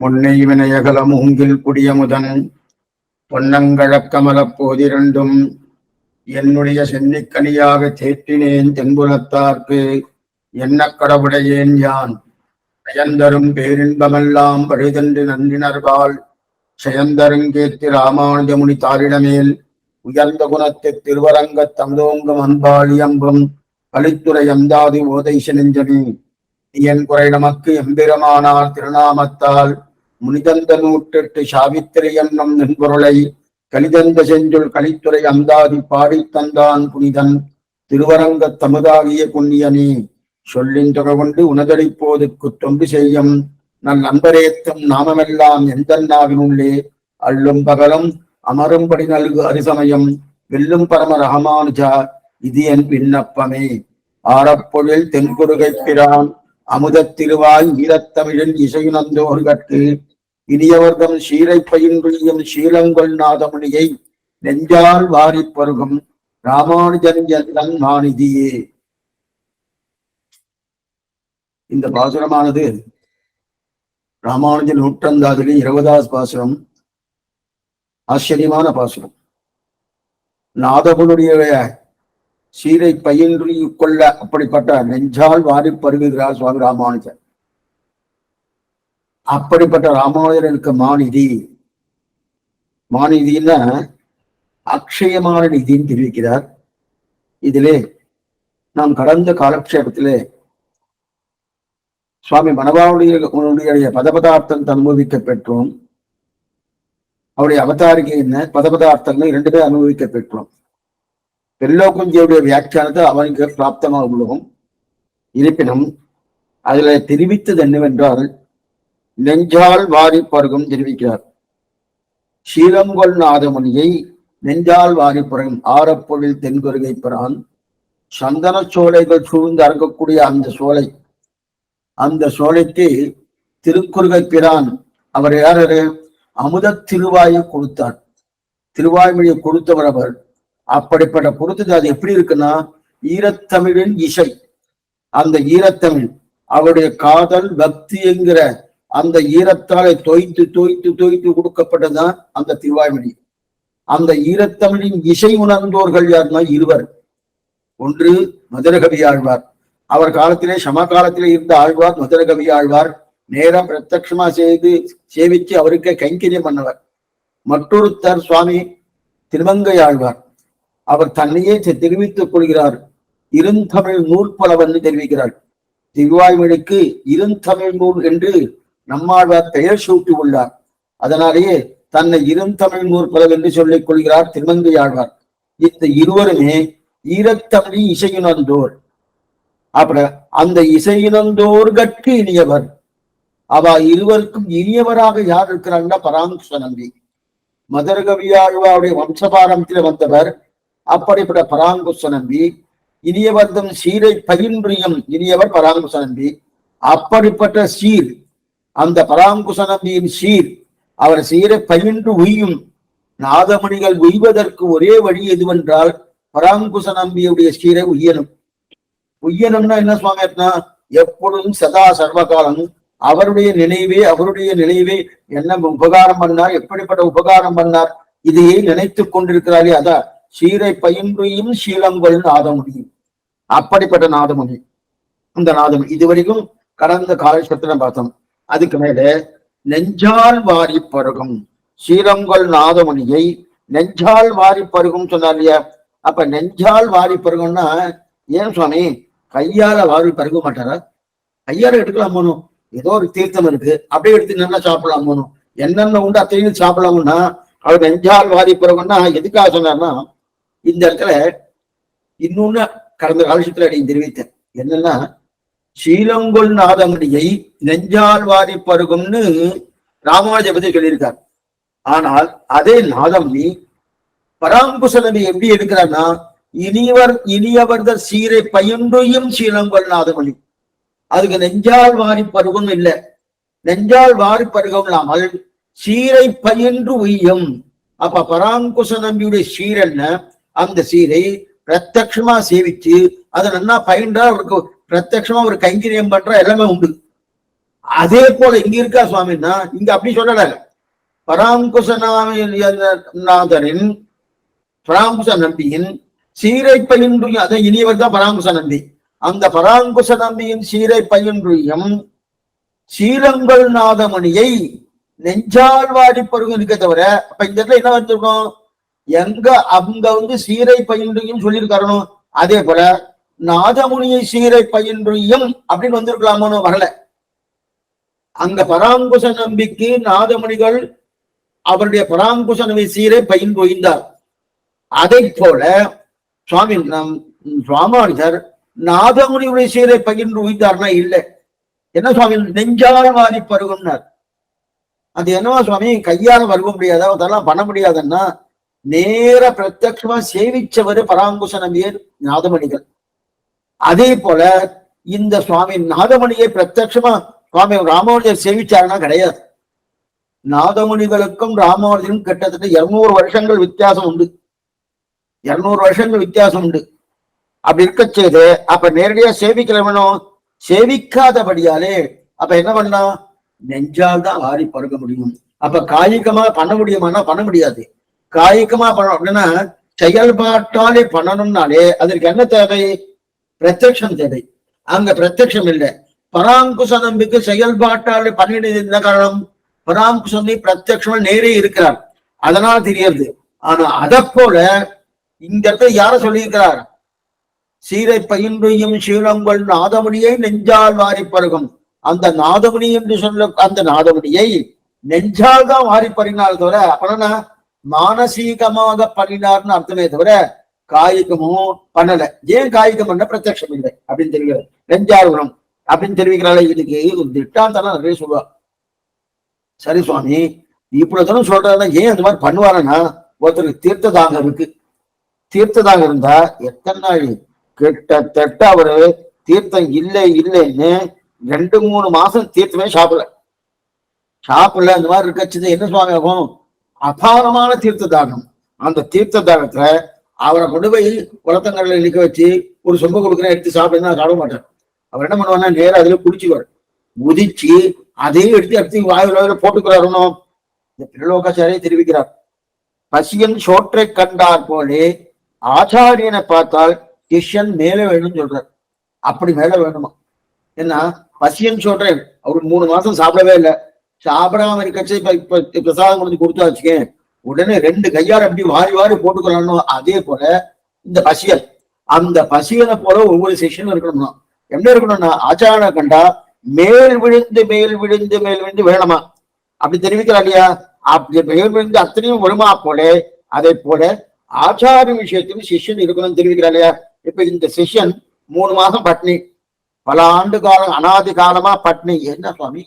முன்னை வினையகல மூங்கில் குடியமுதன் பொன்னங்கழக்கமலப் போதிரண்டும் என்னுடைய சென்னிக்கனியாக தேற்றினேன் தென்புலத்தார்க்கு என்ன கடவுடையேன் யான் பயந்தரும் பேரின்பமெல்லாம் பழுதென்று நன்றினர்பால் செயந்தருங்கேத்தி ராமானுஜமுனி தாரிடமேல் உயர்ந்த குணத்தை திருவரங்கத் தமதோங்கும் அன்பாளியம்பும் கலித்துறை அந்தாதி ஓதைச நெஞ்சமே என் குறை நமக்கு எம்பெருமானார் திருநாமத்தால் முனிதந்த நூற்றெட்டு சாவித்திரை என்னும் நின்பொருளை கலிதந்த செஞ்சுள் கலித்துறை அந்தாதி பாடித்தந்தான் புனிதன் திருவரங்கத் தமுதாகிய புண்ணியனே சொல்லின் தொடர்கொண்டு உணதளிப்போதுக்கு தொண்டு செய்யும் நல் நண்பரேத்தும் நாமமெல்லாம் எந்த நாவினுள்ளே அள்ளும் பகலும் அமரும்படி நல்கு அரிசமயம் வெல்லும் பரம ரஹமானுஜா இது என் விண்ணப்பமே. ஆரப்பொழில் தென்குருகை பிரான் அமுதத் திருவாய் ஈரத்தமிழில் இசையுணர்ந்தோர்கட்கு இனியவர்தம் சீரை பயின்றியும் சீலங்கொள் நாதமுனியை நெஞ்சால் வாரிப் பருகும் ராமானுஜன் என் மாநிதியே. இந்த பாசுரமானது ராமானுஜன் நூற்றந்தாதிலே 20வது பாசுரம். ஆச்சரியமான பாசுரம். நாதமுனுடைய சீரை பயின்று கொள்ள அப்படிப்பட்ட நெஞ்சால் வாரி பருகுகிறார் சுவாமி ராமானுஜர். அப்படிப்பட்ட ராமானுஜருக்கு மாநிதி. மாநிதினா அக்ஷயமான நிதின்னு தெரிவிக்கிறார். இதிலே நாம் கடந்த காலக்ஷேபத்திலே சுவாமி மணவாளுடைய பதபதார்த்தம் அனுபவிக்க பெற்றோம். அவருடைய அவதாரிகை என்ன, பதபதார்த்தங்கள் 2 பேர் அனுபவிக்க பெற்றோம். பெல்லோகுஞ்சியுடைய வியாக்கியானத்தை அவனுக்கு பிராப்தமாக உள்ளவும், இருப்பினும் அதுல தெரிவித்தது என்னவென்றால் நெஞ்சால் வாரி பருகும் தெரிவிக்கிறார். சீலங்கொள் நாதமுனியை நெஞ்சால் வாரி பருகும் ஆரப்பொழில் தென்குருகை பிரான் சந்தன சோலைகள் சூழ்ந்து அறக்கக்கூடிய அந்த சோலைக்கு திருக்குறுகை பிரான் அவர் யாரு? அமுத திருவாயை கொடுத்தார். திருவாய்மொழியை கொடுத்தவர் அவர். அப்படிப்பட்ட கொடுத்தது அது எப்படி இருக்குன்னா ஈரத்தமிழின் இசை. அந்த ஈரத்தமிழ் அவருடைய காதல் பக்தி என்கிற அந்த ஈரத்தாலை தோய்த்து தோய்த்து தோய்த்து கொடுக்கப்பட்டதுதான் அந்த திருவாய்மொழி. அந்த ஈரத்தமிழின் இசை உணர்ந்தோர்கள் யாருன்னா 2. ஒன்று மதுரகவி ஆழ்வார். அவர் காலத்திலே சமகாலத்திலே இருந்த ஆழ்வார் மதுரகவி ஆழ்வார். நேரம் பிரத்யட்சமா சேவிச்சு அவருக்கு கைங்கரியம் பண்ணவர். மற்றொருத்தர் சுவாமி திருமங்கை ஆழ்வார். அவர் தன்னையே தெரிவித்துக் கொள்கிறார். இருந்தமிழ் நூல் புலவன் தெரிவிக்கிறார். திருவாய்மொழிக்கு இருந்தமிழ் நூல் என்று நம்மாழ்வார் பெயர் சூட்டி உள்ளார். அதனாலேயே தன்னை இருந்தமிழ் நூல் புலவன் என்று சொல்லிக் கொள்கிறார் திருமங்கை ஆழ்வார். இந்த இருவருமே ஈரத்தமிழ் இசையுணர்ந்தோர். அப்படி அந்த இசையுணர்ந்தோர்கட்கு இனியவர். அவ இருவருக்கும் இனியவராக யார் இருக்கிறாங்கன்னா பராங்குச நம்பி. மதுரகவியாழ்வாருடைய வம்சபாரம்பத்தில் வந்தவர். அப்படிப்பட்ட பராங்குச நம்பி இனியவர்தம் சீரை பயின்றியும் இனியவர் பராங்குச நம்பி. அப்படிப்பட்ட சீர் அந்த பராங்குச நம்பியின் சீர் அவர் சீரை பயின்று உய்யும் நாதமணிகள் உய்வதற்கு ஒரே வழி எதுவென்றால் பராங்குச நம்பியுடைய சீரை உய்யணும்னா என்ன சுவாமினா எப்பொழுதும் சதா சர்வகாலம் அவருடைய நினைவே என்ன உபகாரம் பண்ணார், எப்படிப்பட்ட உபகாரம் பண்ணார் இதையே நினைத்துக் கொண்டிருக்கிறாரே. அதான் சீரை பயின்றியும் சீலங்கொள் நாதமுனி. அப்படிப்பட்ட நாதமுனி. அந்த நாதமுனி இதுவரைக்கும் கடந்த காலத்துல பார்த்தோம். அதுக்கு மேல நெஞ்சால் வாரி பருகும் சீலங்கொள் நாதமுனியை நெஞ்சால் வாரி பருகும் சொன்னார் இல்லையா? அப்ப நெஞ்சால் வாரி பருகும்னா ஏன் சுவாமி கையால வாரி பருக மாட்டாரா? கையால எடுக்கலாம் போகணும். ஏதோ ஒரு தீர்த்தம் இருக்கு, அப்படியே எடுத்து நல்லா சாப்பிடலாம் போகணும். என்னென்ன உண்டு அத்தையும் சாப்பிடலாம்னா அவர் நெஞ்சால் வாரி பருகும்னா எதுக்காக சொன்னார்னா இந்த இடத்துல இன்னொன்னு கடந்த காலத்துல நீ தெரிவித்தேன். என்னன்னா சீலங்கொள் நாதமுனியை நெஞ்சால் வாரி பருகும்னு ராமானுஜ பத்தி சொல்லியிருக்கார். ஆனால் அதே நாதமுனி பராங்குசலனை எப்படி எடுக்கிறார்னா இனியவர்த சீரை பயின்றியும் சீலங்கொள் நாதமுனி. அதுக்கு நெஞ்சால் வாரி பருகும் இல்லை, நெஞ்சால் வாரி பருகம் இல்லாமல் சீரை பயின்று உய்யும். அப்ப பராங்குச நம்பியுடைய சீரன்ன அந்த சீரை பிரத்யட்சமா சேவிச்சு அதை நல்லா பயின்றா அவருக்கு பிரத்யட்சமா ஒரு கைங்கரியம் பண்ற எல்லாமே உண்டு. அதே போல இங்க இருக்கா சுவாமின்னா இங்க அப்படி சொல்லல. பராங்குசநாதரின் பராங்குச நம்பியின் சீரை பயின்றும் அதை இனியவர் தான் பராங்குச நம்பி. அந்த பராங்குச நம்பியின் சீரை பயின்றும் சீரங்கள் நாதமணியை நெஞ்சால் வாடி பருகும் இருக்க தவிர, அப்ப இந்த இடத்துல என்ன வச்சிருக்கோம், எங்க அவங்க சீரை பயின்றும் சொல்லியிருக்காரோ அதே போல நாதமுனியை சீரை பயின்றும் அப்படின்னு வந்திருக்கலாமோன்னு வரல. அங்க பராங்குச நம்பிக்கு நாதமுனிகள் அவருடைய பராங்குச நம்பி சீரை பயின்று ஒய்ந்தார். அதை போல சுவாமி ராமானுஜர் நாதமுனியுடைய சீரை பகிர்ந்து உயிர்த்தார்னா இல்லை. என்ன சுவாமி நெஞ்சால் வாரி பருகும்னார். அது என்னவா சுவாமி கையால் வருவ முடியாதா, அதெல்லாம் பண்ண முடியாதுன்னா நேர பிரத்யட்சமா சேவிச்சவர் பராங்குச நம்பியர் நாதமணிகள். அதே போல இந்த சுவாமி நாதமணியை பிரத்யட்சமா சுவாமி ராமானுஜர் சேவிச்சாருன்னா கிடையாது. நாதமுனிகளுக்கும் ராமானுஜரும் கிட்டத்தட்ட 200 வருஷங்கள் வித்தியாசம் உண்டு. 200 வருஷங்கள் வித்தியாசம் உண்டு. அப்படி இருக்க செய்து அப்ப நேரடியா சேவிக்கிறவனும் சேவிக்காதபடியாலே அப்ப என்ன பண்ணா நெஞ்சால் தான் வாரி பருக முடியும். அப்ப காய்கமா பண்ண முடியுமானா பண்ண முடியாது. காய்கமா பண்ணணும் அப்படின்னா செயல்பாட்டாலே பண்ணணும்னாலே அதற்கு என்ன தேவை, பிரத்யக்ஷம் தேவை. அங்க பிரத்யக்ஷம் இல்லை. பராங்குச நம்பிக்கை செயல்பாட்டாலே பண்ணினது என்ன காரணம், பராங்குச நம்பி பிரத்யக்ஷமா நேரே இருக்கிறார், அதனால் தெரியாது. ஆனா அதை போல இந்த இடத்துல யார சொல்லியிருக்கிறார், சீரை பயின்றும் சீலங்கள் நாதமணியை நெஞ்சால் வாரி பருகும். அந்த நாதமணி என்று சொல்ல அந்த நாதமணியை நெஞ்சால் தான் வாரி பறினார் தவிர அப்படின்னா மானசீகமாக பண்ணினார்னு அர்த்தமே தவிர காய்கமும் பண்ணல. ஏன் காய்கம் பண்ண பிரத்யக்ஷம் இல்லை அப்படின்னு தெரிகிறது. நெஞ்சார்வனம் அப்படின்னு தெரிவிக்கிறாள். இதுக்கு ஒரு திட்டாந்தரம் நிறைய சொல்லுவா. சரி சுவாமி இப்படித்தானே சொல்றாருன்னா ஏன் அந்த மாதிரி பண்ணுவாருன்னா, ஒருத்தருக்கு தீர்த்ததாகம் இருக்கு. தீர்த்ததாகம் இருந்தா எத்தனை நாள் கிட்டத்தட்ட அவரு தீர்த்தம் இல்லை இல்லைன்னு 2-3 மாசம் தீர்த்தமே சாப்பிடல அந்த மாதிரி இருக்கச்சு என்ன சுவாமி ஆகும், அபாரமான தீர்த்த தாகம். அந்த தீர்த்த தாகத்துல அவரை கொண்டு போய் குளத்தங்கள்ல நிக்க வச்சு ஒரு சொம்ப கொடுக்குறேன் எடுத்து சாப்பிடுன்னா சாப்பிட மாட்டார். அவர் என்ன பண்ணுவாங்கன்னா நேரம் அதுல குடிச்சுவார். உதிச்சு அதையும் எடுத்து வாயில போட்டுக்கிறாருன்னு இந்த திருலோகாச்சாரியை தெரிவிக்கிறார். பசியன் சோற்றை கண்டார் போலே ஆச்சாரியனை பார்த்தால் சிஷ்யன் மேல வேணும்னு சொல்றார். அப்படி மேல வேணுமா, ஏன்னா பசியன் சொல்றேன் அவரு 3 மாசம் சாப்பிடவே இல்லை. சாப்பிடாம இருக்கச்சு இப்ப பிரசாதம் கொடுத்து கொடுத்தா வச்சுக்கேன், உடனே 2 கையால் அப்படி வாரி வாரி போட்டுக்கணும். அதே போல இந்த பசியல், அந்த பசியலை போல ஒவ்வொரு சிஷ்யனும் இருக்கணும்னா என்ன இருக்கணும்னா ஆச்சாரனை கண்டா மேல் விழுந்து வேணுமா அப்படி தெரிவிக்கிறா இல்லையா. அப்படி மேல் விழுந்து அத்தனையும் வருமா போல அதே போல ஆச்சார விஷயத்துக்கு சிஷ்யன் இருக்கணும்னு தெரிவிக்கிறா இல்லையா. இப்ப இந்த சிஷ்யன் 3 மாசம் பட்னி, பல ஆண்டு காலம் அனாதி காலமா பட்னி. என்ன சுவாமி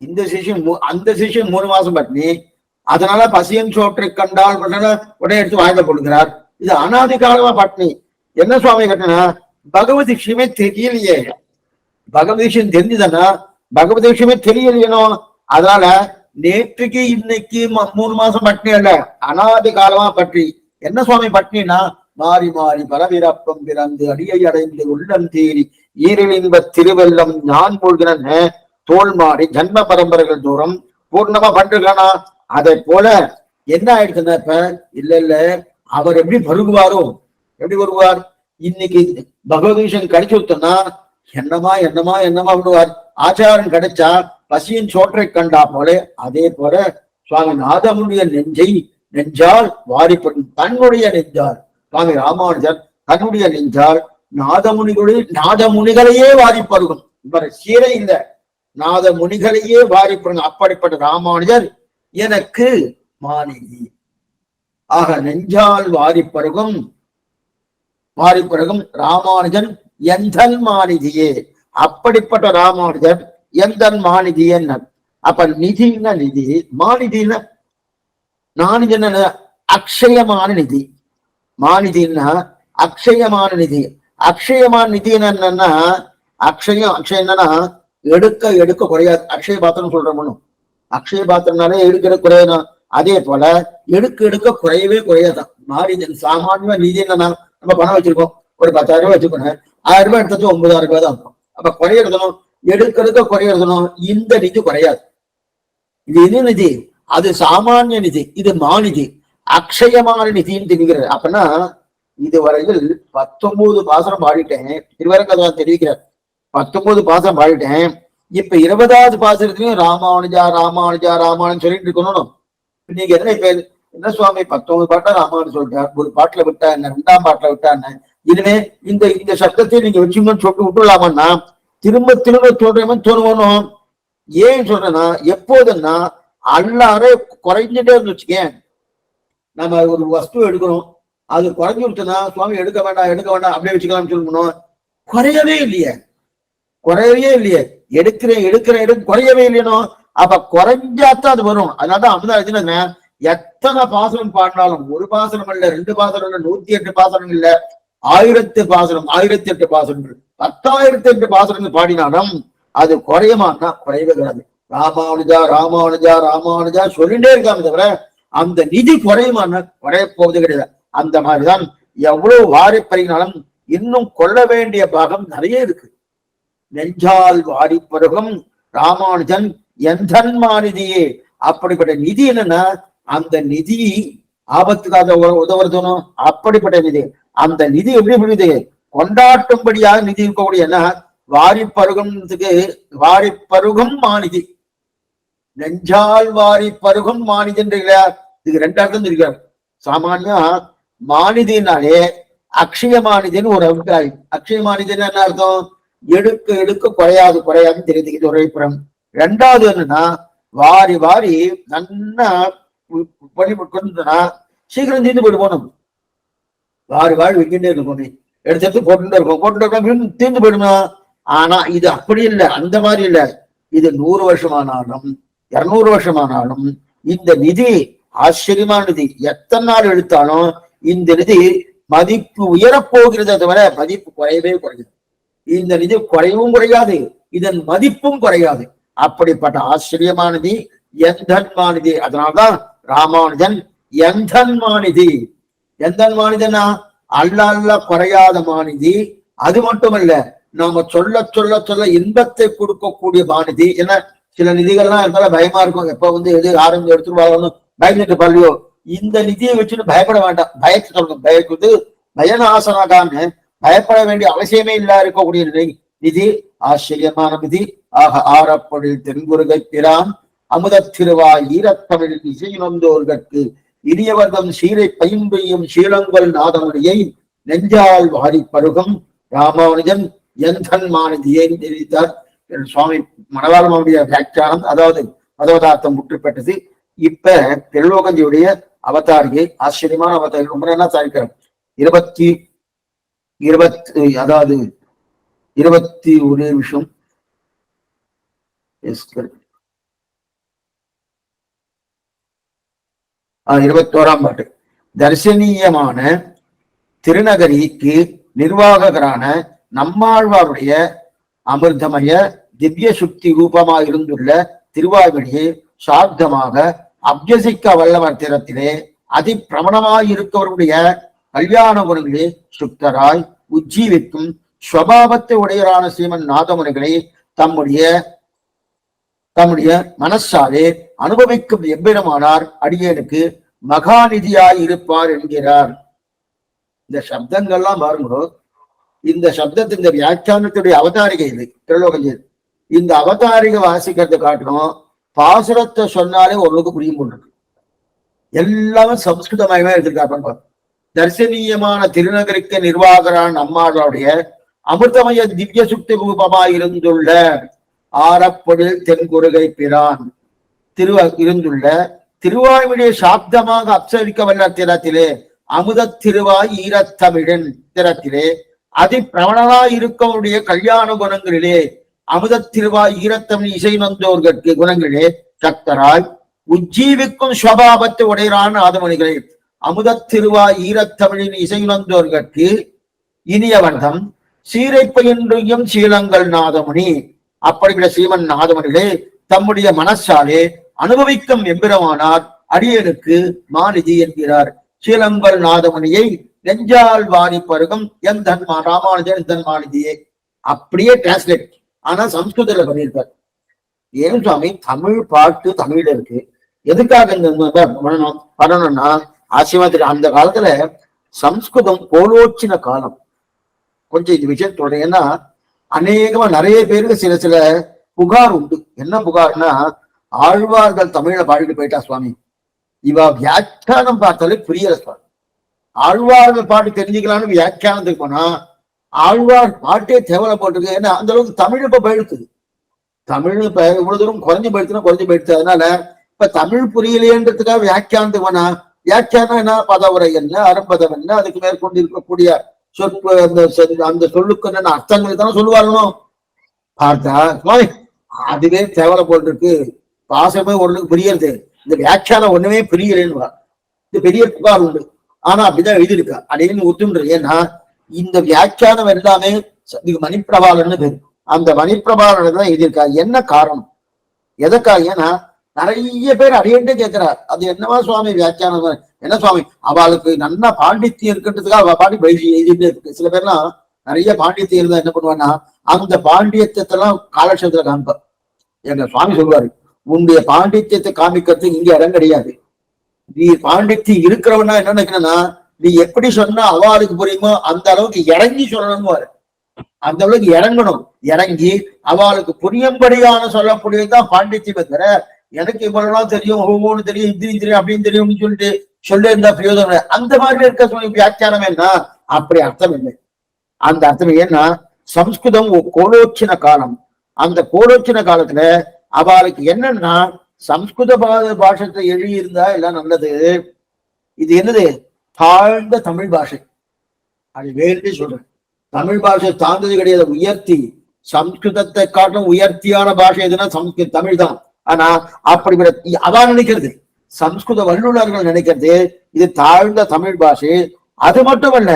இந்த சிஷ்யன் அந்த சிஷ்யன் 3 மாசம் பட்னி, அதனால பசியன் சோற்றை கண்டால் உடனே எடுத்து வாய்ந்த கொடுக்கிறார். இது அனாதி காலமா பட்னி. என்ன சுவாமி கேட்டனா பகவத் விஷயமே தெரியலையே. பகவத் விஷயம் தெரிஞ்சுதானா, பகவத் விஷயமே தெரியலையனோ. அதனால நேற்றுக்கு இன்னைக்கு 3 மாசம் பட்னி அல்ல, அனாதி காலமா பட்னி. என்ன சுவாமி பட்னினா மாறி மாறி பரவிரப்பம் பிறந்து அடியை அடைந்து உள்ளம் தேறி ஈரிலின்ப திருவெல்லம் நான் மூழ்கின தோல் மாறி ஜன்ம பரம்பரைகள் தூரம் பூர்ணமா பண்றானா. அதை போல என்ன ஆயிடுச்சுன்னா இப்ப இல்ல அவர் எப்படி வருவாரோ, எப்படி வருவார், இன்னைக்கு பகவத்கீஷன் கிடைச்சு விட்டோம்னா என்னமா விடுவார். ஆச்சாரன் கிடைச்சா பசியின் சோற்றை கண்டா போல அதே போல சுவாமி நாதமுனிய நெஞ்சால் வாரிப்படும். தன்னுடைய நெஞ்சால் சுவாமி ராமானுஜர் தன்னுடைய நெஞ்சால் நாதமுனிகளையே வாரிப்பருகும். இவர் சீரை இல்லை, நாதமுனிகளையே வாரிப்பருகும். அப்படிப்பட்ட ராமானுஜர் எனக்கு மாநிதி ஆக நெஞ்சால் வாரிப்பருகும் ராமானுஜன் எந்தன் மாநிதியே. அப்படிப்பட்ட ராமானுஜர் எந்தன் மாநிதியே. அப்ப நிதினா நிதி, மாநிதினா நானிதின அக்ஷயமான நிதி. மாநிதினா அக்ஷயமான நிதி. அக்ஷயமான நிதி என்னன்னா அக்ஷயம் என்னன்னா எடுக்க குறையாது. அக்ஷய பாத்திரம் சொல்றோம். அக்ஷய பாத்திரம்னாலே எடுக்க குறையணும். அதே போல எடுக்க குறையவே குறையாதான். மாநிதி சாமானியமா நிதி என்னன்னா நம்ம பணம் வச்சிருக்கோம், ஒரு 10,000 ரூபாய் வச்சுக்கணும், 1000 ரூபாய் எடுத்தது 9,000 ரூபாய் தான் இருக்கும். அப்ப குறையிறதும் எடுக்கிறத குறையறதுனும் இந்த நிதி குறையாது. இது என்ன நிதி? அது சாமானிய நிதி, இது மாநிதி, அக்ஷயமான நிதின்னு தெரிவிக்கிறது. அப்படின்னா இதுவரையில் 19 பாசனம் பாடிட்டேன், திருவரங்கதான் தெரிவிக்கிறார். 19 பாசனம் பாடிட்டேன். இப்ப 20வது பாசனத்திலையும் ராமானுஜா ராமானுஜா ராமானு சொல்லிட்டு இருக்கணும். நீங்க என்ன சுவாமி 19 பாட்டா ராமானு சொல்லிட்டார், ஒரு பாட்டுல விட்டா என்ன, 2ஆம் பாட்டுல விட்டா என்ன, இனிமே இந்த சப்தத்தை நீங்க வச்சுங்கன்னு சொல்லிட்டு விட்டுலாமன்னா திரும்ப திரும்ப சொல்றேன்னு தோணுவோம். ஏன் சொல்றேன்னா, எப்போதுன்னா அல்லாரே குறைஞ்சிட்டே இருந்துச்சுக்கேன். நம்ம ஒரு வஸ்து எடுக்கிறோம், அது குறைஞ்சு விட்டுனா சுவாமி எடுக்க வேண்டாம் அப்படியே வச்சுக்கலாம்னு சொல்லணும். குறையவே இல்லையே, எடுக்கிறேன் குறையவே இல்லையனோ. அப்ப குறைஞ்சாத்தான் அது வரும். அதனாலதான் அமுதா எத்தனை பாசனம் பாடினாலும், ஒரு பாசனம் இல்ல, 2 பாசனம் இல்ல, 108 பாசனம் இல்ல, 1000 பாசனம், 1008 பாசனங்கள், 10,008 பாசனங்கள் பாடினாலும் அது குறையமானா குறையவே கிடையாது. ராமானுஜா ராமானுஜா ராமானுஜா சொல்லிட்டே இருக்காங்க தவிர அந்த நிதி குறையுமான குறைய போவது கிடையாது. அந்த மாதிரிதான் எவ்வளவு வாரி பறினாலும் இன்னும் கொள்ள வேண்டிய பாகம் நிறைய இருக்கு. நெஞ்சால் வாரி பருகும் ராமானுஜன் எந்தன்மாநிதியே. அப்படிப்பட்ட நிதி என்னன்னா, அந்த நிதி ஆபத்துக்காக உதவுறதுனும் அப்படிப்பட்ட நிதி. அந்த நிதி எப்படி புரியுது? கொண்டாட்டும்படியாக நிதி இருக்கக்கூடிய என்ன, வாரி பருகும் மாநிதி, நெஞ்சால் வாரி பருகும் மாநிதி. இதுக்கு 2 அர்த்தம் இருக்கிறார். சாமானியா மாநிதினாலே அக்ஷய மாநிதின்னு ஒரு அபிப்பிராயம். அக்ஷய மாநிதின்னு என்ன அர்த்தம்? எடுக்க குறையாதுன்னு தெரியுது உரைப்புறம். 2வது என்னன்னா, வாரி வாரி நன்னா பண்ணி கொண்டுனா சீக்கிரம் தீர்ந்து போயிட்டு போனோம். வாரி வைக்கிட்டே இருக்கும், எடுத்து போட்டு இருக்கோம் தீர்ந்து போயிடுமா. ஆனா இது அப்படி இல்லை, அந்த மாதிரி இல்லை. இது 100 வருஷமானாலும் 200 வருஷமானாலும் இந்த நிதி ஆச்சரியமான நிதி. எத்தனை நாள் எடுத்தாலும் இந்த நிதி மதிப்பு உயரப்போகிறத தவிர மதிப்பு குறையவே குறையாது. இந்த நிதி குறையவும் குறையாது, இதன் மதிப்பும் குறையாது. அப்படிப்பட்ட ஆச்சரியமானது எந்தன்மாநிதி. அதனால்தான் ராமானுஜன் எந்தன்மாநிதி. எந்தன்மாநிதினா அல்ல குறையாத மாநிதி. அது மட்டுமல்ல, நாம சொல்ல இன்பத்தை கொடுக்கக்கூடிய மாநிதி. ஏன்னா சில நிதிகள்லாம் இருந்தாலும் பயமா இருக்கும், எப்ப எது ஆரம்பி எடுத்துருவாங்க பயந்துட்டு பள்ளியோ. இந்த நிதியை வச்சுன்னு பயப்பட வேண்டாம். பயத்தை சொல்லணும், பயக்குது பயனாசனகான்னு பயப்பட வேண்டிய அவசியமே இல்லா இருக்கக்கூடிய நிதி ஆச்சரியமான நிதி. ஆக ஆரப்பொழில் தென்குருகை பிரான் அமுத திருவாய் ஈரத்தமிழில் இசையுணர்ந்தோர்கட்கு இனியவர்தம் சீரை பயின்பெய்யும் சீலங்கள் நாதமுடியை நெஞ்சால் வாரி பருகும் ராமானுஜன் எந்தன்மாநிதியை தெரிவித்தார். சுவாமி மணவாளனுடைய வியாக்கியானம், அதாவது பதவதார்த்தம் முற்று பெற்றது. இப்ப திருலோகஞ்சியுடைய அவதாரியை ஆச்சரியமான அவதாரி ரொம்ப என்ன சாதிக்கிறார். 21 நிமிஷம் 21ஆம் பாட்டு. தரிசனீயமான திருநகரிக்கு நிர்வாககரான நம்மாழ்வாருடைய அமிர்தமய திவ்ய சுத்தி ரூபமாக இருந்துள்ள திருவாய்மொழியை சார்த்தமாக அபியசிக்க வல்லவர் திறத்திலே அதிப்பிரமணமாயிருக்கவருடைய கல்யாண குணங்களே சுத்தராய் உஜ்ஜீவிக்கும் ஸ்வபாவத்தை உடையரான ஸ்ரீமன் நாதமுனிகளை தம்முடைய மனசாலே அனுபவிக்கும் எவ்விடமானார் அடியேனுக்கு மகாநிதியாய் இருப்பார் என்கிறார். இந்த சப்தங்கள்லாம் பாருங்க, இந்த சப்தத்தின் இந்த வியாக்கியானத்துடைய அவதாரிகை இது திருலோகஞ்சு. இந்த அவதாரிகை வாசிக்கிறத காட்டணும், பாசுரத்தை சொன்னாலே ஓரளவுக்கு புரியும் போட்டிருக்கு. எல்லாமே சம்ஸ்கிருதமயமா எடுத்திருக்காரு. தரிசனீயமான திருநகருக்கு நிர்வாகரான நம்மாளுடைய அமிர்தமய திவ்ய சுக்தி ரூபமாய் இருந்துள்ள ஆரப்பொழில் தென்குருகை பிரான் இருந்துள்ள திருவாய்மொழியை சாப்தமாக அப்சரிக்க வல்ல திறத்திலே அமுத திருவாய் ஈரத்தமிழன் திறத்திலே அதிப்பிரமணனாய் இருக்கவருடைய கல்யாண குணங்களிலே அமுத திருவாய் ஈரத்தமிழ் இசை நந்தோர்கட்கு குணங்களிலே சக்தராய் உஜ்ஜீவிக்கும் ஸ்வபாவத்தை உடையரான ஆதமணிகளே அமுத திருவாய் ஈரத்தமிழின் இசை நந்தோர்கட்கு இனியவர்தம் சீரை பயின்றும் சீலங்கள் நாதமணி. அப்படிப்பட்ட ஸ்ரீமன் நாதமணிகளே தம்முடைய மனசாலே அனுபவிக்கும் எம்பிரமானார் அடியனுக்கு மாநிதி என்கிறார். சீலங்கள் நாதமணியை நெஞ்சால் வாரி பருகும் எந்தன்மா ராமானுஜன் எந்தன் மாநிதியே. அப்படியே டிரான்ஸ்லேட் ஆனா சம்ஸ்கிருதத்துல பண்ணியிருக்காரு. ஏன் சுவாமி தமிழ் பாட்டு தமிழ்ல இருக்கு, எதுக்காக இந்த பண்ணணும்னா ஆச்சரியமா தெரியும். அந்த காலத்துல சம்ஸ்கிருதம் கோலோச்சின காலம். கொஞ்சம் இந்த விஷயம் சொல்றேன். ஏன்னா அநேகமா நிறைய பேருக்கு சில சில புகார் உண்டு. என்ன புகார்னா, ஆழ்வார்கள் தமிழ்ல பாடிட்டு போயிட்டா சுவாமி, இவ வியாக்கியானம் பார்த்தாலே புரியல சுவாமி. ஆழ்வார்கள் பாட்டு தெரிஞ்சுக்கலான்னு வியாக்கியானத்துக்கு போனா ஆழ்வார் பாட்டே தேவலை போட்டிருக்கு. ஏன்னா அந்த அளவுக்கு தமிழ் இப்ப போயிடுக்குது. தமிழ் இப்ப இவ்வளவு தூரம் குறைஞ்சு போயிடுச்சு. அதனால இப்ப தமிழ் புரியலையன்றதுக்காக வியாக்கியானத்துக்கு போனா, வியாக்கியானம் என்ன, பதவுரை என்ன, அரும்பதம் என்ன, அதுக்கு மேற்கொண்டு இருக்கக்கூடிய சொற்ப அந்த சொல்லுக்கு என்ன அர்த்தங்கள் தானே சொல்லுவார்களோ. பார்த்தா அதுவே தேவலை போட்டிருக்கு, பாசமே ஒண்ணுக்கு புரியறது, இந்த வியாக்கியானம் ஒண்ணுமே புரியலன்னு இது பெரிய புகார் உண்டு. ஆனா அப்படிதான் எழுதியிருக்கா அப்படின்னு ஒத்துன்ற. ஏன்னா இந்த வியாக்கியானம் எல்லாமே மணிப்பிரபாலன்னு பேரு. அந்த மணிப்பிரபாலன் தான் எழுதியிருக்கா. என்ன காரணம், எதற்காக? ஏன்னா நிறைய பேர் அடியண்டே கேட்கிறார், அது என்னவா சுவாமி வியாக்கியானம், என்ன சுவாமி அவளுக்கு நல்லா பாண்டித்தியம் இருக்கின்றதுக்காக அவ பாண்டி பயிற்சி எழுதிட்டே இருக்கு. சில பேர்லாம் நிறைய பாண்டித்தியம் இருந்தா என்ன பண்ணுவான்னா, அந்த பாண்டியத்தெல்லாம் காலட்சேபத்துல காமிப்பார். எங்க சுவாமி சொல்லுவாரு, உன்னுடைய பாண்டித்தியத்தை காமிக்கிறதுக்கு இங்க இடம் கிடையாது. நீ பாண்டித்தியம் இருக்கிறவனா என்ன நினைக்கணும்னா, நீ எப்படி சொன்னா அவளுக்கு புரியுமோ அந்த அளவுக்கு இறங்கி சொல்லணும்னு, அந்த அளவுக்கு இறங்கணும். இறங்கி அவளுக்கு புரியும்படியான சொல்லக்கூடியதுதான் பாண்டித்தியமே தவிர, எனக்கு இவ்வளவு தெரியும், ஒவ்வொன்னு தெரியும், இத்திரி தெரியும், அப்படின்னு தெரியும்னு சொல்லிட்டு சொல்ல இருந்தா பிரயோஜனம். அந்த மாதிரி இருக்க சொல்லி வியாக்கியானம் என்ன, அப்படி அர்த்தம் இல்லை. அந்த அர்த்தம் ஏன்னா சம்ஸ்கிருதம் கோலோச்சின காலம். அந்த கோலோச்சின காலத்துல அவளுக்கு என்னன்னா, சம்ஸ்கிருத பாஷத்தை எழுதியிருந்தா எல்லாம் நல்லது. இது என்னது, தாழ்ந்த தமிழ் பாஷை. அது வேறு சொல்றேன், தமிழ் பாஷை தாழ்ந்தது கிடையாது, உயர்த்தி. சம்ஸ்கிருதத்தை காட்டும் உயர்த்தியான பாஷை எதுனா சம்ஸ்கிருத தமிழ் தான். ஆனா அப்படி அவ நினைக்கிறது, சம்ஸ்கிருத வல்லுநர்கள் நினைக்கிறது இது தாழ்ந்த தமிழ் பாஷை. அது மட்டுமல்ல,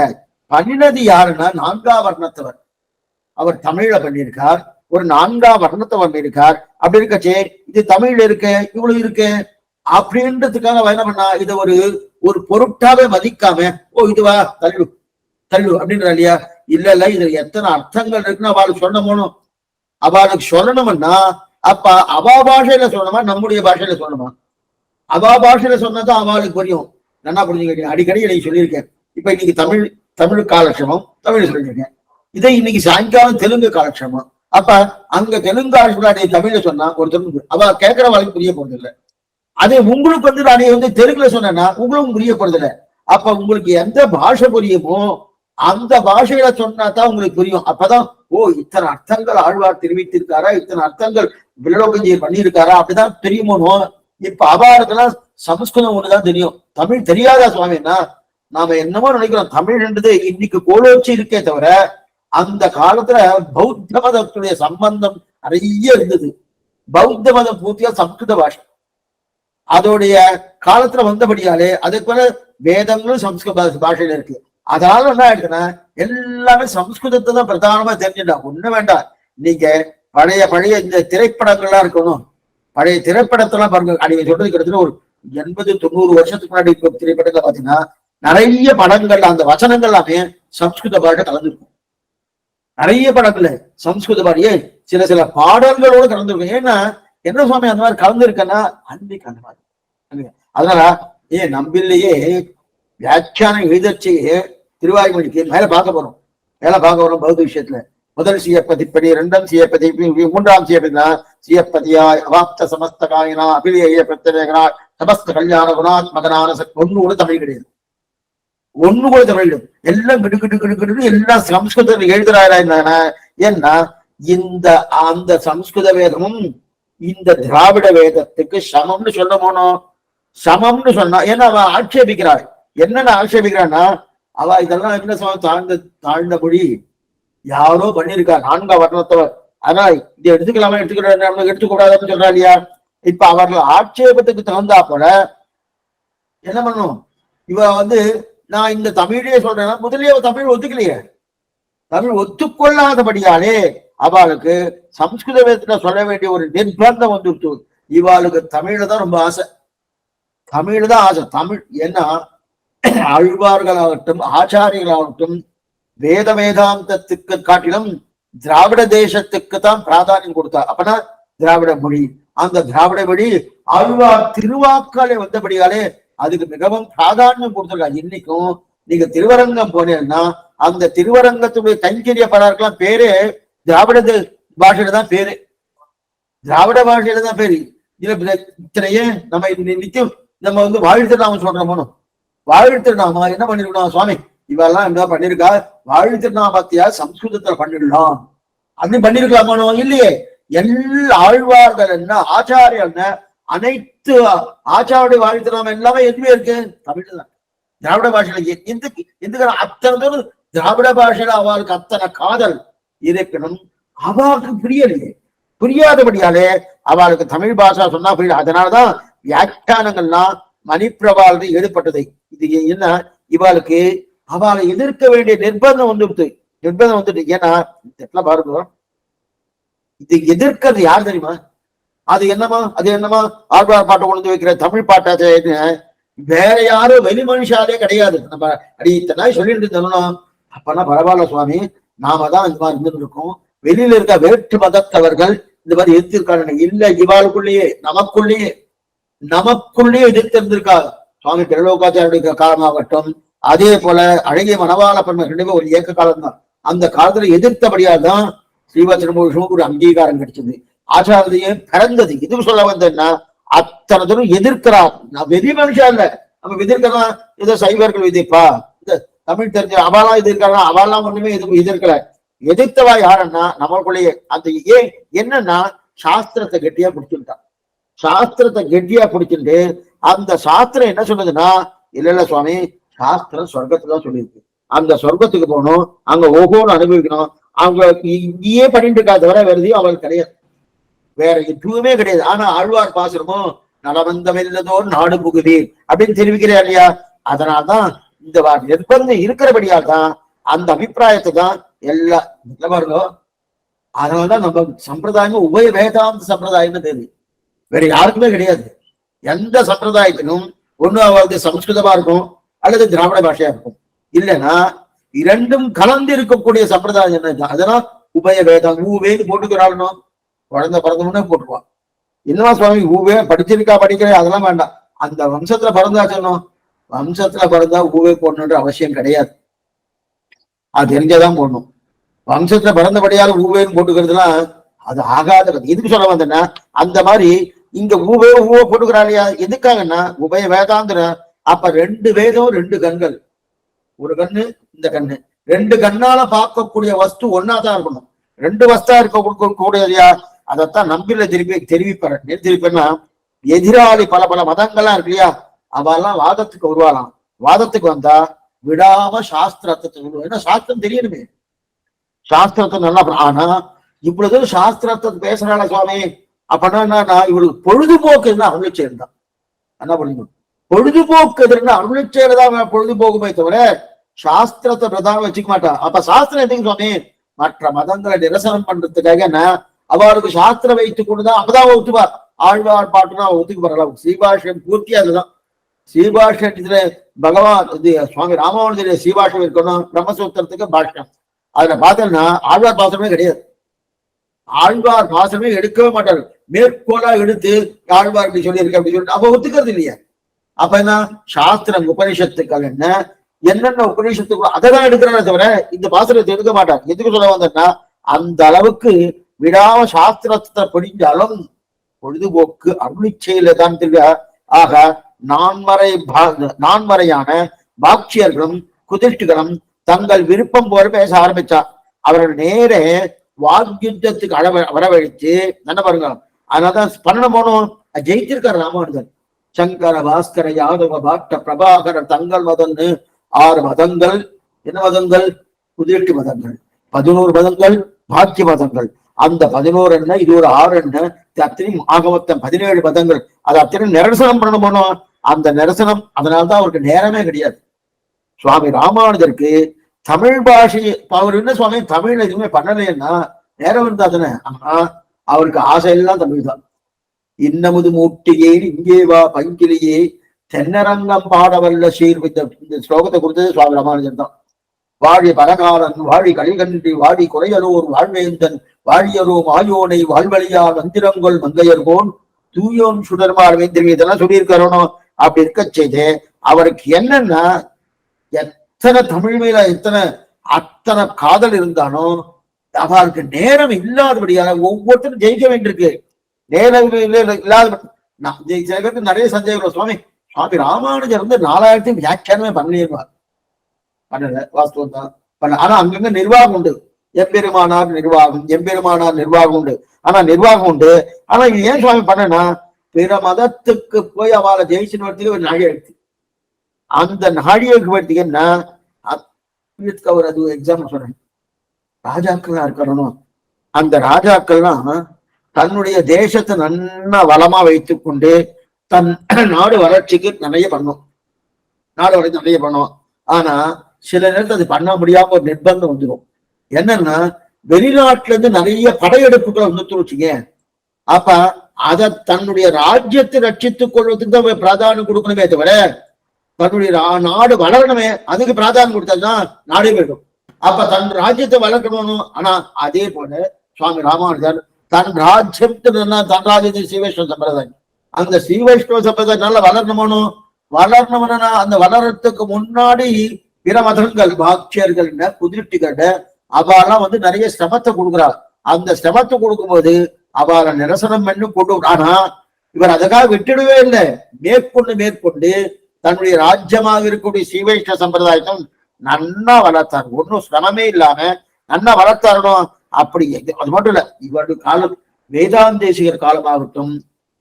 பண்ணினது யாருன்னா 4ஆம் வர்ணத்தவர். அவர் தமிழ்ல பண்ணியிருக்கார், ஒரு 4ஆம் வர்ணத்தை பண்ணியிருக்கார். அப்படி இருக்கச்சே இது தமிழ்ல இருக்கு, இவ்வளவு இருக்கு அப்படின்றதுக்காக என்ன பண்ணா, இதை ஒரு பொருட்டாவே மதிக்காம, ஓ இதுவா தள்ளு தள்ளு அப்படின்றா இல்லையா. இல்ல இதுல எத்தனை அர்த்தங்கள் இருக்குன்னு அவளுக்கு சொல்லணும். அவளுக்கு சொல்லணும்னா அப்ப அவா பாஷையில சொல்லணுமா, நம்முடைய பாஷையில சொல்லணுமா? அவா பாஷையில சொன்னதான் அவளுக்கு புரியும். நல்லா புரிஞ்சுக்கிட்டீங்க. அடிக்கடி எனக்கு சொல்லியிருக்கேன். இப்ப இன்னைக்கு தமிழ் காலட்சேபம் தமிழ் சொல்லியிருக்கேன். இதை இன்னைக்கு சாயங்காலம் தெலுங்கு காலட்சேபம். அப்ப அங்க தெலுங்கு தமிழ்ல சொன்னா ஒரு தெலுங்கு அவ கேட்கிற வாழ்க்கை புரிய போறது இல்லை. அதே உங்களுக்கு நான் தெலுங்குல சொன்னேன்னா உங்களுக்கு புரிய போறது இல்லை. அப்ப உங்களுக்கு எந்த பாஷை புரியுமோ அந்த பாஷையில சொன்னா தான் உங்களுக்கு புரியும். அப்பதான் ஓ இத்தனை அர்த்தங்கள் ஆழ்வார் தெரிவித்திருக்காரா, இத்தனை அர்த்தங்கள் வில்லோகஞ்சியை பண்ணியிருக்காரா, அப்படிதான் தெரியுமோ. இப்ப அவாருக்கெல்லாம் சமஸ்கிருதம் ஒண்ணுதான் தெரியும், தமிழ் தெரியாதா சுவாமின்னா? நாம என்னமோ நினைக்கிறோம். தமிழ்ன்றது இன்னைக்கு கோலோச்சி இருக்கே தவிர, அந்த காலத்துல பௌத்த மதத்துடைய சம்பந்தம் நிறைய இருந்தது. பௌத்த மதம் பூர்த்தியா சம்ஸ்கிருத பாஷை அதோடைய காலத்துல வந்தபடியாலே அதுக்கு மேல வேதங்களும் சம்ஸ்கிருத பாஷையில இருக்கு. அதனால என்ன ஆயிடுச்சுன்னா, எல்லாமே சம்ஸ்கிருதத்தை தான் பிரதானமா தெரிஞ்சுட்டா. ஒண்ணு வேண்டாம், நீங்க பழைய இந்த திரைப்படங்கள்லாம் இருக்கணும். பழைய திரைப்படத்தெல்லாம் பாருங்க, நீங்க சொல்றது கிட்டத்தட்ட ஒரு 80-90 வருஷத்துக்கு முன்னாடி திரைப்படங்களை பாத்தீங்கன்னா நிறைய படங்கள்ல அந்த வசனங்கள் எல்லாமே சம்ஸ்கிருத பாஷை கலந்துருக்கும். நிறைய படங்கள்ல சம்ஸ்கிருத பாஷையே சில பாடல்களோட கலந்துருக்கும். ஏன்னா என்ன சுவாமி அந்த மாதிரி கலந்துருக்கன்னா, அன்னைக்கு அந்த மாதிரி. அதனால நம்பிலேயே வியாக்கியானம் எழுதச்சையே திருவாய்மொழிக்கு மேல பார்க்க போறோம். பௌத்த விஷயத்துல முதல் சியப்பதிப்படி, 2ஆம் சியப்பதிப்படி, 3ஆம் சியப்பதினா சியப்பதியாய் அவாப்த சமஸ்த காயினா அபிலேய பிரத்யேகனா சமஸ்த கல்யாண குணாத்மகனான ஒண்ணு கூட தமிழ் கிடையாது. ஒண்ணு கூட தமிழ் எல்லாம் கிடு எல்லாம் சம்ஸ்கிருதத்தில் எழுதுறாங்க. ஏன்னா அந்த சம்ஸ்கிருத வேதமும் இந்த திராவிட வேதத்துக்கு சமம்னு சொல்ல போனோம். சமம்னு சொன்னா ஏன்னா அவன் ஆட்சேபிக்கிறாள். என்னென்ன ஆட்சேபிக்கிறான்னா, அவ இதெல்லாம் என்ன தாழ்ந்த மொழி யாரோ பண்ணிருக்கா 4ஆம் வர்ணத்தவர், ஆனா இதை எடுத்துக்கலாமா எடுத்துக்கூடாதுன்னு சொல்றா இல்லையா. இப்ப அவர்கள் ஆட்சேபத்துக்கு தகுந்தா போல என்ன பண்ணும், இவ நான் இந்த தமிழே சொல்றேன்னா முதலே தமிழ் ஒத்துக்கலையே. தமிழ் ஒத்துக்கொள்ளாதபடியாலே அவளுக்கு சம்ஸ்கிருத வேதத்துல சொல்ல வேண்டிய ஒரு நிர்பந்தம் வந்துருச்சு. இவாளுக்கு தமிழ்ல தான் ரொம்ப ஆசை, தமிழ் தான் ஆசை. தமிழ் ஏன்னா ஆழ்வார்களாகட்டும் ஆச்சாரியர்களாகட்டும் வேதாந்தத்துக்கு காட்டிலும் திராவிட தேசத்துக்கு தான் பிராதானியம் கொடுத்தா. அப்பனா திராவிட மொழி, அந்த திராவிட மொழி ஆழ்வார் திருவாக்காலே வந்தபடியாலே அதுக்கு மிகவும் பிராதானியம் கொடுத்திருக்காங்க. இன்னைக்கும் நீங்க திருவரங்கம் போனீங்கன்னா அந்த திருவரங்கத்துடைய கைங்கரிய பலருக்கெல்லாம் பேரு திராவிட பாஷையில தான் பேரு, திராவிட பாஷையில தான் பேரு. இத்தனையே நம்ம நிச்சயம் நம்ம வாழ்த்துநாமம் சொல்றோமோ, வாழ்த்துநாமா என்ன பண்ணிருக்கணும் சுவாமி, இவெல்லாம் என்ன பண்ணிருக்கா, வாழ்த்துநாமத்தையா சம்ஸ்கிருதத்துல பண்ணிடலாம் அப்படி பண்ணிருக்கலாமோ இல்லையே. எல்லா ஆழ்வார்கள் என்ன, ஆச்சாரியர் என்ன, அனைத்து ஆச்சாரிய வாழ்த்துநாமம் எல்லாமே எதுவுமே இருக்கு தமிழ்ல தான், திராவிட பாஷையில. எதுக்கு அத்தனை திராவிட பாஷையில அவளுக்கு அத்தனை காதல் இருக்கணும், அவளுக்கு புரியலையே. புரியாதபடியாலே அவளுக்கு தமிழ் பாஷா சொன்னா புரியல. அதனாலதான் வியாக்கியானங்கள்லாம் மணிப்பிரபால் எழுதப்பட்டது. இது என்ன, இவாளுக்கு அவளை எதிர்க்க வேண்டிய நிர்பந்தம் வந்துட்டு. ஏன்னா பாருங்க, இது எதிர்க்கிறது யார் தெரியுமா, அது என்னமா ஆழ்வார் பாட்டை கொண்டு வைக்கிற தமிழ் பாட்டாச்சு வேற யாரும் வெளி மனுஷாலே கிடையாது. நம்ம அடி இத்தனை சொல்லிட்டு இருந்தோம், அப்பனா பரவாயில்ல சுவாமி, நாம தான் இந்த மாதிரி இருந்துட்டு இருக்கோம், வெளியில இருக்க வேற்று மதத்தவர்கள் இந்த மாதிரி எதிர்த்திருக்காங்க. இல்ல, இவாளுக்குள்ளேயே நமக்குள்ளேயே எதிர்த்து இருந்திருக்கா. சுவாமி திருலோகாச்சாரிய காலமாகட்டும், அதே போல அழகிய மணவாள பெண்மை ரெண்டுமே ஒரு ஏக்க காலம் தான். அந்த காலத்துல எதிர்த்தபடியால் தான் ஸ்ரீவத்சனமும் ஒரு அங்கீகாரம் கிடைச்சது, ஆச்சாரியையும் பிறந்தது. இது சொல்ல வந்தேன்னா அத்தனை தூரம் எதிர்க்கிறார். நான் வெறி மனுஷா இல்ல, நம்ம எதிர்க்கலாம். ஏதோ சைவர்கள் விதிப்பா, இந்த தமிழ் தெரிஞ்ச அவெல்லாம் எதிர்க்கிறாங்க, அவெல்லாம் ஒண்ணுமே எதிர்க்கல. எதிர்த்தவா யாருன்னா நம்மளுக்குள்ளேயே அந்த என்னன்னா சாஸ்திரத்தை கெட்டியா பிடிச்சுட்டான். சாஸ்திரத்தை கெட்டியா பிடிச்சிட்டு அந்த சாஸ்திரம் என்ன சொல்லுதுன்னா, இல்ல சுவாமி, சாஸ்திரம் சொர்க்கத்துதான் சொல்லியிருக்கு, அந்த சொர்க்கத்துக்கு போகணும், அங்க ஓகோன்னு அனுபவிக்கணும். அவங்க இங்கேயே பண்ணிட்டு இருக்கா தவிர வேற எதையும் அவங்களுக்கு கிடையாது, வேற எதுவுமே கிடையாது. ஆனா ஆழ்வார் பாசுரமும் நலவந்தமில்லதோ நாடு புகுதீர் அப்படின்னு தெரிவிக்கிறா இல்லையா. அதனால்தான் இந்த நிர்பந்தம் இருக்கிறபடியால் தான் அந்த அபிப்பிராயத்தை தான் எல்லாம் பாருங்க. அதனாலதான் நம்ம சம்பிரதாயமும் உபய வேதாந்த சம்பிரதாயம்னு தெரியுது, வேற யாருக்குமே கிடையாது. எந்த சம்பிரதாயத்திலும் ஒண்ணு அவருக்கு சம்ஸ்கிருதமா இருக்கும் அல்லது திராவிட பாஷையா இருக்கும். இல்லைன்னா இரண்டும் கலந்து இருக்கக்கூடிய சம்பிரதாயம் என்ன, அதெல்லாம் உபய வேதம். ஊவேன்னு போட்டுக்கிறாளோ, குழந்தை பிறந்தவனே போட்டுருவான். என்னவா சுவாமி ஊவே படிச்சிருக்கா படிக்கிற அதெல்லாம் வேண்டாம், அந்த வம்சத்துல பிறந்தா சொன்னோம், வம்சத்துல பிறந்தா ஊவே போடணுன்ற அவசியம் கிடையாது, அது தெரிஞ்சாதான் போடணும். வம்சத்துல பிறந்தபடியால ஊவேன்னு போட்டுக்கிறதுலாம் அது ஆகாத. எதுக்கு சொல்ல வந்தேன்னா, அந்த மாதிரி இங்க ஊவே போட்டுக்கிறா இல்லையா, எதுக்காகன்னா உபய வேதாந்திர. அப்ப ரெண்டு வேதம், ரெண்டு கண்கள், ஒரு கண்ணு இந்த கண்ணு, ரெண்டு கண்ணால பார்க்கக்கூடிய வஸ்து ஒன்னாதான் இருக்கணும். ரெண்டு வஸ்தா இருக்க கூடியதையா, அதைத்தான் நம்பில தெரிவிப்பேன்னா எதிராளி பல பல மதங்கள்லாம் இருக்கு இல்லையா, அவெல்லாம் வாதத்துக்கு வருவாளாம். வாதத்துக்கு வந்தா விடாம சாஸ்திரத்தை சொல்லுவோம். ஏன்னா சாஸ்திரம் தெரியணுமே, சாஸ்திரத்தை நல்லா. ஆனா இவ்வளவு சாஸ்திரத்தை பேசுறாள சுவாமி, அப்படின்னா நான் இவளுக்கு பொழுதுபோக்கு இருந்தா அருளிச்சேர் தான். என்ன பண்ணிக்கணும், பொழுதுபோக்கு எதிர்னா அருளிச்சேர்தான் பொழுதுபோக்குமே தவிர சாஸ்திரத்தை பிரதானம் வச்சுக்க மாட்டா. அப்ப சாஸ்திரம் எதுக்கு சுவாமி, மற்ற மதங்களை நிரசனம் பண்றதுக்காக என்ன, அவருக்கு சாஸ்திரம் வைத்துக் கொண்டுதான் அப்பதான் ஒத்துப்பா. ஆழ்வார் பாட்டுனா ஒத்துக்கு போறலாம். ஸ்ரீபாஷ்யம் பூர்த்தி அதுதான். ஸ்ரீபாஷ்யத்துல பகவான் சுவாமி ராமானுஜருடைய ஸ்ரீபாஷ்யம் இருக்கணும், பிரம்மசூத்திரத்துக்கு பாஷ்யம். அதுல பார்த்தோம்னா ஆழ்வார் பாசனமே கிடையாது, ஆழ்வார் பாசனமே எடுக்கவே மாட்டாரு. மேற்கோளா எடுத்து ஆழ்வார் இப்படி சொல்லியிருக்க அப்படி சொல்லிட்டு அப்ப ஒத்துக்கிறது இல்லையா. அப்ப என்ன சாஸ்திரம் உபனிஷத்துக்கள் என்னென்ன உபநிஷத்துக்குள்ள அதைதான் எடுக்கிறானே தவிர இந்த பாசனத்தை எடுக்க மாட்டார். எதுக்கு சொல்ல வந்தேன்னா, அந்த அளவுக்கு விடாம சாஸ்திரத்தை படிஞ்சாலும் பொழுதுபோக்கு அருளி செயல தான் தெரியா. ஆக நான்மறையான பாக்ஷியர்களும் குதிஷ்டிகளும் தங்கள் விருப்பம் போல பேச ஆரம்பிச்சா. அவர்கள் நேரே வாக்யுத்தத்துக்கு வரவழைச்சு என்ன பாருங்க. அதனாலதான் பண்ண போனோம், ஜெயிச்சிருக்காரு ராமானுஜன். சங்கர பாஸ்கர யாதவ பாட்ட பிரபாகர தங்கள் மதன்னு 6 மதங்கள். என்ன மதங்கள், குதிர்ச்சி மதங்கள். 11 மதங்கள் பாக்கிய மதங்கள். அந்த 11 என்ன, இது ஒரு 6 என்ன, அத்தனையும் ஆகமொத்தம் 17 மதங்கள். அது அத்தனையும் நிரசனம் பண்ண போனோம். அந்த நிரசனம், அதனால்தான் அவருக்கு நேரமே கிடையாது. சுவாமி ராமானுஜருக்கு தமிழ் பாஷை, அவர் என்ன சுவாமி தமிழ்ல எதுவுமே பண்ணலைன்னா நேரம் இருந்தா தானே. ஆனா அவருக்கு ஆசையெல்லாம் தமிழ் தான். இன்னமுது மூட்டியே இங்கே வா பங்கிலேயே தென்னரங்கம் பாடவல்ல சீர். இந்த ஸ்லோகத்தை கொடுத்தது சுவாமி ராமானுஜர் தான். வாழி பரகாலன் வாழி கலிகன்றி வாழி குறையலோர் வாழ்வேந்தன் வாழியரோ மாயோனை வாழ்வழியால் மந்திரங்கொள் மங்கையர்கோன் தூயோன் சுடர்மார் வேந்திரி இதெல்லாம் சொல்லியிருக்காரோ. அப்படி இருக்க செய்து அவருக்கு என்னன்னா எத்தனை தமிழ் மேல அத்தனை காதல் இருந்தாலும் அவருக்கு நேரம் இல்லாதபடியால ஒவ்வொருத்தரும் ஜெயிக்க வேண்டியிருக்கு. நேரம் இல்லாத சில பேருக்கு நிறைய சந்தேகம். சுவாமி ராமானுஜர் 4000 வியாக்கியானமே பண்ணிடுவார், பண்ணல வாஸ்தவம் தான் பண்ண. ஆனா அங்கங்க நிர்வாகம் உண்டு. எம்பெருமானார் நிர்வாகம் உண்டு. ஆனா நிர்வாகம் உண்டு. ஆனா இது ஏன் சுவாமி பண்ணனா, பிற மதத்துக்கு போய் அவளை ஜெயிச்சுன்னு வரதுக்கு ஒரு நாழி எடுத்து அந்த நாழியைக்கு பார்த்தீங்கன்னா ஒரு அது எக்ஸாம்பிள் சொல்றேன். ராஜாக்கள்லாம் இருக்கணும். அந்த ராஜாக்கள்லாம் தன்னுடைய தேசத்தை நன்னா வளமா வைத்துக் கொண்டு தன் நாடு வளர்ச்சிக்கு நிறைய பண்ணும். ஆனா சில நேரத்தில் அது பண்ண முடியாம ஒரு நிர்பந்தம் வந்துடும். என்னன்னா வெளிநாட்டுல இருந்து நிறைய படையெடுப்புகளை வந்து வச்சுங்க. அப்ப அத தன்னுடைய ராஜ்யத்தை ரட்சித்துக் கொள்வதற்கு தான் பிராதானியம் கொடுக்கணுமே தவிர தன்னுடைய நாடு வளரணுமே அதுக்கு பிராதானியம் கொடுத்தாதான் நாடே போயிடும். அப்ப தன் ராஜ்யத்தை வளர்க்கணும். ஆனா அதே போல சுவாமி ராமானுஜர் தன் ராஜ்யத்துல தன் ராஜ்யத்தை ஸ்ரீவைஷ்ணவ சம்பிரதாயம், அந்த ஸ்ரீவைஷ்ணவ சம்பிரதாயம் நல்லா வளரணும்னா அந்த வளர்றதுக்கு முன்னாடி பிற மதங்கள் பாக்சியர்கள் குதிரட்டிகள் அவெல்லாம் வந்து நிறைய சிரமத்தை கொடுக்குறாள். அந்த சிரமத்தை கொடுக்கும்போது அவளை நிரசனம் பண்ணி கொண்டு, ஆனா இவர் அதுக்காக விட்டுடவே இல்லை. மேற்கொண்டு தன்னுடைய ராஜ்யமாக இருக்கக்கூடிய ஸ்ரீவைஷ்ணவ சம்பிரதாயத்தை நன்னா வளர்த்தார். ஒன்னும் சிரமமே இல்லாம நன்னா வளர்த்தாரணும். அப்படி அது மட்டும் இல்ல, இவருடைய காலம் வேதாந்தேசிகர் காலமாகட்டும்,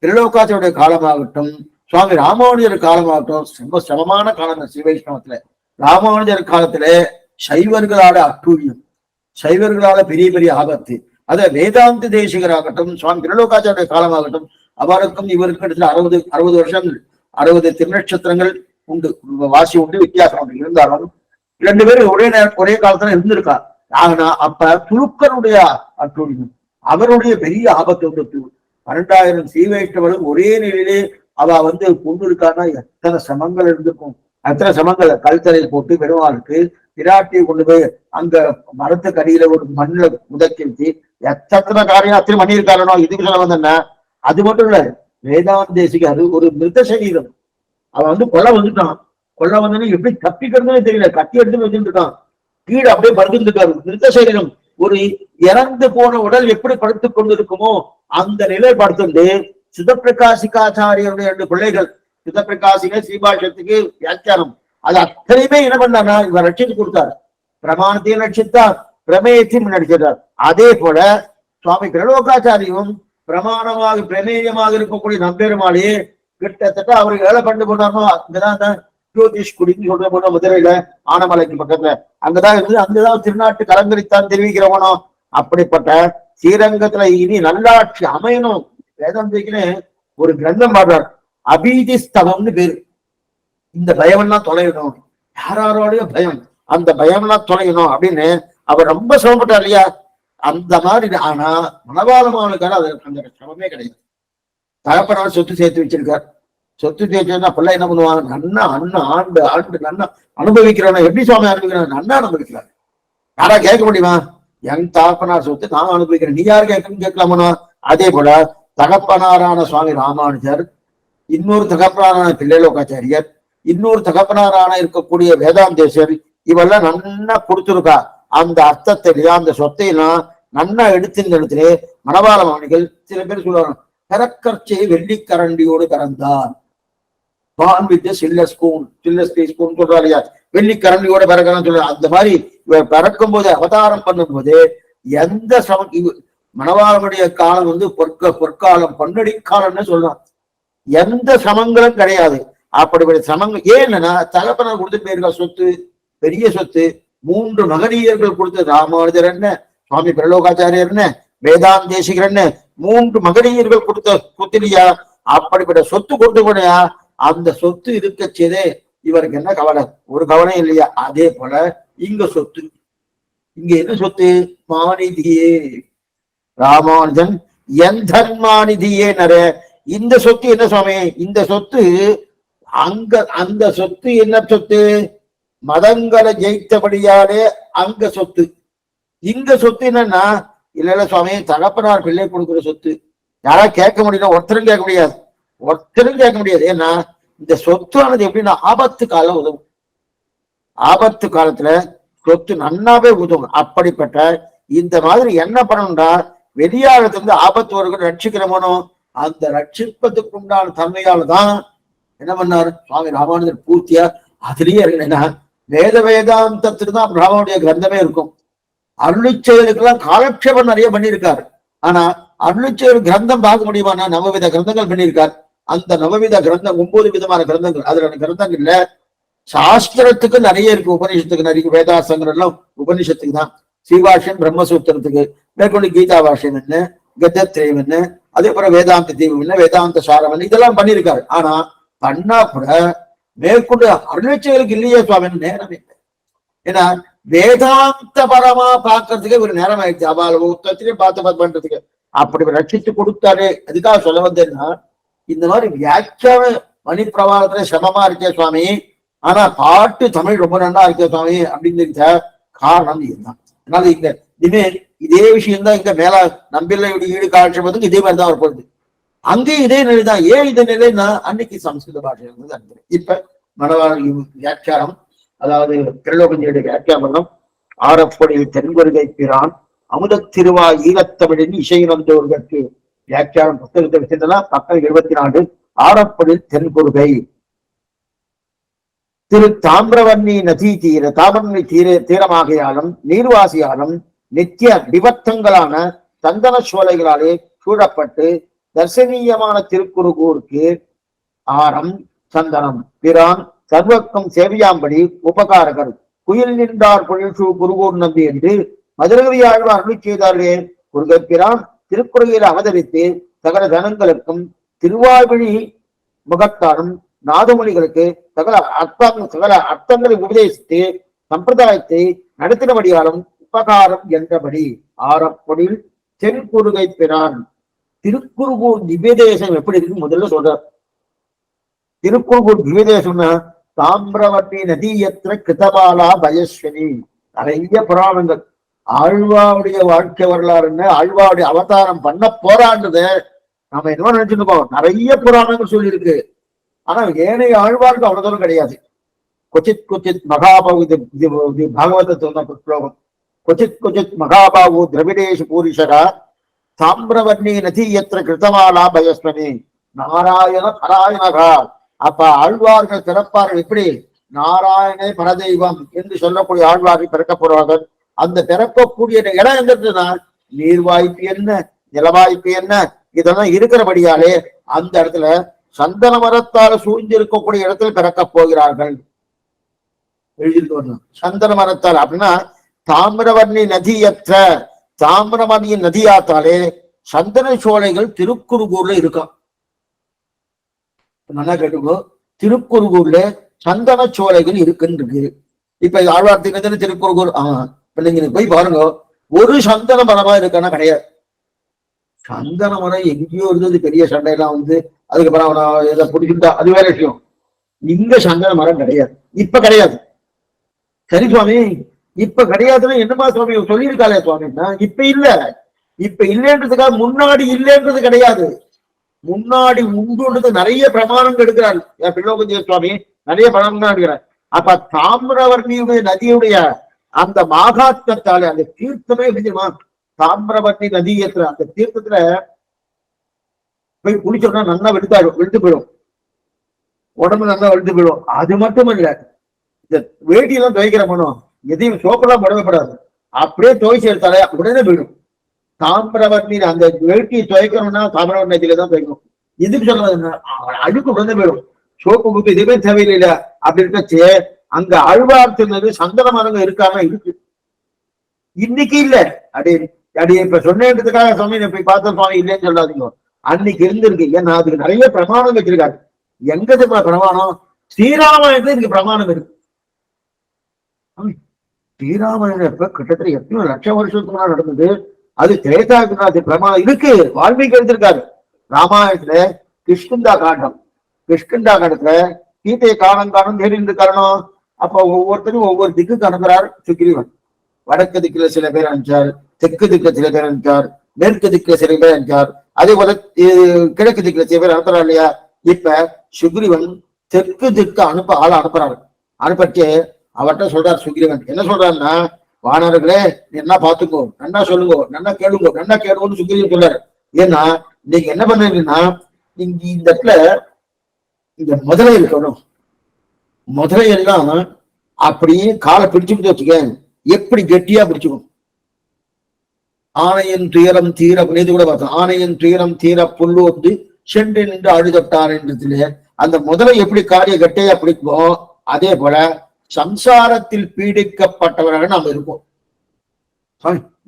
திருலோகாச்சாரிய காலமாகட்டும், சுவாமி ராமானுஜர் காலமாகட்டும் ரொம்ப சிரமமான காலம். ஸ்ரீவைஷ்ணவத்துல ராமானுஜர் காலத்துல சைவர்களால அட்டூழியம், சைவர்களால பெரிய பெரிய ஆபத்து. அத வேதாந்த தேசிகராகட்டும், சுவாமி திருலோகாச்சாரிய காலமாகட்டும், அவருக்கும் இவருக்கும் இடத்துல 60 வருஷங்கள் 60 திருநட்சத்திரங்கள் உண்டு, வாசி உண்டு, வித்தியாசம் உண்டு. இருந்தாலும் 2 பேரும் ஒரே காலத்துல இருந்திருக்கா. ஆனா அப்ப துலுக்கனுடைய அட்டூழியம், அவருடைய பெரிய ஆபத்து உண்டு. 12,000 ஸ்ரீவைஷ்ணவர்களும் ஒரே நிலையிலே அவ வந்து கொண்டு இருக்கான்னா எத்தனை சிரமங்கள் இருந்திருக்கும். அத்தனை சிரமங்களை கல்தலையில் போட்டு பெருமாளுக்கு பிராட்டியை கொண்டு போய் அங்க மரத்துக்கு அடியில ஒரு மண்ணில் உதக்கி வச்சு எத்தனை காரியம் அத்தனை பண்ணியிருக்காரனோ. இதுக்கு சொல்ல வந்தேன்னா அது மட்டும் இல்ல, வேதாந்தேசிக்கு அது ஒரு மிருத சரீரம். அவன் வந்து கொலை வந்தோன்னு எப்படி தப்பிக்கிறதுன்னு தெரியல, கட்டி எடுத்து வச்சுட்டு இருக்கான். கீழே அப்படியே படுத்துட்டு இருக்காரு. மிருத சரீரம், ஒரு இறந்து போன உடல் எப்படி படுத்துக் கொண்டு இருக்குமோ அந்த நிலை படுத்துட்டு சிதப்பிரகாசிகாச்சாரியருடைய 2 பிள்ளைகள், சிதப்பிரகாசிக ஸ்ரீபாஷத்துக்கு வியாக்கியானம், அது அத்தனையுமே என்ன பண்ணாரா இவர் ரட்சித்து கொடுத்தார். பிரமாணத்தையும் ரட்சித்தார், பிரமேயத்தையும் நடிச்சிட்டார். அதே போல சுவாமி திருலோகாச்சாரியும் பிரமாணமாக பிரமேயமாக இருக்கக்கூடிய நம்பெருமாளே கிட்டத்தட்ட அவருக்கு வேலை பண்ணி போனாரோ. அங்கதான் ஜோதிஷ் குடின்னு சொல்ற போன மதுரையில ஆனமலைக்கு பக்கத்துல அங்கதான் இருந்து அங்கதான் திருநாட்டு கலங்கரித்தான் தெரிவிக்கிறவனோ. அப்படிப்பட்ட ஸ்ரீரங்கத்துல இனி நல்லாட்சி அமையணும். வேதாந்திக்குன்னு ஒரு கிரந்தம் பாடுறார், அபீதி ஸ்தவம்னு பேரு. இந்த பயமெல்லாம் தொலையணும், யாரோடைய பயம், அந்த பயமெல்லாம் தொலையணும் அப்படின்னு அவர் ரொம்ப சிரமப்பட்டார் இல்லையா. அந்த மாதிரி. ஆனா மனவாளமானுக்கான அது அந்த சிரமமே கிடையாது. தகப்பனார் சொத்து சேர்த்து வச்சிருக்கார். சொத்து சேர்த்து பிள்ளை என்ன பண்ணுவாங்க, நன்னா ஆண்டு நன்னா அனுபவிக்கிறவன. எப்படி சுவாமி அனுபவிக்கிறான், நன்னா அனுபவிக்கிறார். யாரா கேட்க முடியுமா, என் தகப்பனார் சொத்து நான் அனுபவிக்கிறேன், நீ யாரு கேட்கணும்னு கேட்கலாமோ. அதே போல தகப்பனாரான சுவாமி ராமானுஜர், இன்னொரு தகப்பனாரான பிள்ளைலோகாச்சாரியர், இன்னொரு தகப்பனாரான இருக்கக்கூடிய வேதாந்தேஸ்வர், இவெல்லாம் நன்னா கொடுத்துருக்கா. அந்த அர்த்தத்தை அந்த சொத்தையெல்லாம் நன்னா எடுத்து இந்த இடத்துல மணவாள மாணிகள் சில பேர் சொல்லுவாங்க, கரக்கர்ச்சை வெள்ளிக்கரண்டியோடு கறந்தார். பான் வித் சில்லர் ஸ்பூன் சொல்றா இல்லையா, வெள்ளிக்கரண்டியோட பிறக்கணும் சொல்ற. அந்த மாதிரி இவர் பிறக்கும் போது அவதாரம் பண்ணும் போது எந்த மணவாளனுடைய காலம் வந்து பொற்காலம் பொன்னடி காலம்னு சொல்றான். எந்த சமங்களும் கிடையாது. அப்படிப்பட்ட சமங்கள் ஏன்னா தகப்பனார் கொடுத்து போயிருக்கா சொத்து, பெரிய சொத்து. 3 மகனீயர்கள் கொடுத்து, ராமானுஜர் என்ன, சுவாமி பிரலோகாச்சாரியர் என்ன, வேதாந்தேசிகர் என்ன, 3 மகனீயர்கள் கொடுத்த குத்திரியா. அப்படிப்பட்ட சொத்து கொடுத்து போனையா. அந்த சொத்து இருக்க செய்தே இவருக்கு என்ன கவலை, ஒரு கவலை இல்லையா. அதே போல இங்க சொத்து, இங்க என்ன சொத்து, மாநிதியே. ராமானுஜன் எந்தன் மாநிதியே நிறைய. இந்த சொத்து என்ன சுவாமி, இந்த சொத்து அங்க அந்த சொத்து என்ன சொத்து, மதங்களை ஜெயித்தபடியாலே அங்க சொத்து. இங்க சொத்து என்னன்னா, இல்ல சுவாமி தகப்பனார் பிள்ளை கொடுக்குற சொத்து. யாரா கேட்க முடியும்? ஒருத்தரும் கேட்க முடியாது, ஒருத்தரும் கேட்க முடியாது. ஏன்னா இந்த சொத்தானது எப்படின்னா ஆபத்து காலம் உதவும். ஆபத்து காலத்துல சொத்து நன்னாவே உதவும். அப்படிப்பட்ட இந்த மாதிரி என்ன பண்ணணும்டா, வெளியாகத்துல இருந்து ஆபத்து வரைக்கும் ரட்சிக்கிறமோனோ அந்த ரட்சிப்பதுக்கு உண்டான தன்மையால தான் என்ன பண்ணாரு சுவாமி ராமானுஜர் பூர்த்தியா அதுலயே இருக்குன்னா வேதாந்தத்துக்கு தான் ராமானுடைய கிரந்தமே இருக்கும். அருளிச்செயலுக்கெல்லாம் காலக்ஷேபம் நிறைய பண்ணியிருக்காரு. ஆனா அருளிச்செயல் கிரந்தம் பார்க்க முடியுமானா நவவித கிரந்தங்கள் பண்ணியிருக்கார். அந்த நவவித கிரந்தம் 9 விதமான கிரந்தங்கள். அதுல கிரந்தங்கள்ல சாஸ்திரத்துக்கு நிறைய இருக்கு, உபநிஷத்துக்கு நிறைய, வேதாசங்கள் எல்லாம் உபநிஷத்துக்கு தான். ஸ்ரீபாஷ்யம் பிரம்மசூத்திரத்துக்கு, மேற்கொண்டு கீதா பாஷ்யம் என்ன, கதத்ரயம் என்ன, அதே போல வேதாந்த தீபம் என்ன, வேதாந்த சாரம் என்ன, இதெல்லாம் பண்ணியிருக்காரு. ஆனா பண்ணா கூட மேற்கொண்டு அருளிச்செயலுக்கு இல்லையே சுவாமி நேரம் இல்லை. ஏன்னா வேதாந்த பரமா பாக்குறதுக்கு ஒரு நேரம் ஆயிடுச்சு. அவால் உத்தத்திலையும் பார்த்து பண்றதுக்கு அப்படி ரட்சித்து கொடுத்தாரு. அதுக்காக சொல்ல வந்தேன்னா, இந்த மாதிரி வியாக்கியான மணி பிரவாகத்துல சிரமமா இருக்கே சுவாமி, ஆனா பாட்டு தமிழ் ரொம்ப நல்லா இருக்கே சுவாமி அப்படின்னு காரணம் இதுதான். அதனால இங்க இதே விஷயம்தான் இங்க மேல நம்பிள்ளையுடைய ஈடு காட்சி இதே மாதிரிதான் வரப்படுது. அங்கேயும் இதே நிலைதான். ஏன் இதே நிலைன்னா அன்னைக்கு சம்ஸ்கிருத பாஷை இருந்தது. இப்ப மனவாள வியாக்கியானம், அதாவது திரலோகஞ்சியுடைய வியாக்கியானம், ஆரப்பொடியில் தென்கொருகை பிரான் அமுத திருவா ஈழத்தமிழின் இசை வந்தோர்களுக்கு வியாக்கியானம் புத்தகத்தை வச்சிருந்தா பக்கம் 24. ஆரப்பொடியில் தென்கொருகை திரு தாமிரவர்ணி நதி தாமிரவர்ணி தீரமாகையாலும் நீர்வாசியாலும் நித்திய விபத்தங்களான சந்தன சோலைகளாலே சூழப்பட்டு தர்சனீயமான திருக்குறுகூருக்கு ஆரம் சந்தனம் பிரான் சர்வக்கம் சேவையாம்படி உபகாரகர் குயில் நின்றார் பொழில் குருகூர் நம்பி என்று மதுரகவி ஆழ்வார் அருளி செய்தார்களே. குருகப்பிரான் திருக்குறளையில் அவதரித்து சகல ஜனங்களுக்கும் திருவாய்மொழி முகத்தாரும் நாதமொழிகளுக்கு சகல அர்த்தங்களை உபதேசித்து சம்பிரதாயத்தை நடத்தினபடியாலும் உபகாரம் என்றபடி ஆரப்பொடில் தென்குருகை பிரான். திருக்குறுகூர் திவ்யதேசம் எப்படி இருக்கு முதல்ல சொல்றார். திருக்குறுகூர் திவ்யதேசம்னா தாமிரவர்ணி நதியற்ற கிருதபாலா பயஸ்வனி. நிறைய புராணங்கள், ஆழ்வாவுடைய வாழ்க்கை வரலாறுன்னு ஆழ்வாவுடைய அவதாரம் பண்ண போராண்டது நம்ம என்ன நினைச்சுட்டு போவோம். நிறைய புராணங்கள் சொல்லியிருக்கு. ஆனா ஏனைய ஆழ்வாருக்கு அவ்வளவு தூரம் கிடையாது. கொச்சித் கொச்சித் மகாபாவு பாகவத ஸ்லோகம். கொச்சித் கொச்சித் மகாபாவு திரவிடேஷ் பூரிஷரா தாமிரவர்ணி நதியற்ற கிருதமாலா பயஸ்வனி நாராயண பராயணகா. அப்ப ஆழ்வார்கள் பிறப்பார்கள் எப்படி? நாராயணே பரதெய்வம் என்று சொல்லக்கூடிய ஆழ்வார்கள் பிறக்க போறார்கள். அந்த பிறக்கக்கூடிய இடம் எங்கன்னா நீர்வாய்ப்பு என்ன, நிலவாய்ப்பு என்ன, இதெல்லாம் இருக்கிறபடியாலே அந்த இடத்துல சந்தன மரத்தால் சூழ்ந்திருக்கக்கூடிய இடத்துல பிறக்க போகிறார்கள். எழுதிட்டு வரணும் சந்தன மரத்தால். அப்படின்னா தாமிரவர்ணி நதியற்ற, தாமிரவர்ணியின் நதியாத்தாலே சந்தன சோலைகள் திருக்குறுகூர்ல இருக்கும். நல்லா கேட்டுக்கோ, திருக்குறுகூர்ல சந்தன சோலைகள் இருக்குன்னு. இப்ப ஆழ்வார்த்திக்கு திருக்குறுகூர் நீங்க போய் பாருங்க, ஒரு சந்தன மரமா இருக்கானா கிடையாது. சந்தன மரம் எங்கேயோ இருந்தது, பெரிய சண்டையெல்லாம் வந்து அதுக்கப்புறம் அவனை இதை பிடிச்சிட்டா அது வேற விஷயம். இங்க சந்தன மரம் கிடையாது, இப்ப கிடையாது. சரி சுவாமி, இப்ப கிடையாதுன்னா என்னமா சுவாமி சொல்லியிருக்காளே சுவாமின்னா, இப்ப இல்ல. இப்ப இல்லைன்றதுக்காக முன்னாடி இல்லைன்றது கிடையாது, முன்னாடி உண்டுன்றது நிறைய பிரமாணங்கள் எடுக்கிறார் பில்லோகஞ்சிய சுவாமி, நிறைய பிரமாணம் எடுக்கிறார். அப்ப தாமிரவர்ணியுடைய நதியுடைய அந்த மாகாத்மத்தால அந்த தீர்த்தமே தெரியுமா, தாமிரவர்ணி நதி ஏற்ற அந்த தீர்த்தத்துல போய் குளிச்சோம்னா நல்லா வெளுத்து போயிடும், உடம்பு நல்லா வெளுத்து போயிடும். அது மட்டும் இல்ல, இந்த வேட்டியெல்லாம் துவைக்கிற மனம் எதையும் சோப்பெல்லாம் புடவைப்படாது, அப்படியே துவைச்சு எடுத்தாலே உடனே போயிடும். தாமிரவர்ணி அந்த வேட்டியை துவைக்கணும்னா தாமிரவர்ணி நதியில தான் துவைக்கணும். இதுக்கு சொல்றது அழுக்கு உடனே போயிடும், சோப்பு குப்பு எதுவுமே தேவையில்லை. அப்படி இருக்கச்சு அங்க அழுவார் சொன்னது சந்தன மரங்க இருக்காம இருக்கு, இன்னைக்கு இல்ல. அடி இப்ப சொன்னதுக்காக சுவாமி போய் பார்த்த சுவாமி இல்லைன்னு சொல்லாதீங்க, அன்னைக்கு இருந்திருக்கு. ஏன்னா அதுக்கு நிறைய பிரமாணம் வச்சிருக்காரு. எங்க பிரமாணம்? ஸ்ரீராமாயணத்துல இதுக்கு பிரமாணம் இருக்கு. ஸ்ரீராமாயணம் இப்ப கிட்டத்தட்ட எத்தனை லட்சம் வருஷத்துக்கு முன்னாடி நடந்தது. அது திரேதாக்கு பிரமாணம் இருக்கு, வால்மீகி எடுத்திருக்காரு. ராமாயணத்துல கிஷ்கிந்தா காண்டம், கிஷ்கிந்தா காண்டத்துல சீதையை காணும் தேடி காரணம் அப்ப ஒவ்வொருத்தரும் ஒவ்வொரு திக்குக்கு அனுப்புறார் சுக்ரீவன். வடக்கு திக்குல சில பேர் அனுப்பிச்சார், தெற்கு திக்குல சில பேர் அனுப்பிச்சார், மேற்கு திக்குல சில பேர் அனுப்பிச்சார், அதே போல கிழக்கு திக்குல சில பேர் அனுப்புறா இல்லையா. இப்ப சுக்ரீவன் தெற்கு திக்கு ஆளை அனுப்புறாரு. அனுப்பிட்டு அவர்கிட்ட சொல்றார் சுக்ரீவன். என்ன சொல்றாருன்னா, வானவர்களே என்ன பாத்துக்கோ, நன்னா சொல்லுங்க, நன்னா கேளுங்க, நன்னா கேளுங்கன்னு சுக்ரீவன் சொல்றாரு. ஏன்னா நீங்க என்ன பண்றீங்கன்னா, நீங்க இந்த இடத்துல இந்த முதலை இருக்கணும், முதலையெல்லாம் அப்படியே காலை பிடிச்சுக்கிட்டு வச்சுக்க, எப்படி கெட்டியா பிடிச்சுக்கணும். ஆணையின் துயரம் தீர நேற்று கூட பார்த்தோம். ஆணையின் துயரம் தீர புல்லு வந்து சென்று நின்று அழுதட்டார் என்றதுல அந்த முதலை எப்படி காரிய கட்டையா பிடிக்கும், அதே போல சம்சாரத்தில் பீடிக்கப்பட்டவர்கள் நாம இருப்போம்.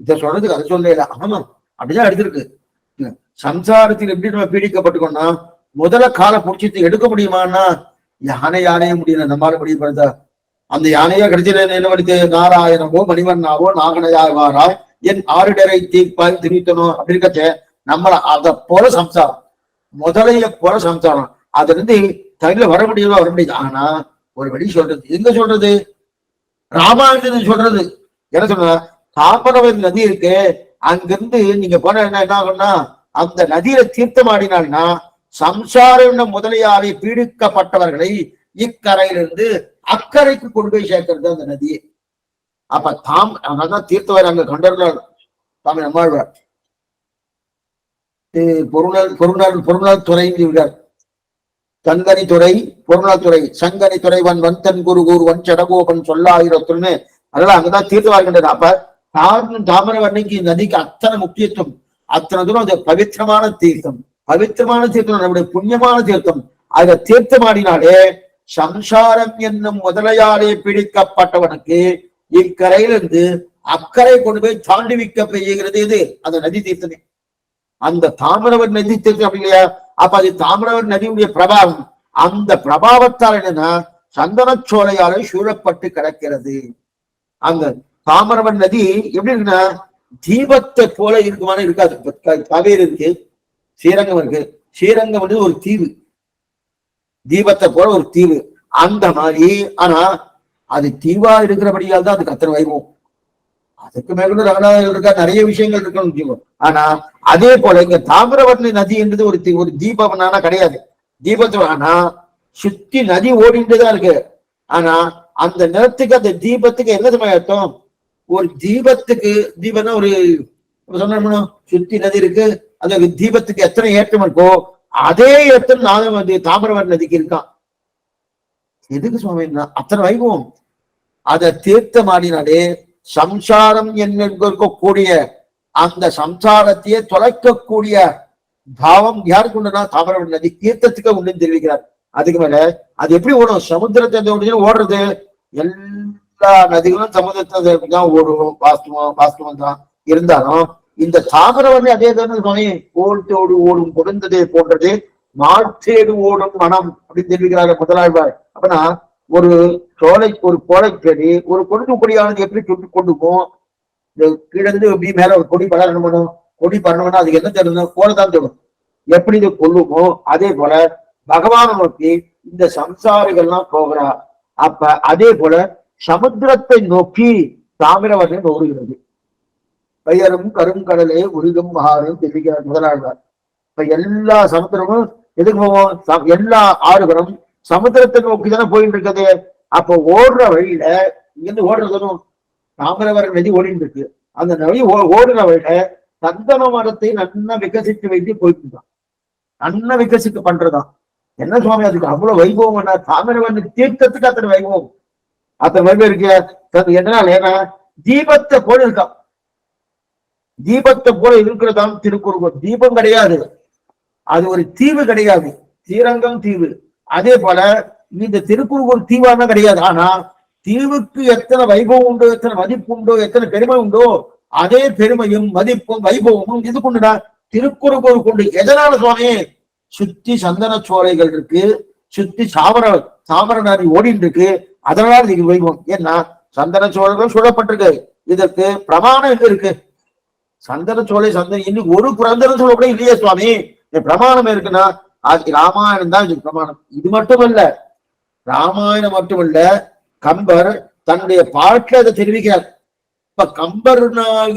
இத சொல்றதுக்கு அதை சொல்ல, ஆமா அப்படிதான் எடுத்திருக்கு. சம்சாரத்தில் எப்படி நம்ம பீடிக்கப்பட்டுக்கோம்னா, முதல்ல காலை பிடிச்சிட்டு எடுக்க முடியுமான்னா யானைய முடியல, நம்மளால முடியப்படுதா. அந்த யானையா கிடைச்சது என்ன படித்து, நாராயணமோ மணிவண்ணாவோ நாகனையாவாராய் என் ஆறுடரை தீர்ப்பாய் திரித்தனோ அப்படின்னுச்ச நம்மள அதை போல சம்சாரம், முதலைய போல சம்சாரம். அதுல இருந்து தனியில வர முடியுமா, வர முடியுது. ஆனா ஒரு வழி சொல்றது, எங்க சொல்றது, ராமாயணம் சொல்றது. என்ன சொல்ற, தாமிரபரணி நதி இருக்கு, அங்கிருந்து நீங்க போன என்ன ஆகும்னா, அந்த நதியில தீர்த்தம் ஆடினால்னா சம்சார முதலையாரை பீடிக்கப்பட்டவர்களை இக்கரையிலிருந்து அக்கறைக்கு கொண்டு போய் சேர்க்கிறது அந்த நதியை. அப்ப அதான் தீர்த்தவர் அங்க கண்டறினார் தாமி நம்மாழ்வார். பொருளால் துறை தங்கனி துறை பொருளால் துறை சங்கனி துறைவன் வந்தன் குரு கூறுவன் சடகோபன் சொல்லாயிரத்துன்னு அதெல்லாம் அங்கதான் தீர்த்தவார்கின்றது. அப்ப தாமிரவர்ணிக்கு நதிக்கு அத்தனை முக்கியத்துவம், அத்தனை தூரம் அது பவித்திரமான தீர்த்தம், பவித்திரமான தீர்த்தம், நம்முடைய புண்ணியமான தீர்த்தம். அத தீர்த்தமாடினாலே சம்சாரம் என்னும் முதலையாலே பிடிக்கப்பட்டவனுக்கு இக்கரையிலிருந்து அக்கறை கொண்டு போய் தாண்டி வைக்க பெய்கிறது. இது அந்த நதி தீர்த்தமே, அந்த தாமிரவர் நதி தீர்த்தம் அப்படி இல்லையா. அப்ப அது தாமிரவர் நதியுடைய பிரபாவம். அந்த பிரபாவத்தால் என்னன்னா சந்தனச்சோலையாலே சூழப்பட்டு கிடக்கிறது. அந்த தாமிரவர் நதி எப்படி இருக்குன்னா தீபத்தை போல இருக்குமான இருக்காது. காவேரி இருக்கு, ஸ்ரீரங்கம் இருக்கு, ஸ்ரீரங்கம் வந்து ஒரு தீவு, தீபத்தை போல ஒரு தீவு அந்த மாதிரி. ஆனா அது தீவா இருக்கிறபடியால் தான் அதுக்கு அத்தனை வைபவம். அதுக்கு மேற்கொண்டு ரகநாதர்கள் இருக்கா, நிறைய விஷயங்கள் இருக்குன்னு. ஆனா அதே போல இங்க தாமிரவர்ணி நதி என்றது ஒரு தீபம்னா கிடையாது. தீபத்தோட ஆனா சுத்தி நதி ஓடிட்டுதான் இருக்கு. ஆனா அந்த நிலத்துக்கு அந்த தீபத்துக்கு என்ன சமயம் அர்த்தம், ஒரு தீபத்துக்கு தீபம்னா ஒரு சொன்ன சுத்தி நதி இருக்கு, அந்த தீபத்துக்கு எத்தனை ஏற்றம் இருக்கோ அதே ஏற்றம் தாமிரவர்ணி நதிக்கு இருக்கான். எதுக்கு சுவாமி அத்தனை வைபவம். அதை தீர்த்தமாடினாலே சம்சாரம் இருக்கக்கூடிய அந்த சம்சாரத்தையே தொலைக்கக்கூடிய பாவம் யாருக்கு உண்டுனா தாமிரவர்ணி நதி தீர்த்தத்துக்கு உண்டு தெரிவிக்கிறார். அதுக்கு மேல அது எப்படி ஓடும், சமுத்திரத்தை ஓடுறது. எல்லா நதிகளும் சமுதிரத்தை தான் ஓடும், வாஸ்தவம் தான். இருந்தாலும் இந்த தாமிரவர்ணி அதே தானே சுவாமி, கோல்தோடு ஓடும் கொடுந்ததே போன்றது மாற்றேடு ஓடும் மனம் அப்படின்னு தெரிவிக்கிறாங்க முதலாழ்வார். அப்படின்னா ஒரு கோலை செடி ஒரு கொழுந்து கொடியானது எப்படி சுட்டு கொண்டு போகும், கீழந்து எப்படி மேல ஒரு கொடி பலன் பண்ணும், கொடி பண்ணணும்னா அதுக்கு என்ன தெரியும், கோலை தான் தெரியும். எப்படி இது கொள்ளுமோ அதே போல பகவானை நோக்கி இந்த சம்சாரிகள்லாம் போகிறா. அப்ப அதே போல சமுத்திரத்தை நோக்கி தாமிரவர்ணி ஓடுகிறது. பெயரும் கருங்கடலே உருகும் மகாரும் தெரிவிக்கிறார் முதலாழ்வார். இப்ப எல்லா சமுத்திரமும் எதுக்கு போவோம், எல்லா ஆறுகளும் சமுத்திரத்தை நோக்கி தானே போயிட்டு இருக்குது. அப்போ ஓடுற வழியில இங்கிருந்து ஓடுறதும் தாமிரவர்ணி நதி ஓடிட்டு இருக்கு. அந்த நதி ஓடுற வழியில சந்தன மரத்தை நன்னா விகசித்து வைத்து போயிட்டு இருக்கான், நன்னா விகசித்து பண்றதான். என்ன சுவாமி அதுக்கு அவ்வளவு வைபவம், தாமிரவர்ணி தீர்த்தத்துக்கு அத்தனை வைபவம், அத்தனை வைபவம் இருக்கு. எதனால ஏன்னா தீபத்தை போல இருக்கான், தீபத்தை போல இருக்கிறதாம் திருக்குறுகூர். தீபம் கிடையாது, அது ஒரு தீவு கிடையாது, ஸ்ரீரங்கம் தீவு. அதே போல இந்த திருக்குறுகூர் தீவான கிடையாது. ஆனா தீவுக்கு எத்தனை வைபவம் உண்டோ, எத்தனை மதிப்பு உண்டோ, எத்தனை பெருமை உண்டோ அதே பெருமையும் மதிப்பும் வைபவமும் இது கொண்டுடா திருக்குறுகூர் கொண்டு. எதனால சுவாமி, சுத்தி சந்தன சோலைகள் இருக்கு, சுத்தி சாமர நதி ஓடிட்டு இருக்கு, அதனால இது வைபவம். ஏன்னா சந்தன சோலைகள் சுடப்பட்டிருக்கு. இதற்கு பிரமாணம் எங்க இருக்கு, சந்தன சோலை இன்னும் ஒரு சந்தன சோலை கூட இல்லையே சுவாமி. பிரமாணம் இருக்குன்னா அது ராமாயணம் தான் இதுக்கு பிரமாணம். இது மட்டுமல்ல, ராமாயணம் மட்டுமல்ல, கம்பர் தன்னுடைய பாட்டில் அதை தெரிவிக்கிறார். இப்ப கம்பர்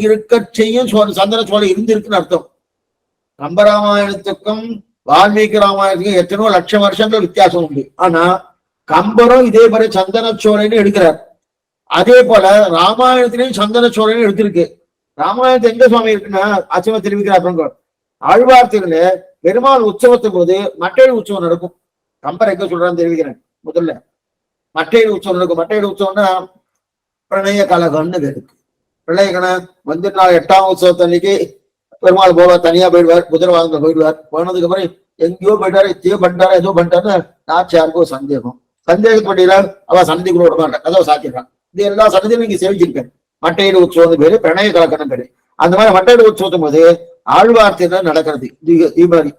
இருக்க செய்யும் சந்தன சோலை இருந்திருக்குன்னு அர்த்தம். கம்பராமாயணத்துக்கும் வால்மீகி ராமாயணத்துக்கும் எத்தனோ லட்சம் வருஷங்கள் வித்தியாசம் உண்டு. ஆனா கம்பரும் இதே மாதிரி சந்தன சோலைன்னு எடுக்கிறார். அதே போல ராமாயணத்திலையும் சந்தன சோலைன்னு எடுத்திருக்கு. ராமாயணத்து எங்க சுவாமி இருக்குன்னா ஆச்சரியமா தெரிவிக்கிறார். ஆழ்வார்த்தியில பெருமாள் உற்சவத்தின் போது மட்டையடி உற்சவம் நடக்கும். கம்பர் எங்க சொல்றான்னு தெரிவிக்கிறேன். முதல்ல மட்டையடி உற்சவம் நடக்கும். மட்டையடி உற்சவம்னா பிரணய கலகம்னு இருக்கு. பிள்ளைகன வந்து நாள் 8ஆம் உற்சவத்தன்னைக்கு பெருமாள் போவார், தனியா போயிடுவார், குதிரை வாங்க போயிடுவார். போனதுக்கு அப்புறம் எங்கேயோ போயிட்டாரு, எத்தையோ பண்ணிட்டாரா, ஏதோ பண்ணிட்டாருன்னு நாச்சியாருக்கும் சந்தேகம். சந்தேகப்பட்டார், அவ சன்னதிக்குள்ள விட மாட்டான், கதவை சாத்திடுறான். இது எல்லா சன்னதியும் நீங்க சேவிச்சிருக்கேன். மட்டையீடு உற்சவம் பேரு பிரணய கலக்கணம் பேரு. அந்த மாதிரி மட்டையீடு உற்சவத்தும் போது ஆழ்வார்த்தியில நடக்கிறது தீபாவளி.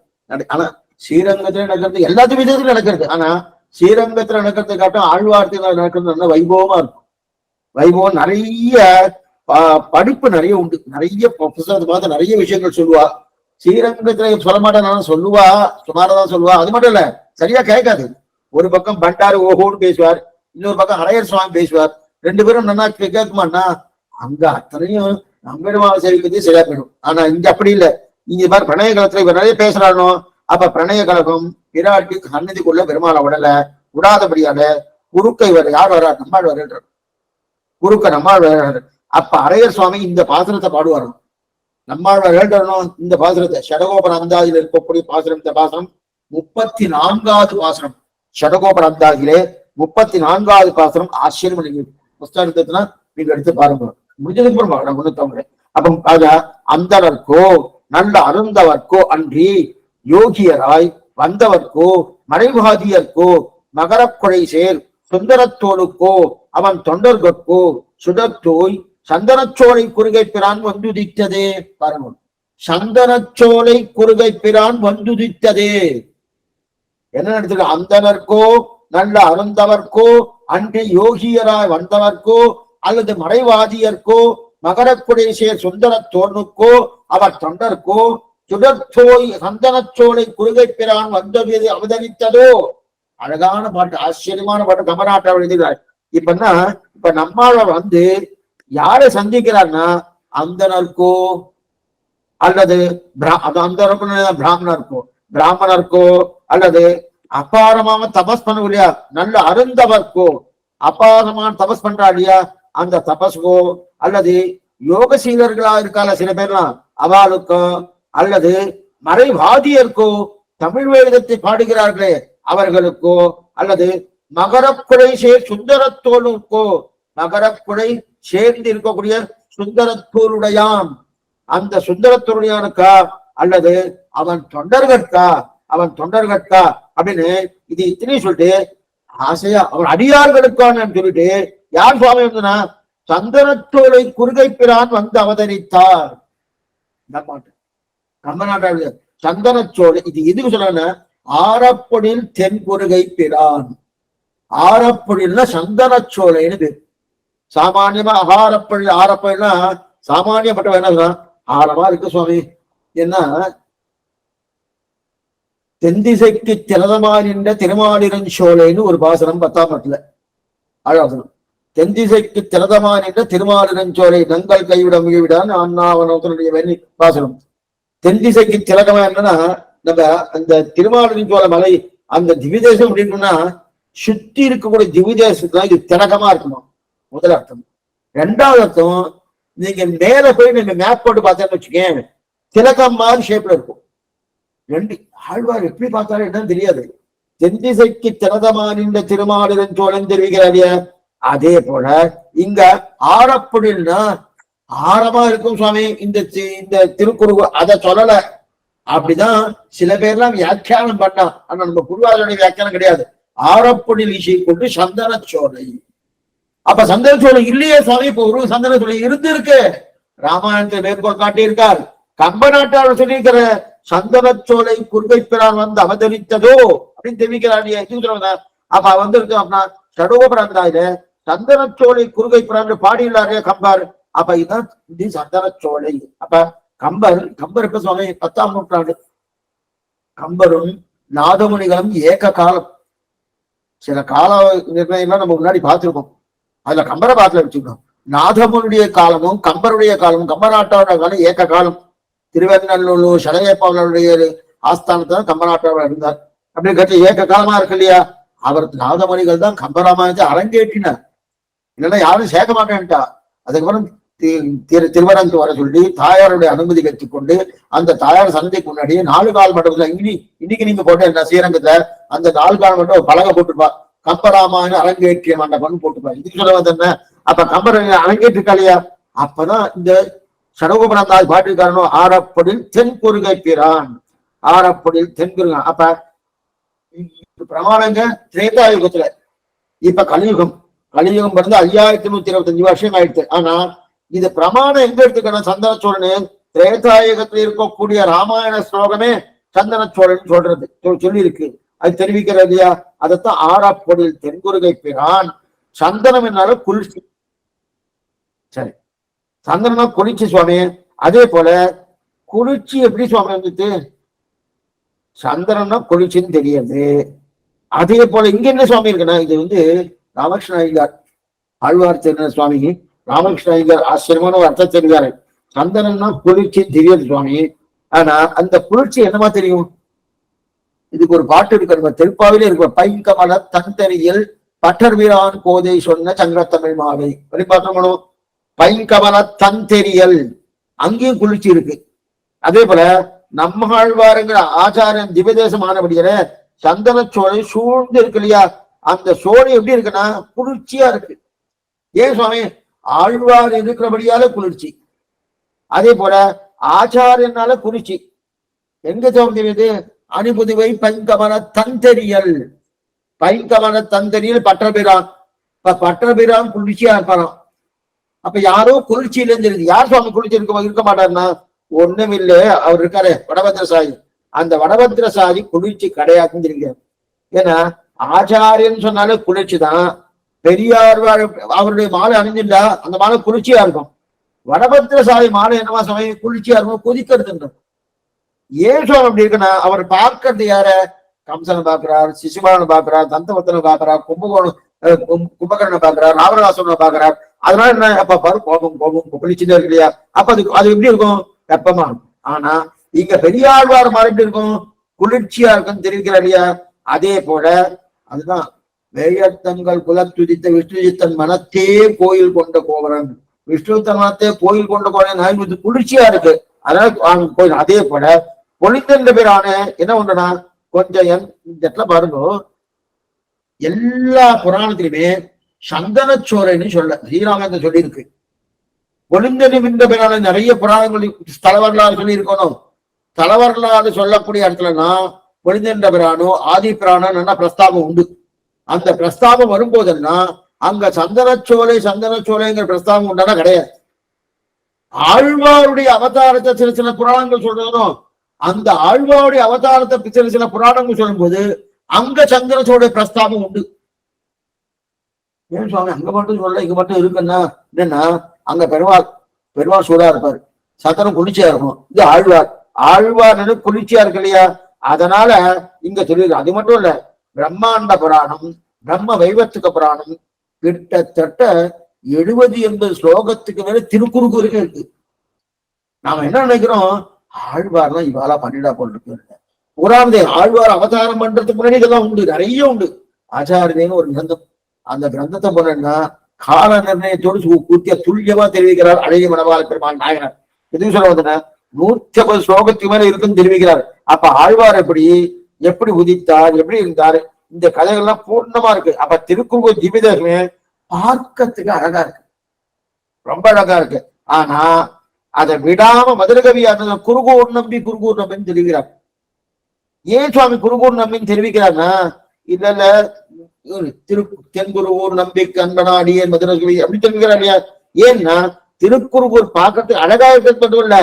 ஆனா ஸ்ரீரங்கத்துல நடக்கிறது எல்லாத்து விதத்திலும் நடக்கிறது. ஆனா ஸ்ரீரங்கத்துல நடக்கிறது காட்டும் ஆழ்வார்த்தியில நடக்கிறது நல்ல வைபவமா இருக்கும். வைபவம் நிறைய படிப்பு நிறைய உண்டு. நிறைய புத்தகத்தை பார்த்து நிறைய விஷயங்கள் சொல்லுவா. ஸ்ரீரங்கத்துல சொல்ல மாட்டேன் சொல்லுவா, சுமாரதான் சொல்லுவா. அது மட்டும் இல்ல, சரியா கேட்காது. ஒரு பக்கம் பண்டாரு ஓஹோன்னு பேசுவார், இன்னொரு பக்கம் அரையர் சுவாமி பேசுவார். 2 பேரும் நல்லா கேட்குமாண்ணா. அங்க அத்தனையும் நம்பெருமாள் சேவிக்கிறது சரியா போயிடும். ஆனா இங்க அப்படி இல்லை. இங்க மாதிரி பிரணய கலத்துல இவர் நிறைய பேசுறானோ, அப்ப பிரணய கழகம் விராட்டி சன்னதிக்குள்ள பெருமாளை உடல விடாதபடியால குறுக்கை வர யார் வர்றார்? நம்மாள் வர்ற குறுக்க நம்மாள் வர்றாரு. அப்ப அரையர் சுவாமி இந்த பாசனத்தை பாடுவாராம். நம்மாழ்வார் எழுதணும் இந்த பாசனத்தை. ஷடகோபர் அந்தாதியில இருக்கக்கூடிய பாசனம். இந்த பாசனம் 34வது பாசனம். ஷடகோபர் அந்தாதியிலே 34வது பாசனம். ஆச்சரியம். நீங்க புஸ்தகத்துனா நீங்க எடுத்து பாருங்க. முடிஞ்சதுக்கு அப்புறம் முன்னூத்தவங்க. அப்ப அந்தவர்க்கோ நல்ல அருந்தவர்க்கோ அன்றி யோகியராய் வந்தவர்க்கோ மறைவாதியர்க்கோ மகரக்குழை சேர் சுந்தரத்தோளுக்கோ அவன் தொண்டர்கட்கோ சுடத்தோய் சந்தனச்சோலை குறுகை பிரான் வந்துதித்ததே. பாருங்க, சந்தனச்சோலை குறுகை பிரான் வந்துதித்ததே என்ன நடத்துக்கு? அந்தனர்க்கோ நல்ல அருந்தவர்க்கோ அன்றி யோகியராய் வந்தவர்க்கோ அல்லது மறைவாதியர்க்கோ மகரக்குடை சேர் சுந்தர தோனுக்கோ அவர் தொண்டர்க்கோ சுடத்தோய் சந்தனச்சோலை குறுகை பிரான் வந்தது அவதரித்ததோ. அழகான பாட்டு, ஆச்சரியமான பாட்டு கமநாட்டார் எழுதுகிறார். இப்ப நம்மாழ்வார் வந்து யாரை சந்திக்கிறார்னா அந்தனர்க்கோ அல்லது பிராமணர்க்கோ அல்லது அபாரமாக தபஸ் பண்ண இல்லையா நல்ல அருந்தவர்க்கோ, அபாரமான தபஸ் பண்றா இல்லையா அந்த தபஸ்கோ, அல்லது யோகசீலர்களா இருக்கால சில பேர்லாம் அவளுக்கோ, அல்லது மறைவாதியர்க்கோ தமிழ் வேதத்தை பாடுகிறார்களே அவர்களுக்கோ, அல்லது மகரக்குடை சேர் சுந்தரத்தோளுக்கோ, மகரக்குடை சேர்ந்து இருக்கக்கூடிய சுந்தரத்தோளுடையான் அந்த சுந்தரத்தோளுடையானுக்கா, அல்லது அவன் தொண்டர்கட்கா அப்படின்னு இது இத்தனையும் சொல்லிட்டு ஆசையா அவன் அடியார்களுக்கான சொல்லிட்டு யார் சுவாமி வந்தனா சந்தனத்தோலை குறுகை பிரான் வந்து அவதரித்தார். கம்பநாட்டாளு சந்தனச்சோலை. இது எதுக்கு சொல்றாங்க? ஆரப்பொழில் தென் குறுகை பிரான். ஆரப்பொழில்னா சந்தனச்சோலைன்னு பேர். சாமானியமா ஆரப்பொழில் ஆரப்பொழில்னா சாமானியப்பட்ட என்ன ஆரமா இருக்கு சுவாமி. என்ன தென்திசைக்கு திரதமா நின்ற திருமாலிரஞ்சோலைன்னு ஒரு பாசனம் 10ஆம் பாட்டுல அழகாசனம். தென்திசைக்கு திரதமா நின்ற திருமாலிரஞ்சோலை நங்கள் கைவிட மிகவிடான்னு அண்ணாவனத்தினுடைய பாசனம். தென்திசைக்கு திலகமா என்னன்னா நம்ம அந்த திருமாலிரஞ்சோலை மலை அந்த திவிதேசம் அப்படின்னா சுத்தி இருக்கக்கூடிய திவிதேசத்துல இது திலகமா இருக்குமா முதல் அர்த்தம். 2வது அர்த்தம், நீங்க மேல போய் நீங்க மேப் போட்டு பார்த்தேன்னு வச்சுக்கேன் திலகம் மாதிரி ஷேப்ல இருக்கும். 2 ஆழ்வார் எப்படி பார்த்தாலும் என்னன்னு தெரியாது. தென்திசைக்கு திரதமா நின்ற திருமாலிரஞ்சோலைன்னு தெரிவிக்கிறாரியா. அதே போல இங்க ஆரப்பொழில்னா ஆரமா இருக்கும் சுவாமி இந்த திருக்குறு அதை சொல்லல. அப்படிதான் சில பேர்லாம் வியாக்கியானம் பண்ணா. ஆனா நம்ம குருவாருடைய வியாக்கியானம் கிடையாது. ஆரப்பொழில் இசை கொண்டு சந்தனச்சோலை. அப்ப சந்தனச்சோலை இல்லையே சுவாமி. இப்ப ஒரு சந்தனச்சோலை இருக்கு. ராமாயணத்தை மேற்கோள் காட்டியிருக்கார். கம்பநாட்டார் சொல்லியிருக்கிற சந்தனச்சோலை குறுகை பிரான் வந்து அவதரித்ததோ அப்படின்னு தெரிவிக்கிறார். அப்ப வந்திருக்கு அப்படின்னா ஷடோபராந்தாயில சந்தனச்சோலை குறுகை பிரான் பாடியுள்ளாரே கம்பர். அப்ப இதுதான் இது சந்தனச்சோலை. அப்ப கம்பர் எப்ப சுவாமி 10ஆம் நூற்றாண்டு. கம்பரும் நாதமுனிகளும் ஏக காலம். சில கால நிர்ணயம்லாம் நம்ம முன்னாடி பார்த்திருக்கோம். அதுல கம்பரை பாட்டில வச்சுக்கணும். நாதமுனுடைய காலமும் கம்பருடைய காலமும் கம்ப நாட்டோட காலம் ஏக்க காலம். திருவெண்ணூர் சடையப்பாவனுடைய ஆஸ்தானத்தான் கம்ப நாட்டோட இருந்தார். அப்படின்னு கேட்டு ஏக்க காலமா இருக்கு இல்லையா? அவருக்கு நாதமணிகள் தான் கம்பராமாயணத்தை அரங்கேற்றினார். இல்லைன்னா யாரும் சேர்க்க மாட்டேன்ட்டா. அதுக்கப்புறம் திருவரங்கு வர சொல்லி தாயாருடைய அனுமதி கற்றுக்கொண்டு அந்த தாயார் சந்தைக்கு முன்னாடியே 4 கால் மண்டபத்துல இன்னைக்கு நீங்க போட்ட என்ன ஸ்ரீரங்கத்துல அந்த 4 கால் மண்டபம் பலகை போட்டுப்பா, கம்பராமாயண அரங்கேற்றிய மண்டபம்னு போட்டுப்பா. இதுக்கு சொல்ல வந்து என்ன, அப்ப கம்பர் அரங்கேற்றிருக்கா இல்லையா? அப்பதான் இந்த சடகோபுரந்தாய் பாட்டிருக்காரனோ ஆரப்படில் தென்குருகை பிரான், ஆரப்படில் தென்குருகன். அப்ப பிரமாணங்க திரேதாயுகத்துல. இப்ப கலியுகம் பிறந்து 5125 வருஷம் ஆயிடுச்சு. ஆனா இது பிரமாணம் எங்க எடுத்துக்கணும்? சந்தன சோழன் திரேதாயுகத்துல இருக்கக்கூடிய ராமாயண ஸ்லோகமே சந்தன சோழன் சொல்றது சொல்லி இருக்கு. அது தெரிவிக்கிறது இல்லையா? அதைத்தான் ஆரப்பொடில் தென்குருகை பிரான். சந்தனம் என்னாலும் குளிர்ச்சி. சரி, சந்தனம் குளிர்ச்சி சுவாமி. அதே போல குளிர்ச்சி எப்படி சுவாமி வந்துட்டு சந்தனம்னா குளிர்ச்சின்னு தெரியாது. அதே போல இங்க என்ன சுவாமி இருக்குன்னா, இது ராமகிருஷ்ண ஐயங்கார் ஆழ்வார் தெரிந்த சுவாமி ராமகிருஷ்ண ஐயங்கார் ஆச்சரியமான ஒரு அர்த்தம் தெரிஞ்சாரு. சந்தனம்னா குளிர்ச்சி தெரியாது சுவாமி. ஆனா அந்த குளிர்ச்சி என்னமா தெரியும்? இதுக்கு ஒரு பாட்டு இருக்கு, நம்ம திருப்பாவிலே இருக்கு. பைங்கமல தந்தரியல் பட்டர் வீரான் கோதை சொன்ன சங்கரத்தமிழ் மாவை அப்படி பார்த்தோம். பைங்கமல தந்தெரியல் அங்கேயும் குளிர்ச்சி இருக்கு. அதே போல நம்மாழ்வாருங்கிற ஆச்சாரியன் திவ்யதேசமானபடியில சந்தன சோலை சூழ்ந்து இருக்கு இல்லையா? அந்த சோலை எப்படி இருக்குன்னா குளிர்ச்சியா இருக்கு. ஏன் சுவாமி? ஆழ்வார் இருக்கிறபடியால குளிர்ச்சி. அதே போல ஆச்சாரியனால குளிர்ச்சி. எங்க தோன்றியது? அணிபுதுவை பைங்கமல தந்தெரியல். பைங்கமல தந்தெரியல் பட்டபிரான். இப்ப பட்டபிரான் குளிர்ச்சியா இருப்பாராம். அப்ப யாரோ குளிர்ச்சியில இருந்து யார் சுவாமி குளிர்ச்சி இருக்க மாட்டாருன்னா ஒண்ணும் இல்லை. அவர் இருக்காரு வடபத்திரசாயி. அந்த வடபத்திரசாயி குளிர்ச்சி கிடையாதுன்னு தெரியுங்க. ஏன்னா ஆச்சாரியன்னு சொன்னாலே குளிர்ச்சி தான். பெரியார் அவருடைய மாலை அணிஞ்சிருந்தா அந்த மாலை குளிர்ச்சியா இருக்கும். வடபத்திரசாயி மாலை என்னவா சமயம் குளிர்ச்சியா இருக்கும், கொதிக்கிறது. ஏன் சுவாமி அப்படி இருக்குன்னா அவர் பார்க்கறது யார? கம்சனை பாக்குறார், சிசுபாலனை பாக்குறார், தந்தவத்தனை பாக்குறார், கும்பகரனை பாக்குறார், ராவணாசுரனை பாக்குறார். அதனால என்ன அப்ப பாரு கோபம் குளிச்சுதான் இருக்கு இல்லையா? அப்ப அது எப்படி இருக்கும்? வெப்பமா இருக்கும். ஆனா இங்க பெரியாழ்வார் மாதிரி இருக்கும், குளிர்ச்சியா இருக்குன்னு தெரிவிக்கிறார் இல்லையா? அதே போல அதுதான் வேயத்தங்கள் குலத்துதித்த விஷ்ணுஜித்தன் மனத்தே கோயில் கொண்ட கோவரன். விஷ்ணுத்தன் மனத்தே கோயில் கொண்ட கோவரன் குளிர்ச்சியா இருக்கு. அதனால கோயில். அதே போல பொழிந்த பேரான என்ன ஒன்றுனா கொஞ்சம் இந்த இடத்துல பாருங்க, எல்லா புராணத்திலுமே சந்தனச்சோரைன்னு சொல்ல ஸ்ரீராமன் சொல்லி இருக்கு. பொழிந்த பேரான நிறைய புராணங்கள் ஸ்தல வரலாறு சொல்லி இருக்கணும். ஸ்தல வரலாறு சொல்லக்கூடிய இடத்துலனா பொழிந்த பிரானோ ஆதி பிராணம் பிரஸ்தாபம் உண்டு. அந்த பிரஸ்தாபம் வரும்போதெல்லாம் அங்க சந்தனச்சோலைங்கிற பிரஸ்தாபம் உண்டானா கிடையாது. ஆழ்வாருடைய அவதாரத்தை சில புராணங்கள் சொல்றதும் அந்த ஆழ்வாருடைய அவதாரத்தை சில புராணங்கள் சொல்லும் போது அங்க சந்தனச்சோலை பிரஸ்தாபம் உண்டு. ஏன் சுவாமி அங்க மட்டும் சொல்ல இங்க மட்டும் இருக்குன்னா என்னன்னா அங்க பெருமாள் சூடா இருப்பாரு, சந்தனம் குளிர்ச்சியா இருக்கும். இது ஆழ்வார் குளிர்ச்சியா இருக்கு இல்லையா? அதனால இங்க சொல்லியிருக்கு. அது மட்டும் இல்ல, பிரம்மாண்ட புராணம், பிரம்ம வைவர்த்திக புராணம் கிட்டத்தட்ட 70-80 ஸ்லோகத்துக்கு மேல திருக்குறுக்கு இருக்கு. நாம என்ன நினைக்கிறோம்? ஆழ்வார்லாம் இவாளா பண்ணிடா போல் இருக்கு. புராணத்தை ஆழ்வார் அவதாரம் பண்றதுக்கு முன்னாடி இதெல்லாம் உண்டு, நிறைய உண்டு. ஆச்சாரியன்னு ஒரு கிரந்தம். அந்த கிரந்தத்தை போனா கால நிர்ணயத்தோடு பூர்த்தியா துல்லியமா தெரிவிக்கிறார் அழகிய மணவாள பெருமாள் நாயனார். எதுவும் சொல்ல வந்தன 150 ஸ்லோகத்துக்கு மேல இருக்குன்னு தெரிவிக்கிறார். அப்ப ஆழ்வார் எப்படி உதித்தார், எப்படி இருந்தார், இந்த கதைகள்லாம் பூர்ணமா இருக்கு. அப்ப திருக்குறள் திவ்யதேசமே பார்க்கறதுக்கு அழகா இருக்கு, ரொம்ப அழகா இருக்கு. ஆனா அதை விடாம மதுரகவியான குருகூர் நம்பின்னு தெரிவிக்கிறார். ஏன் சுவாமி குருகூர் நம்பின்னு தெரிவிக்கிறார்னா இல்ல தென்குருகூர் நம்பி கண்பனா அடியேன் மதுரகவி அப்படி தெரிவிக்கிறார் இல்லையா? ஏன்னா திருக்குறுகூர் பார்க்கறதுக்கு அழகா இருக்கிறது மட்டும் இல்ல,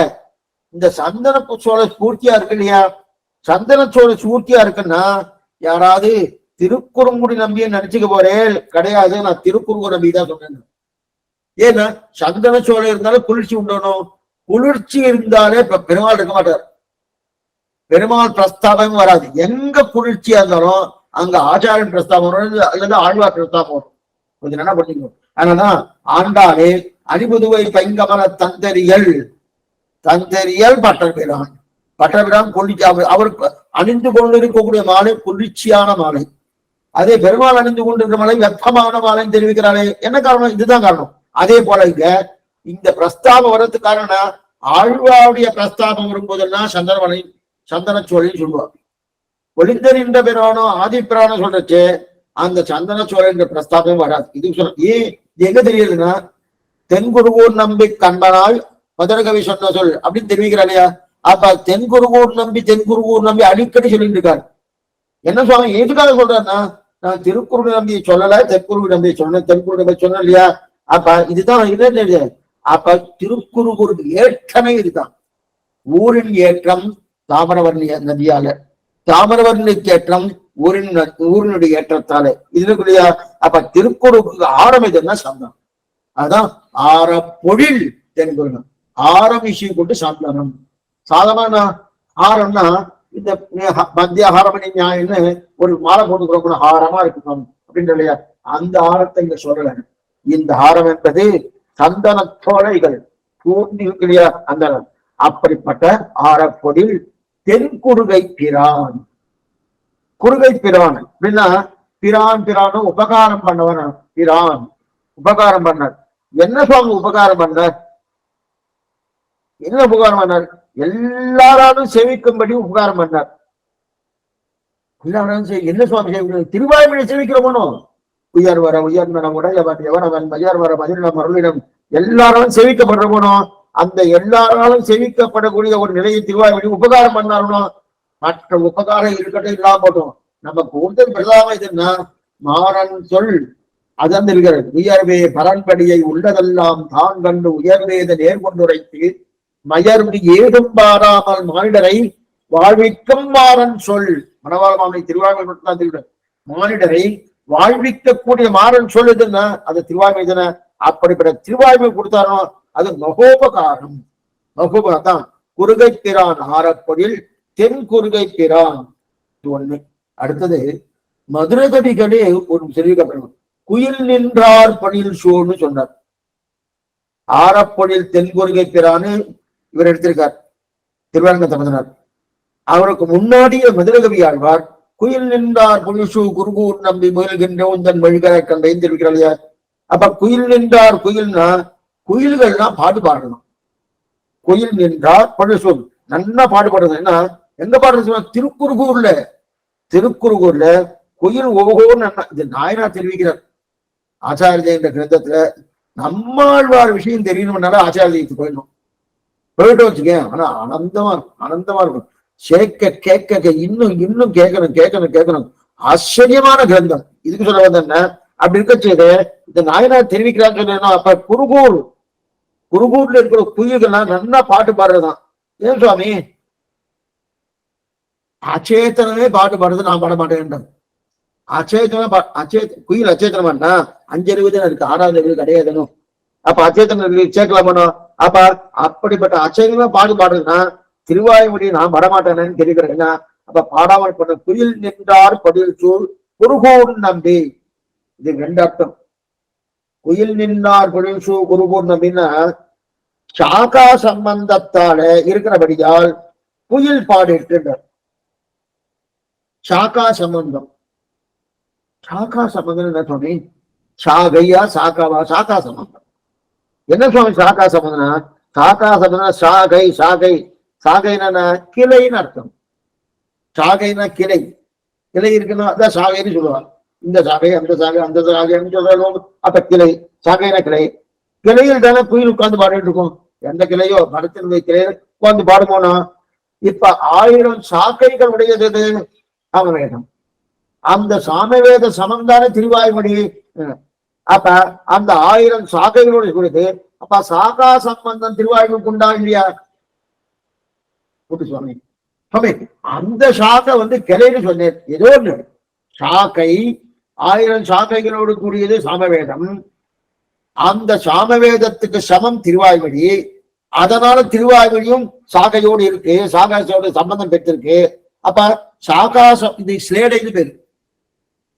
இந்த சந்தன சோழ ஸ்பூர்த்தியா இருக்கு இல்லையா? சந்தன சோழ ஸ்பூர்த்தியா இருக்குன்னா யாராவது திருக்குறுங்குடி நம்பியை நினைச்சுக்க போறேன் கிடையாது. நான் திருக்குறுங்குடி நம்பி தான் சொன்னேன். ஏன்னா சந்தன சோழ இருந்தாலும் குளிர்ச்சி உண்டணும். குளிர்ச்சி இருந்தாலே இப்ப பெருமாள் இருக்க மாட்டார், பெருமாள் பிரஸ்தாபமும் வராது. எங்க குளிர்ச்சியா இருந்தாலும் அங்க ஆச்சாரியன் பிரஸ்தாபம் வரும், அல்லது ஆழ்வார் பிரஸ்தாபம் வரும். கொஞ்சம் என்ன பண்ணிக்கணும். அதனாலதான் ஆண்டாளே அணிபுதுவை பைங்கமல தந்தரியல் பட்டபிரான். பட்டபிரான் கொல்லிச்சி, அவருக்கு அணிந்து கொண்டிருக்கக்கூடிய மாலை குளிர்ச்சியான மாலை. அதே பெருமாள் அணிந்து கொண்டிருக்கிற மாலை வெப்பமான மாலைன்னு தெரிவிக்கிறாரே, என்ன காரணம்? இதுதான் காரணம். அதே போல இங்க இந்த பிரஸ்தாபம் வர்றதுக்கு காரணம், ஆழ்வாருடைய பிரஸ்தாபம் வரும்போதெல்லாம் சந்தன சோழின்னு சொல்லுவாங்க. ஒளிந்தறிந்த பிரானோ ஆதிப்பிரானோ சொல்றச்சு அந்த சந்தன சோழன்ற பிரஸ்தாபம் வராது. இது சொல்ல ஏன் எங்க தெரியுதுன்னா, தென்குருகூர் நம்பி கண்பனால் மதுரகவி சொன்ன சொல் அப்படின்னு தெரிவிக்கிறா இல்லையா? அப்ப தென்குருகூர் நம்பி அடிக்கடி சொல்லிட்டு இருக்காரு. என்ன சுவாமி எதுக்காக சொல்றாருன்னா, நான் திருக்குறள் நம்பியை சொல்லல, தென்குருகு நம்பியை சொன்னேன், தென்குரு நம்பி சொன்னேன் இல்லையா? அப்ப இதுதான் இது. அப்ப திருக்குறுகூருக்கு ஏற்றமே இதுதான். ஊரின் ஏற்றம் தாமிரவர்ணி நதியால, தாமிரவர்ணிக்கு ஏற்றம் ஊரினுடைய ஏற்றத்தால இதுக்குரிய. அப்ப திருக்குறுக்கு ஆரம் எதுன்னா சந்தனம். அதான் ஆர பொழில் தென்குருகம். ஆரம் விஷயம் கொண்டு சாந்தனம். சாதமான ஆரம்னா இந்த மத்திய ஹாரமணி நியாயம்னு ஒரு மாலை போட்டுக்கிறோம், ஹாரமா இருக்கணும் அப்படின்னு இல்லையா? அந்த ஆரத்தை இங்க சொல்லல. இந்த ஹாரம் என்பது சந்தன சோலைகள் பூர்ணியா அந்த அப்படிப்பட்ட ஆரப்பொடில் தென்குருகை பிரான். குறுகை பிரான் அப்படின்னா பிரானும் உபகாரம் பண்ணவன். பிரான் உபகாரம் பண்ணார். என்ன சுவாமி உபகாரம் பண்ணார்? என்ன உபகாரம் பண்ணார்? எல்லாராலும் சேவிக்கும்படி உபகாரம் பண்ணார். எல்லாரும் என்ன சுவாமி சேவிக்கணும்? திருவாய்மொழி சேவிக்கிறோமோ, உயர் வர உயர்ந்தனம் உடையவன் எவனவன் மயர் வர மதிரிடம் அருளிடம் எல்லாராலும் சேவிக்கப்படுறவனோ, அந்த எல்லாராலும் சேவிக்கப்படக்கூடிய ஒரு நிலையை திருவாய்மொழி உபகாரம் பண்ணாருனோ. மற்ற உபகாரம் இருக்கட்டும் இல்லாம போட்டோம், நமக்கு ஒருத்தர் பிரதாம இதுன்னா மாறன் சொல் அதான் இருக்கிறது. உயர்வே பரன்படியை உள்ளதெல்லாம் தான் கண்டு உயர்வேத நேர்கொண்டுரைத்து மயர்வு ஏதும் பாராமல் மானிடரை வாழ்விக்கும் மாறன் சொல். மணவாள மாமனை திருவாய்மொழி மானிடரை வாழ்விக்கக்கூடிய மாறன் சொல் எதுன்னா அது திருவாய்மொழி தானே. அப்படிப்பட்ட திருவாய்மொழி கொடுத்தாரோ அது மகோபகாரம். மகோபதான் குறுகை பிரான் ஆரப்பொழில் தென் குறுகை பிரான். இது ஒண்ணு. அடுத்தது மதுரகவிகளே ஒரு தெரிவிக்கப்படணும். குயில் நின்றார் பணியில் சோன்னு சொன்னார். ஆரப்பொழில் தென்குறுகை பிரான்னு இவர் எடுத்திருக்கார், திருவரங்க தமதனார். அவருக்கு முன்னாடிய மதுரகவி ஆழ்வார் குயில் நின்றார் புலிசு குருகூர் நம்பி முயல்கின்ற உந்தன் வழிகளை கண்டையும் தெரிவிக்கிறார் இல்லையா? அப்ப குயில் நின்றார், குயில்னா குயில்கள்லாம் பாட்டு பாடணும். குயில் நின்றார் புலிசு நல்லா பாடுபடுறது. என்ன எங்க பாடுறது? திருக்குறுகூர்ல குயில் ஓகோன்னு இது நாயனார் தெரிவிக்கிறார் ஆச்சாரிய என்ற கிரந்தத்துல. நம்மாழ்வார் விஷயம் தெரியணும்னால ஆச்சாரியத்துக்கு போயிட்டு வச்சுக்கேன். ஆனா ஆனந்தமா இருக்கும். கேட்க இன்னும் கேட்கணும். ஆச்சரியமான கிரந்தம். இதுக்கு சொல்ல வந்த அப்படி இருக்க செய்து இந்த நாயனார் தெரிவிக்கிறான்னு சொன்னா, அப்ப குருகூர்ல இருக்கிற குயில்கள்லாம் நல்லா பாட்டு பாடுறதுதான். ஏன் சுவாமி அச்சேத்தனமே பாட்டு பாடுறது நான் பாட மாட்டேன். குயில் அச்சேத்தனமானா 5 இருக்கு, 6வது கிடையாதுன்னு. அப்ப அச்சேத்தனம் சேர்க்கலாமோ? அப்ப அப்படிப்பட்ட அச்சேதனமா பாட்டு பாடுறதுன்னா திருவாய்மொழி நான் வரமாட்டேன்னு தெரிவிக்கிறேன். அப்ப பாடாமல் பண்ண குயில் நின்றார் பதில் சூழ் குருகூர் நம்பி. இது 2 அர்த்தம். குயில் நின்றார் பதில் சூழ் குருகூர் நம்பின்னா சாக்கா சம்பந்தத்தால இருக்கிறபடியால் குயில் பாடிட்டு. சாக்கா சம்பந்தம் என்ன சுவாமி? சாகையா சாக்காவா? சாக்கா சம்பந்தம் என்ன சுவாமி? சாக்கா சம்பந்தம் சாகைனா கிளைன்னு அர்த்தம். சாகைனா கிளை இருக்குன்னா அதான் சாகைன்னு சொல்லுவாங்க. இந்த சாகை அந்த சாகைன்னு சொல்றாங்க. அப்ப கிளை சாகைனா கிளையில் தானே குயில் உட்கார்ந்து பாடிட்டு இருக்கும். எந்த கிளையோ மரத்தினுடைய கிளையில உட்கார்ந்து பாடுமோனா. இப்ப 1000 சாக்கைகள் உடையது சாமவேதம். அந்த சாமவேத சமந்தான திருவாய்மொழி. அப்ப அந்த 1000 சாக்கைகளுடைய குறித்து அப்ப சாகா சம்பந்தம் திருவாய்மொழிக்கு உண்டா இல்லையா? சுவாமி அந்த சாக்கை கிளைன்னு சொன்னேன். ஏதோ ஒண்ணு சாக்கை 1000 சாக்கைகளோடு கூடியது சாமவேதம். அந்த சாமவேதத்துக்கு சமம் திருவாய்மொழி. அதனால திருவாய்மொழியும் சாகையோடு இருக்கு, சாகாசோட சம்பந்தம் பெற்றிருக்கு. அப்ப சாகாசம் இது ஸ்லேடைன்னு பேரு.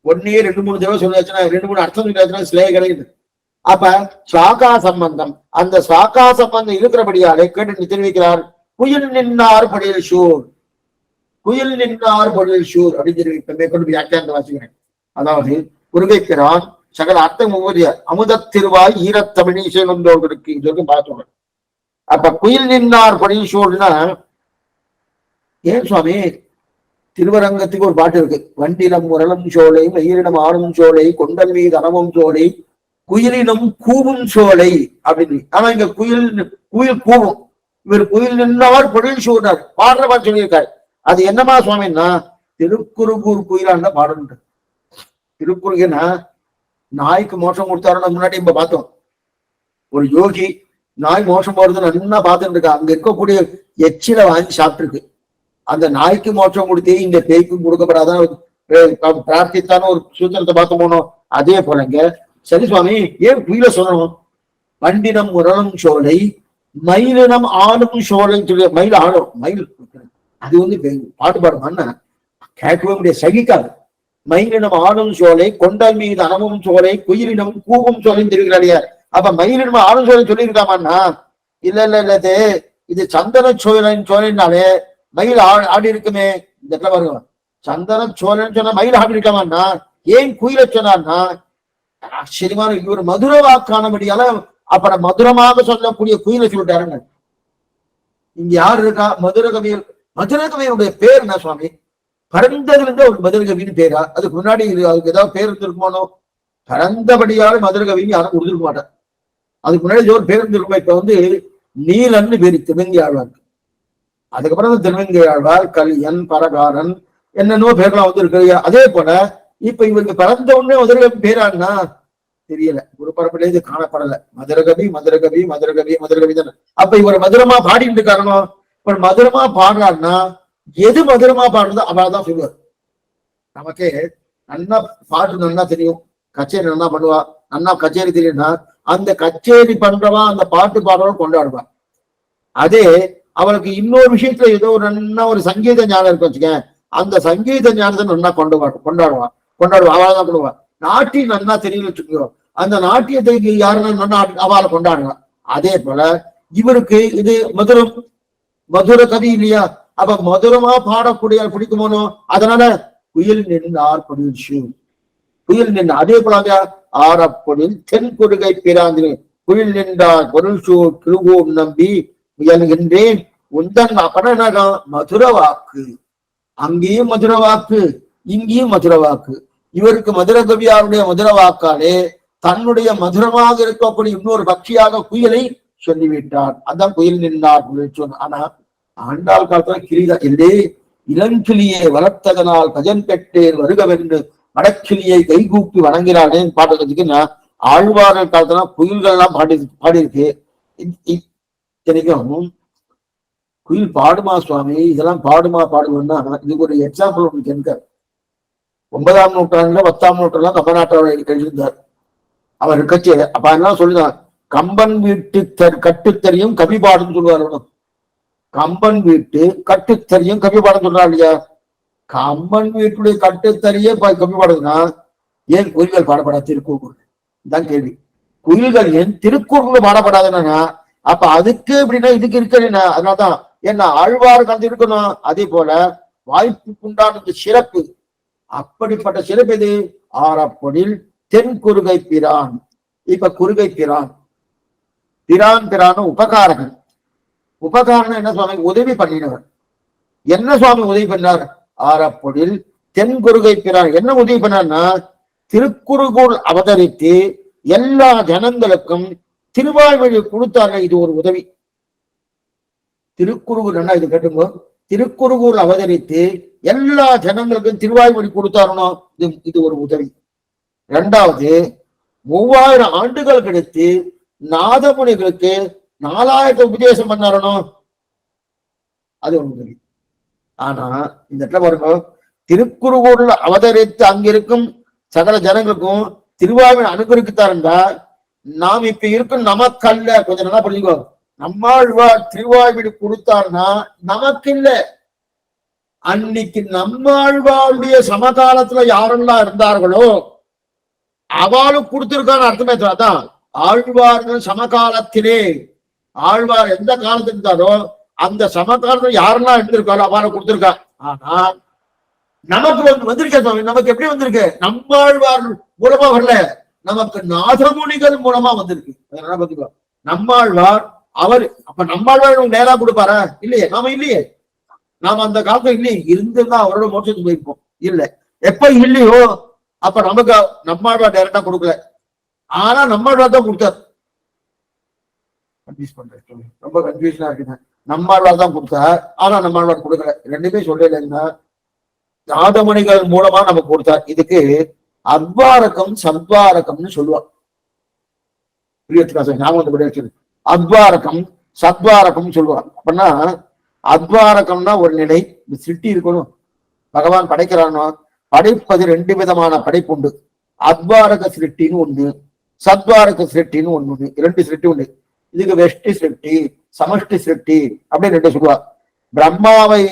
ஒன்னே 2-3 தடவை சொல்லியாச்சுன்னா 2-3 அர்த்தம் சொல்லியாச்சுன்னா சிலையே கிடையாது. அப்ப சாக்கா சம்பந்தம், அந்த சாக்கா சம்பந்தம் இருக்கிறபடியாலே கேட்டு தெரிவிக்கிறார். குயில் நின்னார் பொழில் சூர், குயில் நின்னார் பொழில் சூர் அப்படின்னு தெரிவிப்பேன். மேற்கொண்டு வியாக்கியானத்தை வாசிக்கிறேன். அதாவது குருகைக்கிறான் சகல அர்த்தம் ஒவ்வொரு அமுத திருவாய் ஈரத்தமிழ் இசை வந்தோர்களுக்கு இது பார்த்தோம். அப்ப குயில் நின்னார் பொழில் சூர்னா ஏன் சுவாமி திருவரங்கத்துக்கு ஒரு பாட்டு இருக்கு. வண்டினம் முரளும் சோலை, மயிரிடம் ஆடும் சோலை, கொண்டல் மீது அறவும் சோலை, குயிலினம் கூவும் சோலை அப்படின்னு. ஆனா இங்க குயில் கூவும். இவர் குயில் நின்றவர் பொழில் சூழ்னார் பாடுற மாதிரி சொல்லியிருக்காரு. அது என்னமா சுவாமின்னா திருக்குறுகூர் குயிலாண்ட பாடல். திருக்குறுகுன்னா நாய்க்கு மோசம் கொடுத்தாருன்னு முன்னாடி இப்ப பார்த்தோம். ஒரு யோகி நாய் மோசம் போறது நல்லா பார்த்துட்டு இருக்கா. அங்க இருக்கக்கூடிய எச்சில வாங்கி சாப்பிட்டு இருக்கு. அந்த நாய்க்கு மோட்சம் கொடுத்தே இந்த பேய்க்கும் கொடுக்கப்படாதான் பிரார்த்தித்தான ஒரு சூத்திரத்தை பார்த்து போனோம். அதே போலங்க சரி சுவாமி ஏன் குயில சொல்லணும்? வண்டினம் முரளும் சோலை, மயிலினம் ஆளும் சோலைன்னு சொல்லி மயில் ஆளும். மயில் அது பாட்டு பாடுமான்னா கேட்கவே முடியாது, சகிக்காது. மயிலினம் ஆளும் சோலை, கொண்டல் மீது அனமும் சோலை, குயிலினம் கூவும் சோலைன்னு தெரிவிக்கிறாடியா. அப்ப மயிலினம் ஆளும் சோலை சொல்லியிருக்காமான்னா இல்ல இது சந்தன சோலைனாலே மயில் ஆடி இருக்குமே. இந்த இடத்துல பாருங்க, சந்தன சோழன்னு சொன்னா மயில் ஆடி இருக்காமன்னா ஏன் குயில சொன்னார்னா ஆச்சரியமான இவர் மதுர வாக்கானபடியால அப்புறம் மதுரமாக சொல்லக்கூடிய குயிலை சொல்லிட்டாருங்க. இங்க யாரு இருக்கா? மதுர கவியல். மதுர கவியனுடைய பேர் என்ன சுவாமி? பரந்ததுல இருந்து ஒரு மதுர கவின்னு பேரா? அதுக்கு முன்னாடி அதுக்கு ஏதாவது பேர் இருந்திருக்குமோ? பரந்தபடியால மதுர கவின்னு யாரும் கொடுத்துருக்க மாட்டேன். அதுக்கு முன்னாடி ஒரு பேர் இருந்திருக்குமா? இப்ப நீலன்னு பேரு திருவங்கி ஆழ்வார். அதுக்கப்புறம் திருவங்கை ஆழ்வார், கலியன், பரகாரன் என்னென்னவோ பேர்லாம் இருக்கு. அதே போல இப்ப இவருக்கு பிறந்த உடனே மதுரகவி பேரான்னா தெரியல, ஒரு பரப்பிலே இது காணப்படல. மதுரகவி மதுரகவி மதுரகவி மதுரகவி தானே. அப்ப இவர் மதுரமா பாடிட்டு இருக்காருனோ. இப்ப மதுரமா பாடுறாருன்னா எது மதுரமா பாடுறதோ அவதான் சொல்லுவார். நமக்கே நல்லா பாட்டு நல்லா தெரியும், கச்சேரி நல்லா பண்ணுவா. நல்லா கச்சேரி தெரியும்னா அந்த கச்சேரி பண்றவா அந்த பாட்டு பாடுறவன் கொண்டாடுவா. அதே அவளுக்கு இன்னொரு விஷயத்துல ஏதோ ஒரு சங்கீத ஞானம் இருக்கு வச்சுக்க, அந்த சங்கீத ஞானத்தை நல்லா கொண்டாடுவான். அவள் பண்ணுவா. நாட்டியம் நல்லா தெரியல வச்சுக்கோ, அந்த நாட்டியத்தை யாருன்னா அவளை கொண்டாடுவான். அதே போல இவருக்கு இது மதுர கவி இல்லையா? அப்ப மதுரமா பாடக்கூடிய பிடிக்குமோனோ, அதனால குயில் நின்றார் பொழில் சூழ், குயில் நின்ற. அதே போல ஆரப்பொழில் தென் கொடுகை பிராந்திரி குயில் நின்றார் பொருள் சூழ் திருவோம் நம்பி முயல்கின்றேன் உந்தன் அபரணகம் மதுர வாக்கு. அங்கேயும் மதுர வாக்கு, இங்கேயும் மதுர வாக்கு. இவருக்கு மதுர கவியாருடைய மதுர வாக்காலே தன்னுடைய மதுரமாக இருக்கக்கூடிய இன்னொரு பக்தியாக குயிலை சொல்லிவிட்டார். அதான் குயில் நின்றார் சொன்ன. ஆனா ஆண்டாள் காலத்துல கிளிதா இல்லே இளங்கிளியை வளர்த்ததனால் கஜன் பெற்றேன் வருகவென்று வடக்கிளியை கைகூப்பி வணங்கினானேன்னு பாட்டு ஆழ்வார்கள் காலத்துல குயில்கள்லாம் பாடியிருக்கு. இத்தனைக்கும் குயில் பாடுமா சுவாமி, இதெல்லாம் பாடுவோம்னா இதுக்கு ஒரு எக்ஸாம்பிள் உங்களுக்கு இருக்காரு. 9ஆம் நூற்றாண்டுல 10ஆம் நூற்றாண்டுல கம்பநாட்டார் எழுதியிருந்தார். அவர் கட்சி அப்ப என்ன சொல்லுதான், கம்பன் வீட்டு கட்டுத்தறியும் கவி பாடுன்னு சொல்லுவாரு. கம்பன் வீட்டு கட்டுத்தறியும் கவி பாடம் சொல்றா இல்லையா? கம்பன் வீட்டுடைய கட்டுத்தறியே கவி பாடுதுன்னா ஏன் குயில்கள் பாடப்படாது? திருக்குறள் தான் கேள்வி. குயில்கள் ஏன் திருக்குறள் பாடப்படாதுன்னா அப்ப அதுக்கு எப்படின்னா இதுக்கு இருக்கா? அதனால்தான் என்ன ஆழ்வார் கலந்து இருக்கணும். அதே போல வாய்ப்புக்கு உண்டான சிறப்பு, அப்படிப்பட்ட சிறப்பு இது ஆரப்பொழில் தென் குறுகை பிரான். இப்ப குறுகை பிரான் உபகாரகன். உபகாரணம் என்ன சுவாமி? உதவி பண்ணினவர். என்ன சுவாமி உதவி பண்ணார்? ஆரப்பொழில் தென் குறுகை பிரான் என்ன உதவி பண்ணார்னா திருக்குறுகூர் அவதரித்து எல்லா ஜனங்களுக்கும் திருவாய்மொழி கொடுத்தார்கள். இது ஒரு உதவி. திருக்குறுகூர் என்ன இது கேட்டுங்க, திருக்குறுகூர் அவதரித்து எல்லா ஜனங்களுக்கும் திருவாய்மொழி கொடுத்தாருனோ, இது ஒரு உதவி. 2வது 3000 ஆண்டுகள் கழித்து நாதமுனிகளுக்கு 4000 உபதேசம் பண்ணாரனோ, அது ஒரு உதவி. ஆனா இந்த இடத்துல பாருங்க, திருக்குறுகூர்ல அவதரித்து அங்கிருக்கும் சகல ஜனங்களுக்கும் திருவாய்மொழி அனுகிரகித்தாருந்தா நாம் இப்ப இருக்கும் நமக்கல்ல. கொஞ்சம் நல்லா பண்ணிக்கோ, நம்மாழ்வார் திருவாய்மொழி கொடுத்தாருன்னா நமக்கு இல்ல. அன்னைக்கு நம்மாழ்வாருடைய சமகாலத்துல யாரெல்லாம் இருந்தார்களோ அவளுக்கு கொடுத்திருக்கான்னு அர்த்தமே தான். ஆழ்வார்கள் சமகாலத்திலே, ஆழ்வார் எந்த காலத்துல இருந்தாரோ அந்த சமகாலத்துல யாரெல்லாம் எடுத்திருக்காரோ அவளை கொடுத்திருக்கா. ஆனா நமக்கு வந்திருக்க, நமக்கு எப்படி வந்திருக்கு? நம்மாழ்வார் மூலமா வரல, நமக்கு நாதமுனிகள் மூலமா வந்திருக்கு. நம்மாழ்வார் அவர், அப்ப நம்மாழ்வார் நேரா கொடுப்பாரா? இல்லையே, நாம இல்லையே, நாம அந்த காலத்துல இல்லையே, இருந்துன்னா அவரோட மோட்சத்துக்கு போயிருப்போம். இல்ல, எப்ப இல்லையோ அப்ப நமக்கு நம்மாழ்வார் டைரக்டா கொடுக்கல. ஆனா நம்மாழ்வார் தான் கொடுத்தார். கன்ஃபியூஸ் பண்றேன், ரொம்ப கன்ஃபியூஷனா இருக்குங்க. நம்மாழ்வார் தான் கொடுத்தார், ஆனா நம்மாழ்வார் கொடுக்கல. ரெண்டுமே சொல்லலைன்னா நாதமணிகள் மூலமா நமக்கு கொடுத்தார். இதுக்கு அத்வாரகம் சத்வாரகம்னு சொல்லுவார். அத்வாரகம் சத்வாரகம் சொல்லுவார். அப்படின்னா அத்வாரகம்னா ஒரு நிலை, சிருஷ்டி இருக்கணும். பகவான் படைக்கிறானோ, படைப்பது ரெண்டு விதமான படைப்பு உண்டு. அத்வாரக சிருஷ்டின்னு ஒண்ணு, சத்வாரக சிருஷ்டின்னு ஒண்ணு, இரண்டு சிருஷ்டி உண்டு. இதுக்கு வெஷ்டி சிருஷ்டி, சமஷ்டி சிருஷ்டி அப்படின்னு ரெண்டு சொல்லுவார். பிரம்மாவை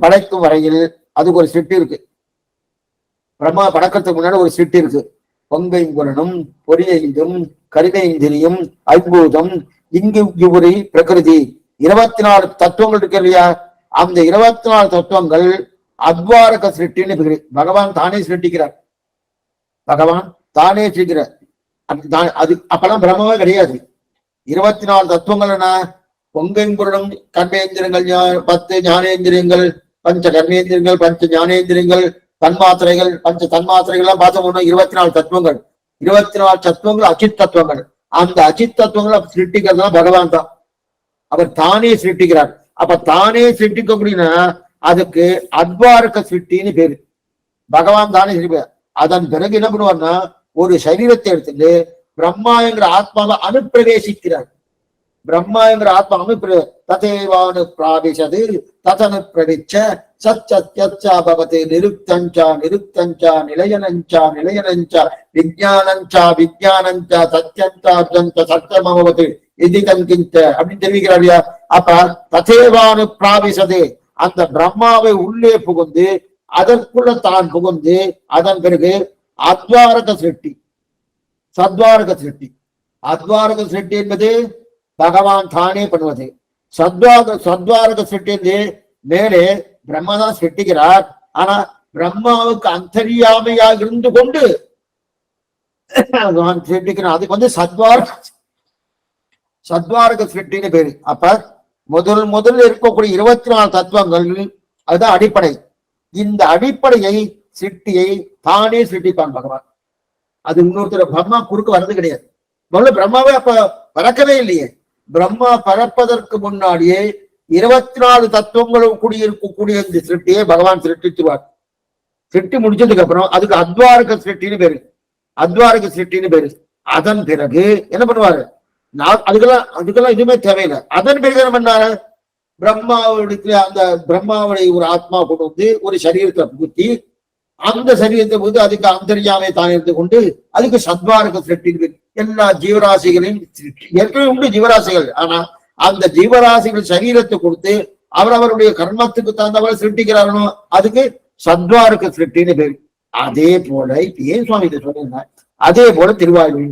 படைக்கும் வரையில் அதுக்கு ஒரு சிருஷ்டி இருக்கு. பிரம்மா படைக்கிறதுக்கு முன்னாடி ஒரு சிருஷ்டி இருக்கு. பொங்கைங்குரனும் பொரியைந்தும் கரிகைந்திரியும் ஐம்பூதம் இங்கு ஒரு பிரகிருதி 24 தத்துவங்கள் இருக்கு இல்லையா? அந்த 24 தத்துவங்கள் அத்வாரக சிருஷ்டின்னு பேரு. பகவான் தானே சிருஷ்டிக்கிறார், பகவான் தானே சிருஷ்டிக்கிறார். அது அப்பெல்லாம் பிரம்மமே கிடையாது. 24 தத்துவங்கள் என்ன? பொங்கைங்குரனும் கர்மேந்திரங்கள் 10 ஞானேந்திரியங்கள், பஞ்ச கர்மேந்திரங்கள், பஞ்ச ஞானேந்திரியங்கள், தன்மாத்திரைகள், பஞ்ச தன்மாத்திரைகள்லாம் பார்த்தோம்னா 24 தத்துவங்கள். 24 தத்துவங்கள் அச்சித் தத்துவங்கள். அந்த அச்சித் தத்துவங்களை சிருஷ்டிக்கிறதுனா பகவான் தான், அவர் தானே சிருஷ்டிக்கிறார். அப்ப தானே சிருஷ்டிக்கக்கூடியனா அதுக்கு அத்வாரக சிருஷ்டின்னு பேரு. பகவான் தானே சிருஷ்டிப்பார். அதன் பிறகு என்ன பண்ணுவார்னா, ஒரு சரீரத்தை எடுத்துட்டு பிரம்மா என்கிற ஆத்மாவை அனுப்பிரவேசிக்கிறார். பிரம்மா என்கிற ஆத்மா ததேவானு பிராபிஷது ததனு பிரவிச்ச சத்யத்யச்சா பவதே நிருக்தஞ்சா நிருக்தஞ்சா நிலையனஞ்சா நிலையனஞ்சா விஜயானஞ்சா விஜயானஞ்சா சத்யஞ்சா சத்தியமவது எதிகங்கிஞ்ச அப்படின்னு தெரிவிக்கிறாரியா. அப்ப ததேவானு பிராபிஷது, அந்த பிரம்மாவை உள்ளே புகுந்து அதற்குள்ள தான் புகுந்து அதன் பிறகு அத்வாரக சிருஷ்டி சத்வாரக சிருஷ்டி. அத்வாரக சிருஷ்டி என்பது பகவான் தானே பண்ணுவது. சத்வாரக சிருஷ்டி மேலே பிரம்மதான் சிருஷ்டிக்கிறார். ஆனா பிரம்மாவுக்கு அந்தரியாமையாக இருந்து கொண்டு சிருஷ்டிக்கிறார். அதுக்கு சத்வாரக சிருஷ்டின்னு பேரு. அப்ப முதல் இருக்கக்கூடிய 24 தத்துவங்கள் அதுதான் அடிப்படை. இந்த அடிப்படையை சிருஷ்டியை தானே சிருஷ்டிப்பான் பகவான். அது இன்னொருத்தர் பிரம்மா குறுக்க வர்றது கிடையாது. முதல்ல பிரம்மாவே அப்ப பறக்கவே இல்லையே. பிரம்மா பறப்பதற்கு முன்னாடியே 24 தத்துவங்களும் கூடியிருக்கக்கூடிய இந்த சிருஷ்டியை பகவான் சிருஷ்டிச்சுவார். சிருஷ்டி முடிச்சதுக்கு அப்புறம் அதுக்கு அத்வாரக சிருஷ்டின்னு பேரு. அத்வாரக சிருஷ்டின்னு பேரு. அதன் பிறகு என்ன பண்ணுவாரு? அதுக்கெல்லாம் எதுவுமே தேவையில்லை. அதன் பிறகு என்ன பண்ணாரு? பிரம்மாவுடைய அந்த பிரம்மாவுடைய ஒரு ஆத்மா கொண்டு வந்து ஒரு சரீரத்தை புகுத்தி அந்த சரீரத்தை போது அதுக்கு அந்தரியாமை தான் இருந்து கொண்டு அதுக்கு சத்வாரக சிருஷ்டி. எல்லா ஜீவராசிகளையும் ஏற்கனவே உண்டு ஜீவராசிகள். ஆனா அந்த ஜீவராசிகள் சரீரத்தை கொடுத்து அவருடைய கர்மத்துக்கு தகுந்தவரை சிருஷ்டிக்கிறார்களோ அதுக்கு சத்வாரக சிருஷ்டின்னு பேரு. அதே போல இப்ப ஏன் சுவாமி இதை சொன்னீங்க? அதே போல திருவாய்மொழி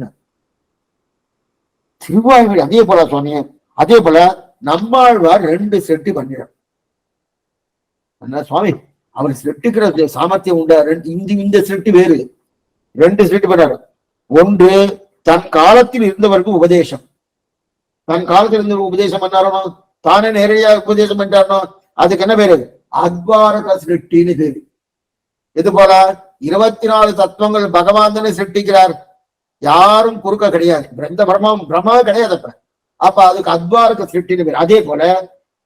அதே போல சுவாமி, அதே போல நம்மாழ்வார் 2 சிருஷ்டி பண்ணிடுறார். சுவாமி அவர் சிருஷ்டிக்கிற சாமர்த்தியம் உண்டா? இந்த சிருஷ்டி வேறு. 2 சிருஷ்டி பண்ணாரு. ஒன்று தன் காலத்தில் இருந்தவருக்கு உபதேசம். தன் காலத்தில் இருந்த உபதேசம் பண்ணாரோ, தானே நேரடியாக உபதேசம் பண்ணாரோ, அதுக்கு என்ன பேரு? அத்வாரக சிருஷ்டின்னு பேரு. இது போல 24 தத்துவங்கள் பகவான் தானே சிருஷ்டிக்கிறார், யாரும் குறுக்க கிடையாது. எந்த பிரம்மாவே கிடையாது. அப்ப அதுக்கு அத்வாரக சிருஷ்டின்னு பேரு. அதே போல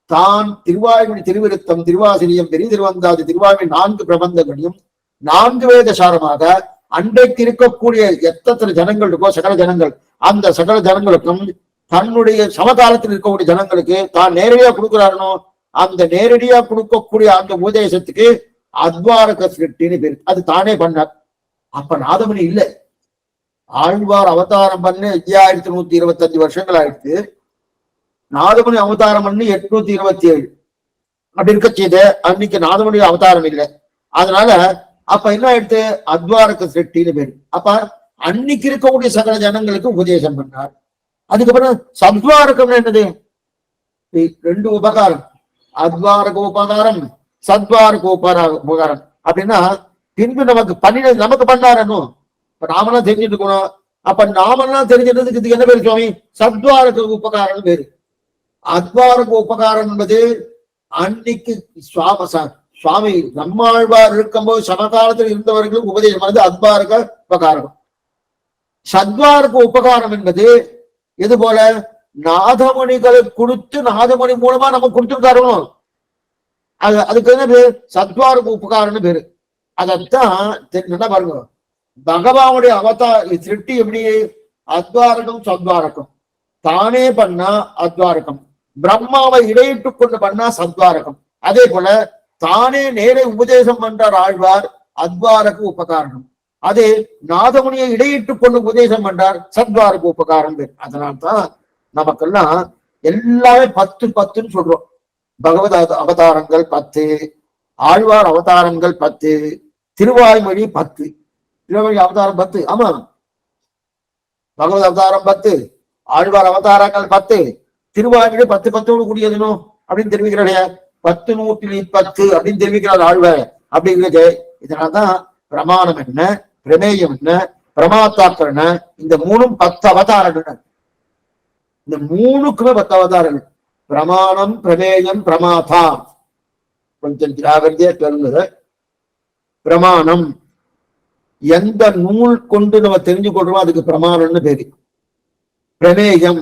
தான் திருவாய்மொழி, திருவிருத்தம், திருவாசிரியம், பெரிய திருவந்தாதி, திருவாய்மொழி 4 பிரபந்தங்களையும் 4 வேத சாரமாக அன்றைக்கு இருக்கக்கூடிய எத்தனை ஜனங்கள் இருக்கோ சகல ஜனங்கள், அந்த சகல ஜனங்களுக்கும் தன்னுடைய சமகாலத்தில் இருக்கக்கூடிய ஜனங்களுக்கு தான் நேரடியா கொடுக்கிறாரோ அந்த நேரடியா கொடுக்கக்கூடிய அந்த உபதேசத்துக்கு அத்வாரக சிருஷ்டின்னு பேரு. அது தானே பண்ணார். அப்ப நாதமணி இல்லை. ஆழ்வார் அவதாரம் பண்ணு 5125 வருஷங்கள் ஆயிடுச்சு. நாதமணி அவதாரம் பண்ணி 827. அப்படி இருக்க செய்த அன்னைக்கு நாதமுனி அவதாரம் இல்லை. அதனால அப்ப என்ன ஆயிடுத்து, அத்வாரக சிருஷ்டின்னு பேரு. அப்ப அன்னைக்கு இருக்கக்கூடிய சகல ஜனங்களுக்கு உபதேசம் பண்ணார். அதுக்கப்புறம் சத்வாரகம் என்னது, ரெண்டு உபகாரம், அத்வாரக உபகாரம் சத்வாரக உபகாரம். அப்படின்னா பின்பு நமக்கு பண்ணாரனும் இப்ப நாமெல்லாம் தெரிஞ்சுட்டு இருக்கணும். அப்ப நாமெல்லாம் தெரிஞ்சிட்டதுக்கு இதுக்கு என்ன பேரு சுவாமி, சத்வாரக உபகாரம் பேரு. அத்வாரக உபகாரம் என்பது அன்னைக்கு சுவாமி நம்மாழ்வார் இருக்கும்போது சமகாலத்தில் இருந்தவர்களுக்கு உபதேசம் பண்ணது அத்வாரக உபகாரம். சத்வாரக உபகாரம் என்பது எது போல, நாதமணிகளை கொடுத்து நாதமணி மூலமா நம்ம கொடுத்துருக்காரோ அதுக்கு என்ன பேரு, சத்வாரக உபகாரம்னு பேரு. அதத்தான் பாருங்க, பகவானுடைய சிருஷ்டி எப்படி, அத்வாரகம் சத்வாரகம், தானே பண்ணா அத்வாரகம், பிரம்மாவை இடையிட்டு கொண்டு பண்ணா சத்வாரகம். அதே போல தானே நேரே உபதேசம் பண்றார் ஆழ்வார், அத்வாரக உபகாரணம். அதே நாதமுனியை இடையிட்டு கொண்டு உபதேசம் பண்றார், சத்வாரக உபகாரம். அதனால்தான் நமக்கெல்லாம் எல்லாமே 10 சொல்றோம். பகவத் அவதாரங்கள் 10, ஆழ்வார் அவதாரங்கள் 10, திருவாய்மொழி 10. திருவாய்மொழி அவதாரம் 10, ஆமா. பகவத் அவதாரம் 10, ஆழ்வார் அவதாரங்கள் 10, திருவாய்மொழி 10 கூடியதுனோ அப்படின்னு தெரிவிக்கிறாரு. 10 அப்படின்னு தெரிவிக்கிறார் ஆழ்வார் அப்படிங்கிறது. இதனால்தான் பிரமாணம் என்ன, பிரமேயம் என்ன, பிரமாத்தாக்கள் என்ன, இந்த 3ம் 10 அவதாரங்கள். இந்த 3க்குமே 10 அவதாரங்கள். பிரமாணம், பிரமேயம், பிரமாதா. கொஞ்சம் ஜாகிரதையா சொல்லுங்க. பிரமாணம் எந்த நூல் கொண்டு நம்ம தெரிஞ்சு கொள்றோமோ அதுக்கு பிரமாணம்னு பேரு. பிரமேயம்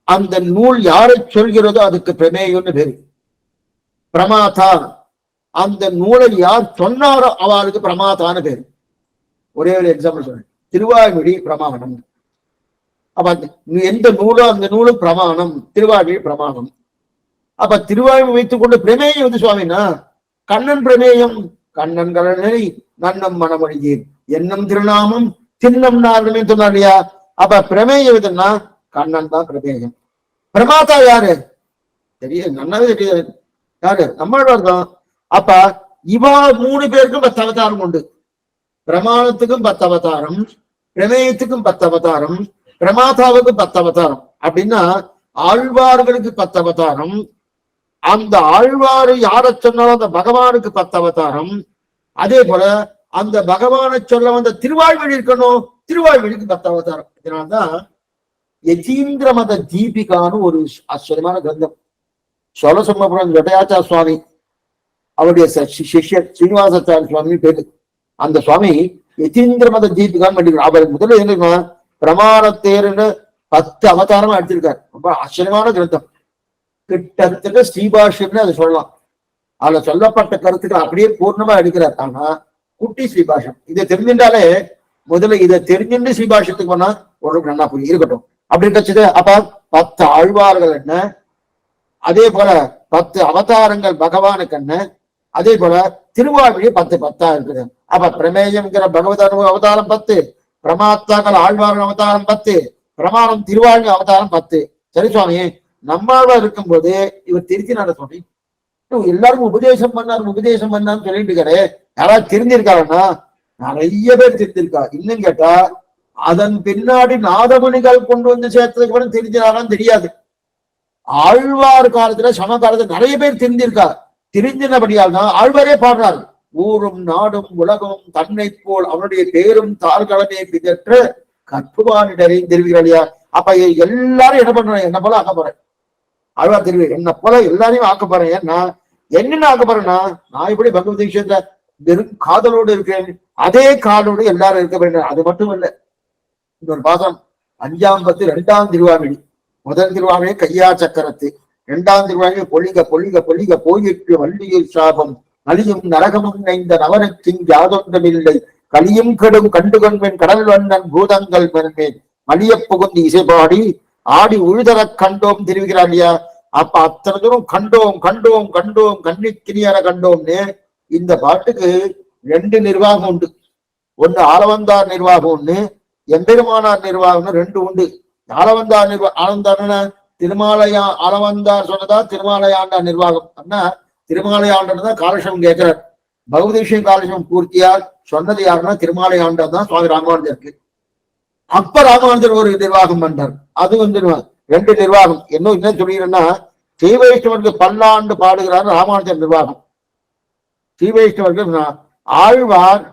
அந்த நூல் யாரை சொல்கிறதோ அதுக்கு பிரமேயம்னு பேரு. பிரமாதா அந்த நூலை யார் சொன்னாரோ அவளுக்கு பிரமாதான்னு பேரு. ஒரே ஒரு எக்ஸாம்பிள் சொல்றேன், திருவாய்மொழி பிரமாணம். அப்ப எந்த நூலோ அந்த நூலு பிரமாணம், திருவாய்மொழி பிரமாணம். அப்ப திருவாய்மொழி வைத்துக் கொண்டு பிரமேயம் வந்து சுவாமினா கண்ணன் பிரமேயம், கண்ணன் கலனை நன்னம் மனமொழியீர் என்னும் திருநாமம் தின்னம் நாரணமே சொன்னார் இல்லையா. அப்ப பிரமேயம் எதுன்னா கண்ணன் தான் பிரமேயம். பிரமாதா யாரு தெரியாது, நன்னாவே தெரியாது யாரு, நம்மளோட தான். அப்ப இவா 3 பேருக்கும் 10 அவதாரம் உண்டு. பிரமாணத்துக்கும் 10 அவதாரம், பிரமேயத்துக்கும் 10 அவதாரம், பிரமாதாவுக்கும் 10 அவதாரம். அப்படின்னா ஆழ்வார்களுக்கு 10 அவதாரம், அந்த ஆழ்வாரு யார சொன்னாலும் அந்த பகவானுக்கு 10 அவதாரம். அதே போல அந்த பகவானை சொல்ல வந்த திருவாய்மொழி இருக்கணும், திருவாய்மொழிக்கு 10 அவதாரம். இதனால்தான் யதீந்திர மத தீபிகான்னு ஒரு ஆச்சரியமான கிரந்தம், சோழசம்பபுரம் ஜடயாச்சார சுவாமி அவருடைய சிஷ்யர் ஸ்ரீனிவாசாச்சாரிய சுவாமி பேரு. அந்த சுவாமி யதீந்திர மத தீபிகான்னு பண்ணிக்கிறார். அவர் முதல்ல என்ன பிரமாணத்தேர்னு 10 அவதாரமா எடுத்திருக்காரு. ரொம்ப ஆச்சரியமான கிரந்தம். கிட்டத்தட்ட ஸ்ரீபாஷ்யம்னு அதை சொல்லலாம். அதுல சொல்லப்பட்ட கருத்துக்கள் அப்படியே பூர்ணமா எடுக்கிறார். ஆனா குட்டி ஸ்ரீபாஷ்யம் இதை தெரிஞ்சின்றாலே, முதல்ல இதை தெரிஞ்சுட்டு ஸ்ரீபாஷ்யத்துக்கு போனா ஒரு நல்லா புரியும் இருக்கட்டும் அப்படி கட்சிது. அப்ப 10 ஆழ்வார்கள் என்ன, அதே போல 10 அவதாரங்கள் பகவானுக்கு என்ன, அதே போல திருவாய்மொழி 10 இருக்குது. அப்ப பிரமேயம்ங்கிற பகவத் அவதாரம் 10, பிரமாத்தாக்கள் ஆழ்வார்கள் அவதாரம் 10, பிரமாணம் திருவாய்மொழி அவதாரம் 10. சரி சுவாமி, நம்மாழ்வார் இருக்கும்போது இவர் திருச்சி நட சுவாமி எல்லாருக்கும் உபதேசம் பண்ணான்னு சொல்லிட்டு இருக்காரு. யாராவது தெரிஞ்சிருக்காருன்னா நிறைய பேர் தெரிஞ்சிருக்கா. இன்னும் கேட்டா அதன் பின்னாடி நாதமணிகள் கொண்டு வந்து சேர்த்ததுக்கு கூட தெரிஞ்சாரான்னு தெரியாது. ஆழ்வார் காலத்துல சம காலத்துல நிறைய பேர் தெரிஞ்சிருக்கா. தெரிஞ்சினபடியால் தான் ஆழ்வாரே பாடுறாரு, ஊரும் நாடும் உலகமும் தன்னை போல் அவனுடைய பேரும் தாழ்களமே பிதற்ற கற்புவானிடரை தெரிவிக்கிறார் இல்லையா. அப்ப எல்லாரும் என்ன பண்றேன், என்ன போல ஆக்க போறேன். ஆழ்வார் தெரிவி என்ன போல எல்லாரையும் ஆக்க போறேன். ஏன்னா என்னென்ன ஆக்க போறேன்னா, நான் இப்படி பகவத் விஷயத்துல வெறும் காதலோடு இருக்கிறேன், அதே காதலோடு எல்லாரும் இருக்க வேண்டும். அது மட்டும் இல்ல, இன்னொரு பாசம் 5ஆம் பத்து 2ஆம் திருவாய்மொழி. முதல் திருவாய்மொழி கையா சக்கரத்து, 2ஆம் திருவாய்மொழி பொலிக பொலிக பொலிக போயிற்று வள்ளியில் சாபம் நலியும் நரகமும் நைந்த நவனுக்கிங் யாதொன்றமில்லை கலியும் கெடும் கண்டுகொண்பேன் கடல் வண்ணன் பூதங்கள் மென்மேன் மலிய புகுந்து இசைபாடி ஆடி உழுதரக் கண்டோம் தெரிவிக்கிறார் இல்லையா. அப்ப அத்தனை தூரம் கண்டோம் கண்டோம் கண்டோம் கண்ணிக்கினியர கண்டோம்னு இந்த பாட்டுக்கு 2 நிர்வாகம் உண்டு. ஒண்ணு ஆளவந்தார் நிர்வாகம், ஒண்ணு எம்பெருமானார் நிர்வாகம்னு 2 உண்டு. ஆளவந்தார் ஆளவந்தார் திருமாலயா ஆளவந்தார் சொன்னதா திருமாலயாண்டா நிர்வாகம். அப்படின்னா திருமாலை ஆண்டர் தான் காலட்சேபம் கேட்கிறார். பகவத் விஷயம் காலட்சேபம் பூர்த்தியா சொன்னது யாருன்னா திருமாலை ஆண்டர் தான் சுவாமி ராமானுஜருக்கு. அப்ப ராமானுஜர் ஒரு நிர்வாகம் பண்றார். அது வந்து ரெண்டு நிர்வாகம். என்ன சொல்லிடுறேன்னா, ஸ்ரீ வைஷ்ணவருக்கு பல்லாண்டு பாடுகிறார் ராமானுஜர் நிர்வாகம். ஸ்ரீ வைஷ்ணவர்கள் ஆழ்வார்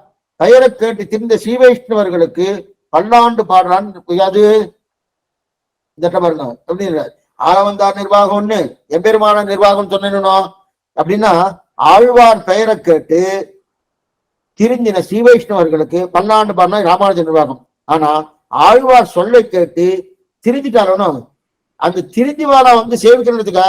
பெயரை கேட்டு திரிந்த ஸ்ரீ வைஷ்ணவர்களுக்கு பல்லாண்டு பாடுறான்னு அது பாருங்க. ஆளவந்தார் நிர்வாகம் ஒண்ணு, எம்பெருமான நிர்வாகம் சொன்னோம் அப்படின்னா, ஆழ்வார் பெயரை கேட்டு திரிஞ்சின ஸ்ரீ வைஷ்ணவர்களுக்கு பல்லாண்டு பாடினா ராமானுஜர் நிர்வாகம். ஆனா ஆழ்வார் சொல்லை கேட்டு திரிஞ்சிட்டாரோ அந்த திரிஞ்சிவாளா வந்து சேவிக்கிறதுக்கு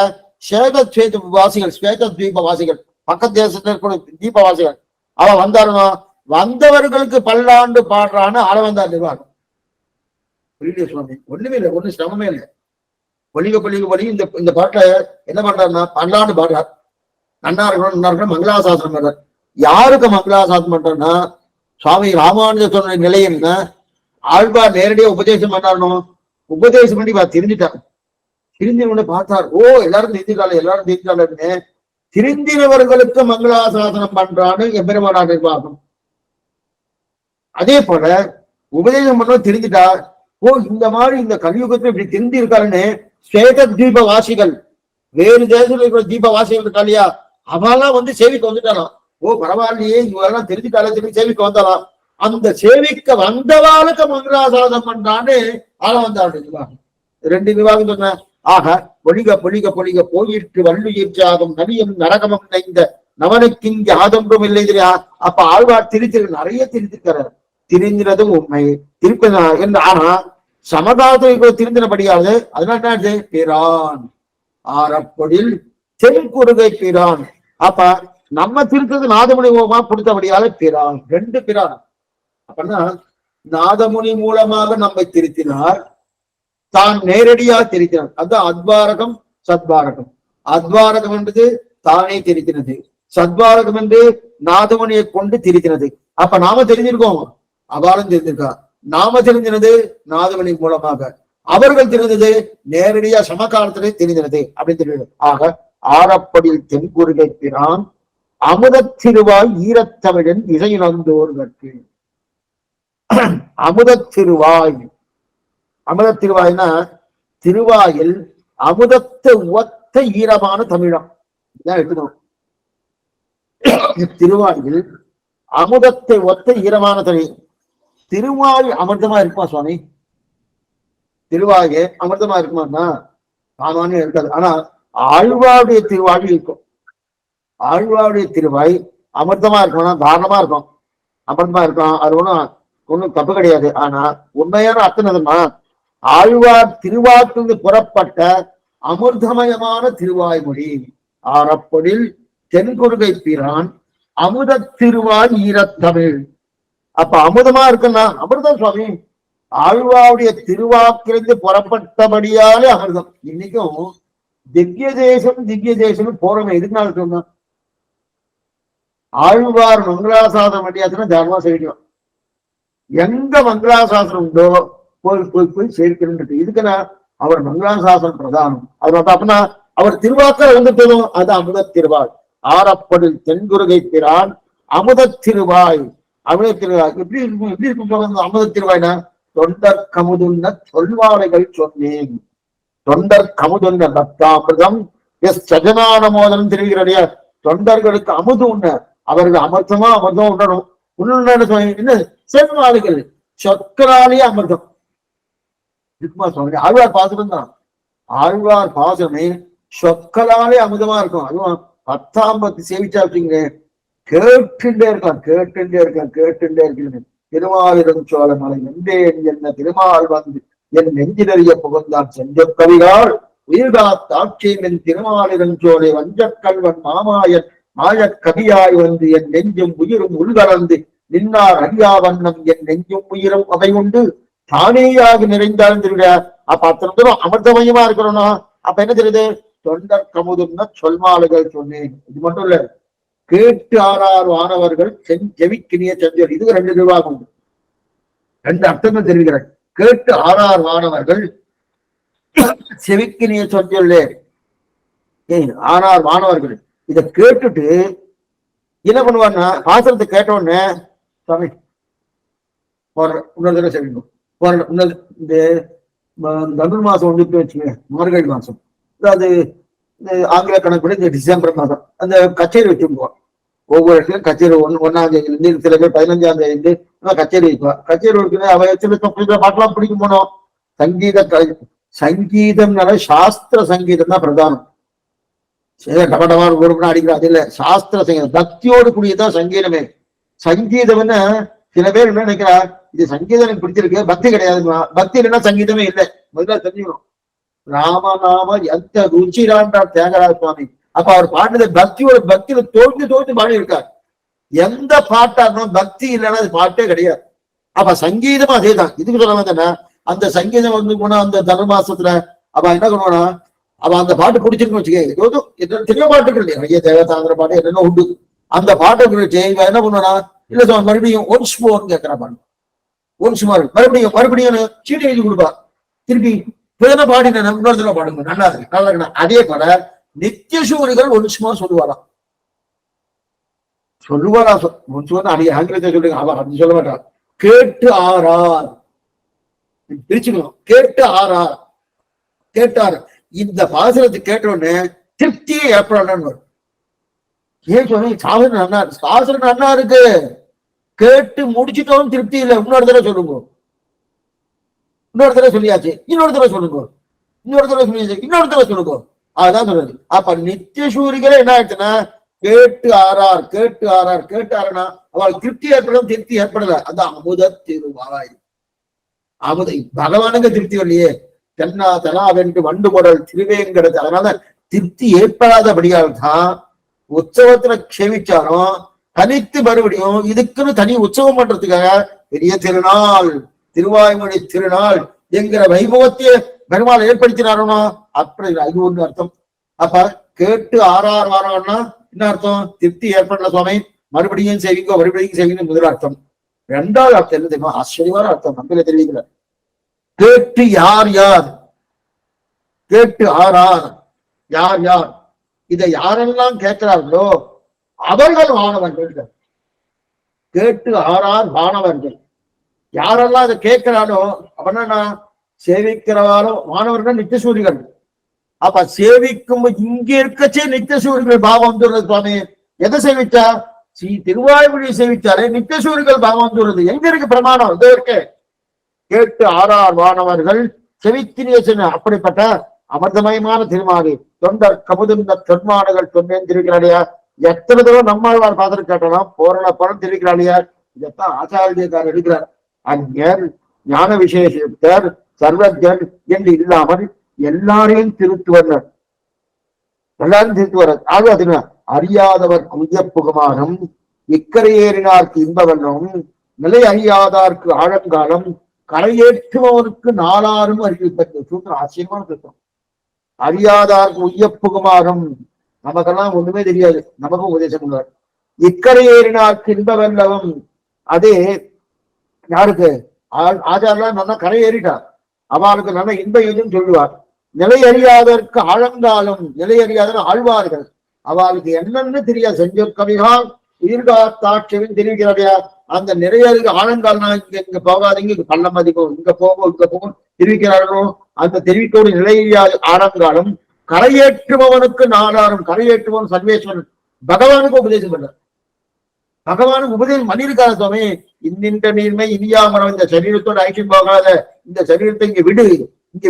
ஸ்வேத வாசிகள், ஸ்வேத தீப வாசிகள், பக்கத்து தேசத்துல இருக்கிற தீபவாசிகள் அவ வந்தாருனோ வந்தவர்களுக்கு பல்லாண்டு பாடுறான்னு ஆளவந்தார் நிர்வாகம். புரியல சுவாமி, ஒண்ணுமே இல்லை, ஒண்ணு சிரமமே இல்லை. பொலிக இந்த பாட்டை என்ன பண்றாருன்னா பல்லாண்டு பாடுறார். நன்னா இருக்கணும் மங்களாசாசனம் பண்றார். யாருக்கு மங்களாசாசனம் பண்றாருன்னா சுவாமி ராமானுஜர் சொன்ன நிலையில ஆழ்வார் நேரடியா உபதேசம் பண்ணாரணும். உபதேசம் பண்ணி தெரிஞ்சுட்டார். திருந்தின பார்த்தார், ஓ எல்லாரும் தெரிஞ்சுக்காலன்னு திருந்தினவர்களுக்கு மங்களாசாசனம் பண்றான்னு எம்பெருமானா நிர்வாகம். அதே போல உபதேசம் பண்ண தெரிஞ்சுட்டார், ஓ இந்த மாதிரி இந்த கலியுகத்துல இப்படி தெரிஞ்சு இருக்காருன்னு ஸ்வேத தீப வாசிகள், வேறு தேசத்துல இருக்கிற தீப வாசிகள் இருக்கா இல்லையா, அவெல்லாம் வந்து சேவிக்க வந்துட்டாலாம். ஓ பரவாயில்லையே இவெல்லாம் தெரிஞ்சுட்டாலே சொல்லி சேவிக்க வந்தாலாம். அந்த சேவிக்க வந்தவாளுக்கு மங்களாசாசனம் பண்றான்னு ஆளவந்தார் நிர்வாகம். ரெண்டு நிர்வாகம் சொன்ன. ஆக பொலிக போயிற்று வள்ளுயிர்ச்சாகும் நவியும் நரகமும் நைந்த நவனுக்கு இங்கு ஆதம்பும் இல்லை தெரியா. அப்ப ஆழ்வார் நிறைய திரித்திருக்கிறார். திரிஞ்சினதும் உண்மை திருப்பி ஆனா சமகாலத்தை திருந்தினபடியாது. அதனால என்ன பிரான் ஆரப்பொழில் தென்குறுகை பிரான். அப்ப நம்ம திருத்தது நாதமுனி மூலமா கொடுத்தபடியால பிரான், ரெண்டு பிரான். அப்படின்னா நாதமுனி மூலமாக நம்மை திருத்தினார், தான் நேரடியாக தெரிக்கிறார். அதுதான் அத்வாரகம் சத்வாரகம். அத்வாரகம் என்பது தானே தெரிக்கிறது, சத்வாரகம் என்று நாதமுனியை கொண்டு திரிக்கிறது. அப்ப நாம தெரிஞ்சிருக்கோம், அபாரம் தெரிஞ்சிருக்கா. நாம தெரிஞ்சினது நாதமுனி மூலமாக, அவர்கள் தெரிந்தது நேரடியா சமகாலத்திலே தெரிந்தது அப்படின்னு தெரியுது. ஆக ஆரப்படியில் தென்குறுகை பிரான் அமுதத் திருவாய் ஈரத்தமிழன் இசையினந்தோர்களுக்கு. அமுதத் திருவாய், அமுதத் திருவாய்னா திருவாயில் அமுதத்தை ஒத்த ஈரமான தமிழம் எடுக்கணும். திருவாயில் அமுதத்தை ஒத்த ஈரமான தமிழ். திருவாய் அமிர்தமா இருக்குமா சுவாமி? திருவாயே அமிர்தமா இருக்குமான்னா சாமானியம் இருக்காது. ஆனா ஆழ்வாருடைய திருவாய் இருக்கும். ஆழ்வாருடைய திருவாய் அமிர்தமா இருக்கும்னா தாரணமா இருக்கும், அமிர்தமா இருக்கும். அது ஒண்ணும் தப்பு கிடையாது. ஆனா உண்மையான அர்த்தம் எதுமா, ஆழ்வார் திருவாக்கிலிருந்து புறப்பட்ட அமிர்தமயமான திருவாய்மொழி. ஆரப்பொழில் தென்குறுகை பிரான் அமுத திருவாய் ஈரத்தமிழ். அப்ப அமுதமா இருக்குன்னா அமிர்தம் சுவாமி. ஆழ்வாருடைய திருவாக்கிலிருந்து புறப்பட்டபடியாலே அமிர்தம். இன்னைக்கும் திவ்ய தேசம் போறோம். எதுக்குனால சொன்னா ஆழ்வார் மங்களாசாசனம் பண்ணியாச்சுன்னா தர்மா செய்யணும். எங்க மங்களாசாசனம் உண்டோ போய் சேர்க்கணும். இதுக்குன்னா அவர் மங்களாசாசனம் பிரதானம். அதனால அப்படின்னா அவர் திருவாக்கர் வந்துட்டதும் அது அமுத திருவாய். ஆரப்படில் தென்குறுகை பிரான் அமுத திருவாய். அமுத திருவாய் எப்படி இருக்கும்? அமுத திருவாய்னா தொண்டர் கமுதுன்ன சொல்வாளைகள் சொன்னேன். தொண்டர் கமுதுன்ன பக்தாமிரதம் எஸ் சஜனானமோதனம் தெரிவிக்கிற தொண்டர்களுக்கு அமுது உண்ண, அவர்கள் அமிர்தமா அமிர்தம் உண்ணணும். என்ன செல்வாளிகள் சொற்களாலேயே அமிர்தம் இருக்குமா சுவாமி? ஆழ்வார் பாசுரம் தான். ஆழ்வார் பாசுரமே சொற்களாலே அமிர்தமா இருக்கும். அதுவும் 10ஆம் பத்து சேவிச்சா வச்சுங்க, கேட்டுட்டே இருக்கிறேன். திருமாலிடம் சோழ மலை வெந்தேன் என்ன திருமால் வந்து என் நெஞ்சிலறிய புகழ்ந்தான் செஞ்ச கவிகால் உயிர்காத்தாட்சியம் என் திருமாலிடம் சோலை வஞ்சக்கல்வன் மாமாயன் மாயக் கவியாய் வந்து என் நெஞ்சும் உயிரும் உள்கலந்து நின்னார் அறியா வண்ணம் என் நெஞ்சும் உயிரும் அவை உண்டு தானேயாக நிறைந்தாலும் தெரியுதா. அப்ப அத்தனை தூரம் அமிர்தமயமா இருக்கிறோம்னா அப்ப என்ன தெரியுது? தொண்டர் கமுதுன்னா சொல்மாலைகள் சொன்னேன். இது மட்டும் இல்ல, கேட்டு ஆறார் வானவர்கள் செவிக்கினிய செஞ்சல். இது 2 நிர்வாகம் உண்டு. 2 அர்த்தங்கள் தெரிவிக்கிறார். கேட்டு ஆறார் வானவர்கள் செவிக்கினிய சொஞ்சொல்லே. ஆறார் வானவர்கள் இத கேட்டுட்டு என்ன பண்ணுவான்னா பாசனத்தை கேட்ட உடனே சுவாமி இன்னொரு தடவை செய்யணும். இந்த தமிழ் மாசம் வந்துட்டு வச்சுக்கோங்க, மார்கழி மாசம், அதாவது ஆங்கில கணக்குப்படி இந்த டிசம்பர் மாதம் அந்த கச்சேரி வச்சுருவோம். ஒவ்வொரு இடத்துலயும் கச்சேரி 1ஆம் தேதி, சில பேர் 15ஆம் தேதி கச்சேரி வைப்போம். கச்சேரி வைக்கணும். அவ சில பாட்டெல்லாம் பிடிக்கும் போனோம். சங்கீதம்னால சாஸ்திர சங்கீதம் தான் பிரதானம். டபடமான ஒரு அடிக்கிற அது இல்ல, சாஸ்திர சங்கீதம் பக்தியோடு கூடியதான் சங்கீதமே. சங்கீதம்னு சில பேர் என்ன நினைக்கிறா, இது சங்கீதம் எனக்கு பிடிச்சிருக்கு, பக்தி கிடையாதுமா. பக்தி இல்லைன்னா சங்கீதமே இல்லை. முதல்ல தெரிஞ்சுக்கணும். ராமநாம எந்த ருச்சிரான்றார் தியாகராஜ சுவாமி. அப்ப அவர் பாடுறது பக்தியில தோற்று பாடி இருக்கார். எந்த பாட்டா இருந்தாலும் பக்தி இல்லைன்னா அது பாட்டே கிடையாது. அப்ப சங்கீதமும் அதேதான். இதுக்கு சொல்ல வந்தேன்னா, அந்த சங்கீதம் வந்து போனா அந்த தனுர்மாசத்துல அவ என்ன பண்ணுவானா, அவ அந்த பாட்டு பிடிச்சிருக்குன்னு வச்சுக்க, தெரிய பாட்டுகள் இல்லையா, ஐயா தேவதாந்திர பாட்டு என்னென்ன உண்டு. அந்த பாட்டை என்ன பண்ணுவானா, இல்ல சார் மறுபடியும் ஒன்ஸ் மோர்னு கேட்கிற பாட்டு, ஒன்ஸ் மோர் மறுபடியும் சீட்டை எழுதி கொடுப்பா. திருப்பி பிறன பாடின இன்னொரு தடவை பாடுங்க, நல்லா இருக்கு, நல்லா இருக்கு. அதே போல நித்தியசூரிகள் ஒன்ஸ் மோர் சொல்லுவாராம். அன்னைக்கு ஆங்கிலத்தை சொல்லுங்க, அவ அப்படி சொல்ல மாட்டான். கேட்டு ஆறார் பிரிச்சுக்கணும். கேட்டார். இந்த பாசனத்தை கேட்டோடனே திருப்தியை ஏற்படணும். ஏன் சொன்ன சாசனம் நன்னா இருக்கு, கேட்டு முடிச்சுட்டோம் திருப்தி இல்லை. இன்னொரு தடவை சொல்லுங்க, இன்னொரு தடவை சொல்லியாச்சு, இன்னொரு தடவை சொல்லுங்க, இன்னொரு தடவை சொல்லியாச்சு, இன்னொரு தடவை சொல்லுங்க. அதுதான் சொல்றது. அப்ப நித்தியசூரிகளே என்ன ஆயிடுச்சுன்னா, கேட்டாருன்னா அவள் திருப்தி ஏற்படும். திருப்தி ஏற்படல, அந்த அமுத திருவாய் அமுதை பகவானுக்கு திருப்தி வரலையே. தென்னா தெனாவென்று வண்டு குடல் திருவேங்கடது. அதனால திருப்தி ஏற்படாதபடியால் தான் உற்சவத்துல க்ஷேமிச்சாலும் தனித்து மறுபடியும் இதுக்குன்னு தனி உற்சவம் பண்றதுக்காக பெரிய திருநாள், திருவாய்மொழி திருநாள் என்கிற வைபவத்தையே பெருமாள் ஏற்படுத்தினாரோ. அப்படி அது ஒண்ணு அர்த்தம். அப்ப கேட்டு ஆறார் வாரம்னா என்ன அர்த்தம்? திருப்தி ஏற்படல சுவாமி, மறுபடியும் செய்வீங்க முதல் அர்த்தம். ரெண்டாவது அர்த்தம் என்ன தெரியுமா? ஆச்சரியமான அர்த்தம், நம்மள தெரிவிக்கல. கேட்டு யார் கேட்டு ஆறார் யார் இதை யாரெல்லாம் கேட்கிறார்களோ அவர்கள் வானவர்கள். கேட்டு ஆறார் வானவர்கள். யாரெல்லாம் அதை கேட்கிறானோ அவனா சேவிக்கிறவாரோ வானவர்கள் நித்தியசூரிகள். அப்ப சேவிக்கும் இங்க இருக்கச்சே நித்தியசூரிகள் பாவம் வந்துடுறது. சுவாமி எதை சேவிச்சா? திருவாய்மொழி சேவிச்சாலே நித்தியசூரிகள் பாவம் வந்துடுறது. எங்க இருக்கு பிரமாணம்? இதோ இருக்கு. கேட்டு ஆறார் வானவர்கள் செவித்திரிய. அப்படிப்பட்ட அமிர்தமயமான திருமாலி தொண்டர் கமுதுந்த தொன்மானங்கள் சொன்னேன் திருக்கிறாளியா. எத்தனை தடவை நம்மாழ்வார் பார்த்துட்டு கேட்டோம், புறம் திருக்கிறாளியா. இதைத்தான் ஆச்சாரியக்காரர் எடுக்கிறார். அஞ்ஞர், ஞான விசேஷத்தர், சர்வஜர் என்று இல்லாமல் எல்லாரையும் திருத்துவர். ஆக அறியாதவர்க்கு உய்யப்புகமானம், இக்கரையேறினார்க்கு இன்பவல்லும், நிலை அறியாதார்க்கு ஆழங்காலம், கரையேற்றுபவனுக்கு நாளாரும் அறிவிப்பது. சூத்திரம் ஆச்சரியமான சூத்திரம். அறியாதார்க்கு உய்யப்புகமானம், நமக்கெல்லாம் ஒண்ணுமே தெரியாது, நமக்கும் உபதேசம் பண்ணுவார். இக்கரையேறினார்க்கு இன்பவல்லவும், அதே யாருக்கு? ஆச்சாரெல்லாம் நல்லா கரையேறிட்டார், அவளுக்கு நல்ல இன்ப எதுன்னு சொல்லுவார். நிலை அறியாதற்கு ஆழங்காலம், நிலை அறியாத ஆழ்வார்கள், அவளுக்கு என்னன்னு தெரியாது. செஞ்சோர் கவிகால் உயிர்காத்தாட்சியும் தெரிவிக்கிறாரையா. அந்த நிறைய ஆழங்கால்னா இங்க போகாதீங்க, இங்க பள்ளம் அதிகம், இங்க போகும் தெரிவிக்கிறார்களோ. அந்த தெரிவிக்கோடு நிலையாத ஆழங்காலம், கரையேற்றுபவனுக்கு நாளாரும். கரையேற்றுபவன் சர்வேஸ்வரன், பகவானுக்கு உபதேசம் பண்ண. பகவானுக்கு உபதேசம் பண்ணியிருக்காரு சுவாமி. இன்னின்ற நீர்மை இனியாமரம், இந்த சரீரத்தோட ஐக்கியம் போகாத, இந்த சரீரத்தை இங்க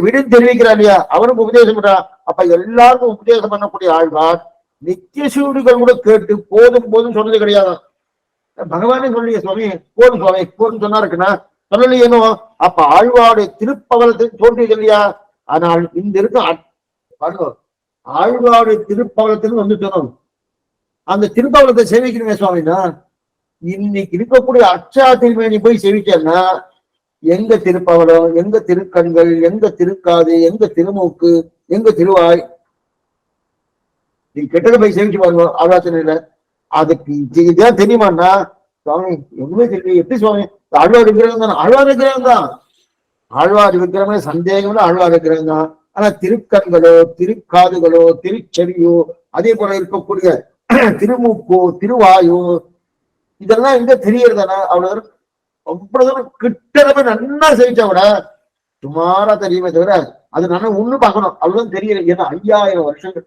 விடுன்னு தெரிவிக்கிறார் இல்லையா. அவனுக்கு உபதேசம் பண்றான். அப்ப எல்லாருக்கும் உபதேசம் பண்ணக்கூடிய ஆழ்வார் நித்தியசூரிகள் கூட கேட்டு போதும் சொன்னது கிடையாது. பகவானே சொல்லிய சுவாமி போதும் சொன்னாருக்குன்னா சொல்லலையேனோ. அப்ப ஆழ்வாருடைய திருப்பவலத்தில் தோன்றியது இல்லையா. ஆனால் இந்த இருக்க ஆழ்வாருடைய திருப்பவலத்தில் வந்து சொன்னோம். அந்த திருப்பவலத்தை சேவிக்கணுமே சுவாமின்னா, இன்னைக்கு இருக்கக்கூடிய அச்சா திருமேனி போய் சேவிச்சேன்னா, எங்க திருப்பவலம், எங்க திருக்கண்கள், எங்க திருக்காது, எங்க திருமூக்கு, எங்க திருவாய், நீ கெட்டத போய் சேவிச்சு பாருங்க ஆலோசனையில. அதுக்கு இதான் தெரியுமாண்ணா? சுவாமி எதுவுமே தெரியும். எப்படி சுவாமி? ஆழ்வார் விக்கிரகம் தான். ஆழ்வார் விக்கிரகம் தான். ஆழ்வார் விக்கிரமே சந்தேகம், ஆழ்வார் விக்கிரகம் தான். ஆனா திருக்கண்களோ திருக்காதுகளோ திருச்செவியோ அதே போல இருக்கக்கூடிய திருமூக்கோ திருவாயோ இதெல்லாம் எங்க தெரியறதானா அவ்வளவு அவ்வளவு கிட்டவே நல்லா செவிச்சா விட சுமாரா தெரியுமே தவிர அது நல்லா ஒண்ணு பார்க்கணும் அவ்வளவு தெரியல. ஏன்னா 5000 வருஷங்கள்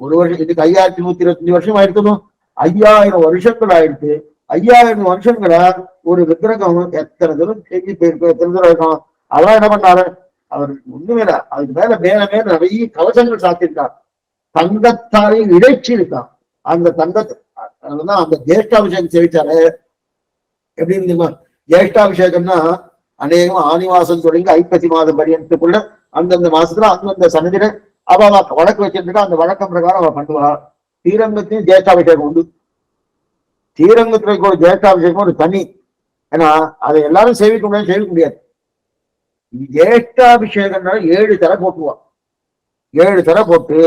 ஒரு வருஷம் இதுக்கு 5125 வருஷம் ஆயிருக்கணும். 5000 வருஷங்கள் ஆயிடுச்சு. 5000 வருஷங்களா ஒரு விக்கிரகம் எத்தனை தூரம் செஞ்சு போயிருக்கோம், எத்தனை தூரம் இருக்கும். அதெல்லாம் என்ன பண்ணாரு அவர் ஒண்ணுமே இல்ல. அதுக்கு மேல மேல நிறைய கவசங்கள் சாத்திருக்கார். தங்கத்தாலே இடைச்சி இருக்கான். அந்த தங்கத்தை அந்த ஜேஷ்டாபிஷேகம் செவிச்சாரு. எப்படி இருந்துமா ஜேஷ்டாபிஷேகம்னா அநேகமா ஆனிவாசம் தொடங்கி ஐப்பசி மாதம் பரியத்துக்குள்ள அந்தந்த மாசத்துல அந்தந்த சன்னதியில அவ வழக்கு வச்சிருக்கா. அந்த வழக்கம் பிரகாரம் அவ பண்ணுவா. ஸ்ரீரங்கத்தையும் ஜேஷ்டாபிஷேகம் உண்டு. ஸ்ரீரங்கத்துல ஒரு ஜேஷ்டாபிஷேகம் ஒரு தனி. ஏன்னா அதை எல்லாரும் சேவிக்க முடியாது. ஜேஷ்டாபிஷேகம்னா 7 தர போட்டுவா. 7 தர போட்டு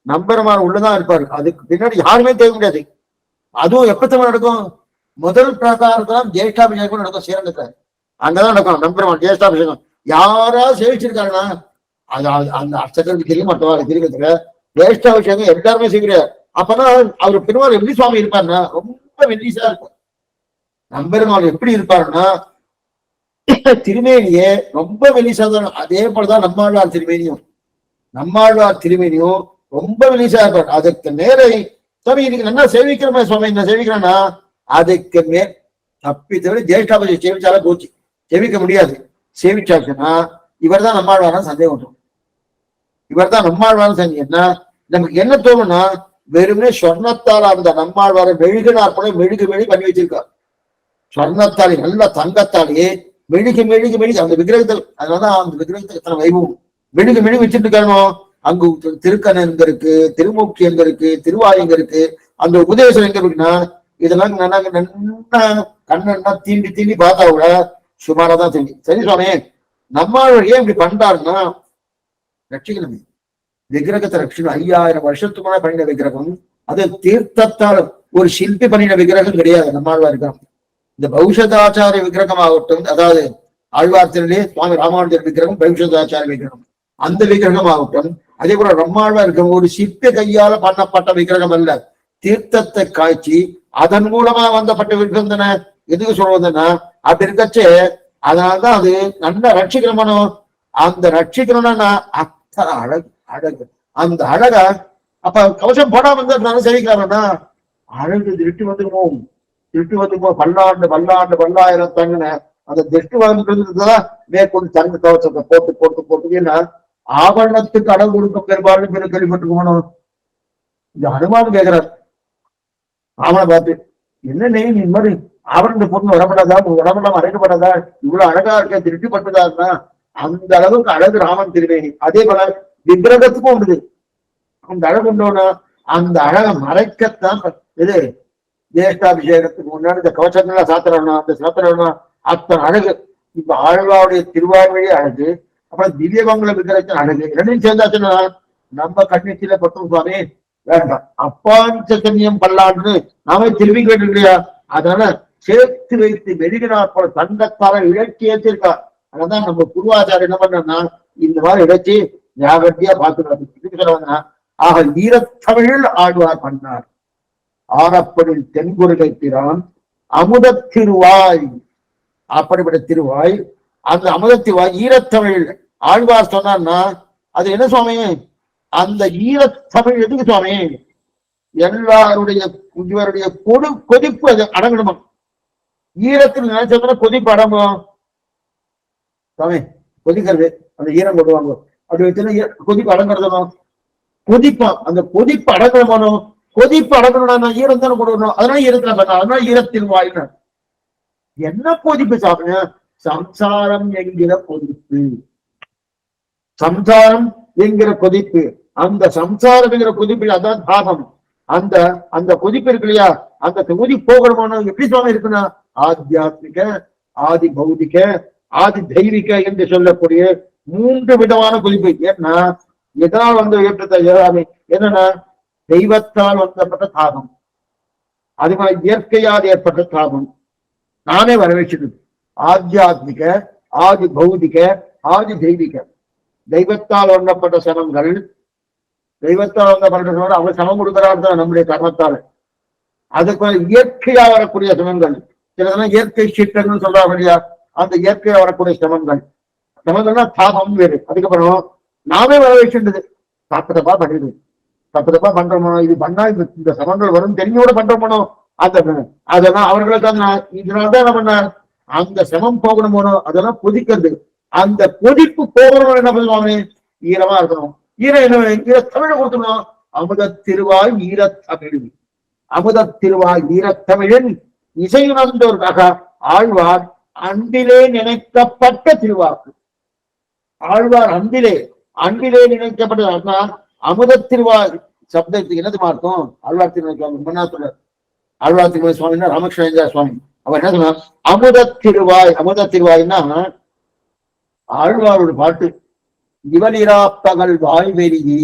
நம்பெருமான் உள்ளதான் இருப்பாரு. அதுக்கு பின்னாடி யாருமே தேவை முடியாது. அதுவும் எப்பத்தமா நடக்கும்? முதல் பிரகாரத்தான் ஜேஷ்டாபிஷேகம் நடக்கும் ஸ்ரீரங்கத்துல. அங்கதான் நடக்கும் நம்பெருமான் ஜேஷ்டாபிஷேகம். யாராவது சேவிச்சிருக்காங்கன்னா அது அந்த அர்ச்சகருக்கு தெரியும், மற்றவாளுக்கு தெரியுதுல. ஜேஷ்டாபிஷேகம் எல்லாருமே செய்கிறார். அப்பதான் அவர் பெருமாள் எப்படி சுவாமி இருப்பாருன்னா ரொம்ப வெள்ளிசா இருக்கும். நம்பெருமாள் எப்படி இருப்பாருன்னா திருமேனியே ரொம்ப வெள்ளிசாதான். அதே போலதான் நம்மாழ்வார் திருமேனியும். நம்மாழ்வார் திருமேனியும் ரொம்ப வெள்ளிசா இருப்பார். அதுக்கு நேரை சுவாமி இன்னைக்கு நல்லா சேவிக்கிறோமே சுவாமி என்ன சேவிக்கிறேன்னா அதுக்கு மேல் தப்பி தவிர ஜேஷ்டாபிஷேகம் சேவிச்சாலும் போச்சு. சேவிக்க முடியாது. சேவிச்சாச்சுன்னா இவர் தான் நம்மாழ்வாரான்னு சந்தேகம் வரும். இவர் தான் நம்மாழ்வார்னு சந்தேகம்னா நமக்கு என்ன தோணும்னா வெறுமனே சொர்ணத்தால் அந்த நம்மாழ்வாரை மெழுகுனார் போல மெழுகு பண்ணி வச்சிருக்கார். சொர்ணத்தாலே நல்ல தங்கத்தாலே மெழுகு அந்த விக்கிரகத்தில். அதனாலதான் அந்த விக்கிரகத்துக்கு எத்தனை வைபவம். மெழுகு வச்சுட்டு இருக்கணும். அங்கு திருக்கண் எங்க இருக்கு, திருமூக்கி எங்க இருக்கு, திருவாய் எங்க இருக்கு, அந்த உபதேசம் எங்க இருக்குன்னா இதெல்லாம் நல்லா கண்ணா தீண்டி பார்த்தா கூட சுமாராதான் தெரியும். சரி சுவாமி நம்மாழ்வார் ஏன் இப்படி பண்றாருன்னா ரட்சிக்கணுமே. விக்கிரகத்தை ரட்சிக்கணும். 5000 வருஷத்துக்கு மேல பண்ணின விக்கிரகம். அது தீர்த்தத்தால் ஒரு சிற்பி பண்ணின விக்கிரகம் கிடையாது நம்மாழ்வார் விக்கிரகம். இந்த பௌஷதாச்சாரிய விக்கிரகம் ஆகட்டும், அதாவது ஆழ்வார்த்திலே சுவாமி ராமானுஜர் விக்கிரகம் பௌஷதாச்சாரிய விக்கிரகம், அந்த விக்கிரகம் ஆகட்டும். அதே போல நம்மாழ்வார் விக்கிரகம் ஒரு சிற்பி கையால பண்ணப்பட்ட விக்கிரகம் அல்ல. தீர்த்தத்தை காய்ச்சி அதன் மூலமா வந்தப்பட்ட விக்கிரகம் தானே. எதுக்கு சொல்றதுன்னா அப்படி இருக்கச்சே அதனால்தான் அது நல்லா ரட்சிக்கணும். அந்த ரட்சிக்கணும்னா அத்தனை அழகு அந்த அழக அப்ப கவசம் போடாம இருந்தாலும் சேவிக்கலாம்னா அழகு திருட்டு வந்துக்குமோ பல்லாயிரம் தங்கின அந்த திருட்டு வந்துதான் மேற்கொண்டு தங்க கவசத்தை போட்டு ஏன்னா ஆபரணத்துக்கு அடகு கொடுக்கும் பெரும்பாலும் பேர் கேள்விப்பட்டுக்கணும். இந்த அனுமானம் கேட்கிறார் அவனை பார்த்து, என்ன நீ மாதிரி ஆபரணத்தை பொண்ணு வரப்படாதா, உடம்பெல்லாம் அடைக்கப்படாதா, இவ்வளவு அழகா இருக்க திருட்டுப்பட்டதாருன்னா அந்த அளவுக்கு அழகு ராமன் திருவேணி. அதே போல விக்கிரகத்துக்கும் உண்டு. அந்த அழகு உண்டோன்னா அந்த அழகை மறைக்கத்தான் இது ஜேஷ்டாபிஷேகத்துக்கு முன்னாடி இந்த கவசங்கள்லாம் சாத்திரணும். அந்த சாத்திரணும் அத்தனை அழகு. இப்ப ஆழ்வாருடைய திருவாய்மொழி அழகு, அப்புறம் திவ்யமங்கல விக்கிரகத்தின் அழகு ரெண்டையும் சேர்ந்தாச்சுன்னா நம்ம கண்ணிச்சில பட்டும் சுவாமி வேண்டாம். அப்பாஞ்சன்யம் பல்லாண்டு நாமே திரும்பி கேட்டு இல்லையா? அதனால சேர்த்து வைத்து மெழுகினார் போல தங்கத்தால இழச்சி ஏற்றிருக்கா. அதனாலதான் நம்ம குருவாச்சாரம் என்ன பண்ணா இந்த மாதிரி இழைச்சி ஜாகிரதையா பார்த்துக்கிறாங்க. ஆக ஈரத்தமிழில் ஆழ்வார் பண்ணார். ஆரப்படில் தென்குருகை பிரான் அமுத திருவாய். அப்படிப்பட்ட திருவாய் அந்த அமுதத்திருவாய் ஈரத்தமிழ் ஆழ்வார் சொன்னார்னா அது என்ன சுவாமி? அந்த ஈரத்தமிழ் எதுக்கு சுவாமி? எல்லாருடைய இவருடைய கொதிப்பு அது அடங்கணுமா? ஈரத்தில் நினைச்சதுன்னா கொதிப்பு அடங்கும் சுவாமி. கொதிக்கிறது அந்த ஈரம் கொடுவாங்க அப்படி வச்சுன்னா கொதிப்பு அடங்குறதும் கொதிப்பான். அந்த கொதிப்பு அடங்கணும். கொதிப்பு அடங்கணும்னா ஈரம் தானே கொடுக்கணும். அதனால ஈரத்துல பண்ண. அதனால ஈரத்தில் வாயின என்ன கொதிப்பு சாப்பிடுங்க? சம்சாரம் என்கிற கொதிப்பு. சம்சாரம் என்கிற கொதிப்பு. அந்த சம்சாரம் என்கிற கொதிப்பு அதான் தாபம். அந்த அந்த கொதிப்பு இருக்கு இல்லையா? அந்த கொதி போகணுமான எப்படி சுவாமி இருக்குன்னா ஆத்தியாத்மிக, ஆதி பௌதிக, ஆதி தெய்வீக என்று சொல்லக்கூடிய 3 விதமான கொதிப்பு. ஏன்னா எதனால் வந்து ஏற்றத்தை என்னன்னா தெய்வத்தால் வந்தப்பட்ட தாபம், அது மாதிரி இயற்கையால் ஏற்பட்ட தாபம் நானே வரவேற்றது. ஆத்தியாத்மிக, ஆதி பௌதிக, ஆதி தெய்வீக தெய்வத்தால் வழங்கப்பட்ட சமங்கள், தெய்வத்தால் வழங்கப்பட்ட சமங்கள் அவங்க சமம் கொடுக்கிறார் தான் நம்முடைய கர்மத்தால். அதுக்கு இயற்கையா வரக்கூடிய சமங்கள், சிலதெல்லாம் இயற்கை சீற்றங்கள் சொல்றாங்க இல்லையா, அந்த இயற்கையா வரக்கூடிய சமங்கள். சமங்கள்னா தாபம் வேறு. அதுக்கப்புறம் நாமே வர வச்சுன்றது தப்பு தப்பா பண்ணிடுது, தப்பு தப்பா பண்றோமோ, இது பண்ணா இந்த சமங்கள் வரும் தெரிஞ்சோட பண்றோமோ, அந்த அதெல்லாம் அவர்களுக்கு இதனால்தான் என்ன பண்ண அந்த சமம் போகணுமோ அதெல்லாம் கொதிக்கிறது. அந்த கொதிப்பு போகணும் என்ன பண்ணுவாங்க, ஈரமா இருக்கணும். ஈரத்தமிழை கொடுக்கணும். அமுத திருவாய் ஈரத்தமிழ், அமுத திருவாய் ஈரத்தமிழின் இசையுணர்ந்தோர்காக ஆழ்வார் அன்பிலே நினைக்கப்பட்ட திருவாக்கு. ஆழ்வார் அன்பிலே நினைக்கப்பட்ட அமுத திருவாய் சப்தத்துக்கு என்னது மார்க்கும் ஆழ்வார் திருவாய் ஆழ்வார் திருவாய் சுவாமின்னா ராமகிருஷ்ண சுவாமி. அவர் என்ன சொன்னார், அமுத திருவாய். அமுத திருவாய்னா ஆழ்வாரோட பாட்டு. இவனிராப்பகல் வாய்வெறியி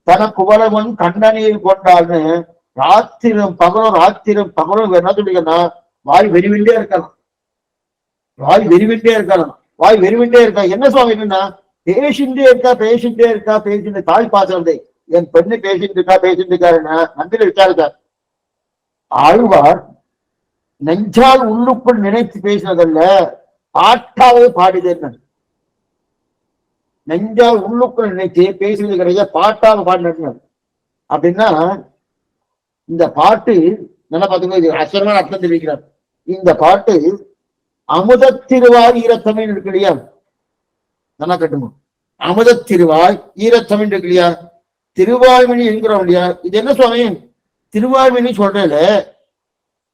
தன குவலவன் கண்ணனில் கொண்டான்னு ராத்திரம் பகலும் என்ன சொல்லிங்கன்னா வாய் வெறிவிண்டே இருக்கலாம், வாய் வெறிவிண்டே இருக்கா. என்ன சுவாமி என்னன்னா பேசிண்டே இருக்கா தாய் பாசுறதே. என் பெண்ணு பேசிட்டு இருக்காருன்னா நந்தில விசாரித்தார். ஆழ்வார் நெஞ்சால் உள்ளுக்குள் நினைத்து பேசினதல்ல, பாட்டாவே பாடிதேன். நெஞ்சால் உள்ளுக்குள் நினைச்சு பேசுறது கிடையாது, பாட்டாக பாடின. அப்படின்னா இந்த பாட்டு நல்லா பாத்துக்கோ, அசரமான அர்த்தம் தெரிவிக்கிறார். இந்த பாட்டு அமுத திருவாய் ஈரத்தமிழ் இருக்கு இல்லையா, நல்லா கட்டுங்க. அமுத திருவாய் ஈரத்தமிழ் இருக்கு இல்லையா, திருவாய்மணி என்கிறோம் இல்லையா. இது என்ன சுவாமி திருவாய்மணி சொல்றேல,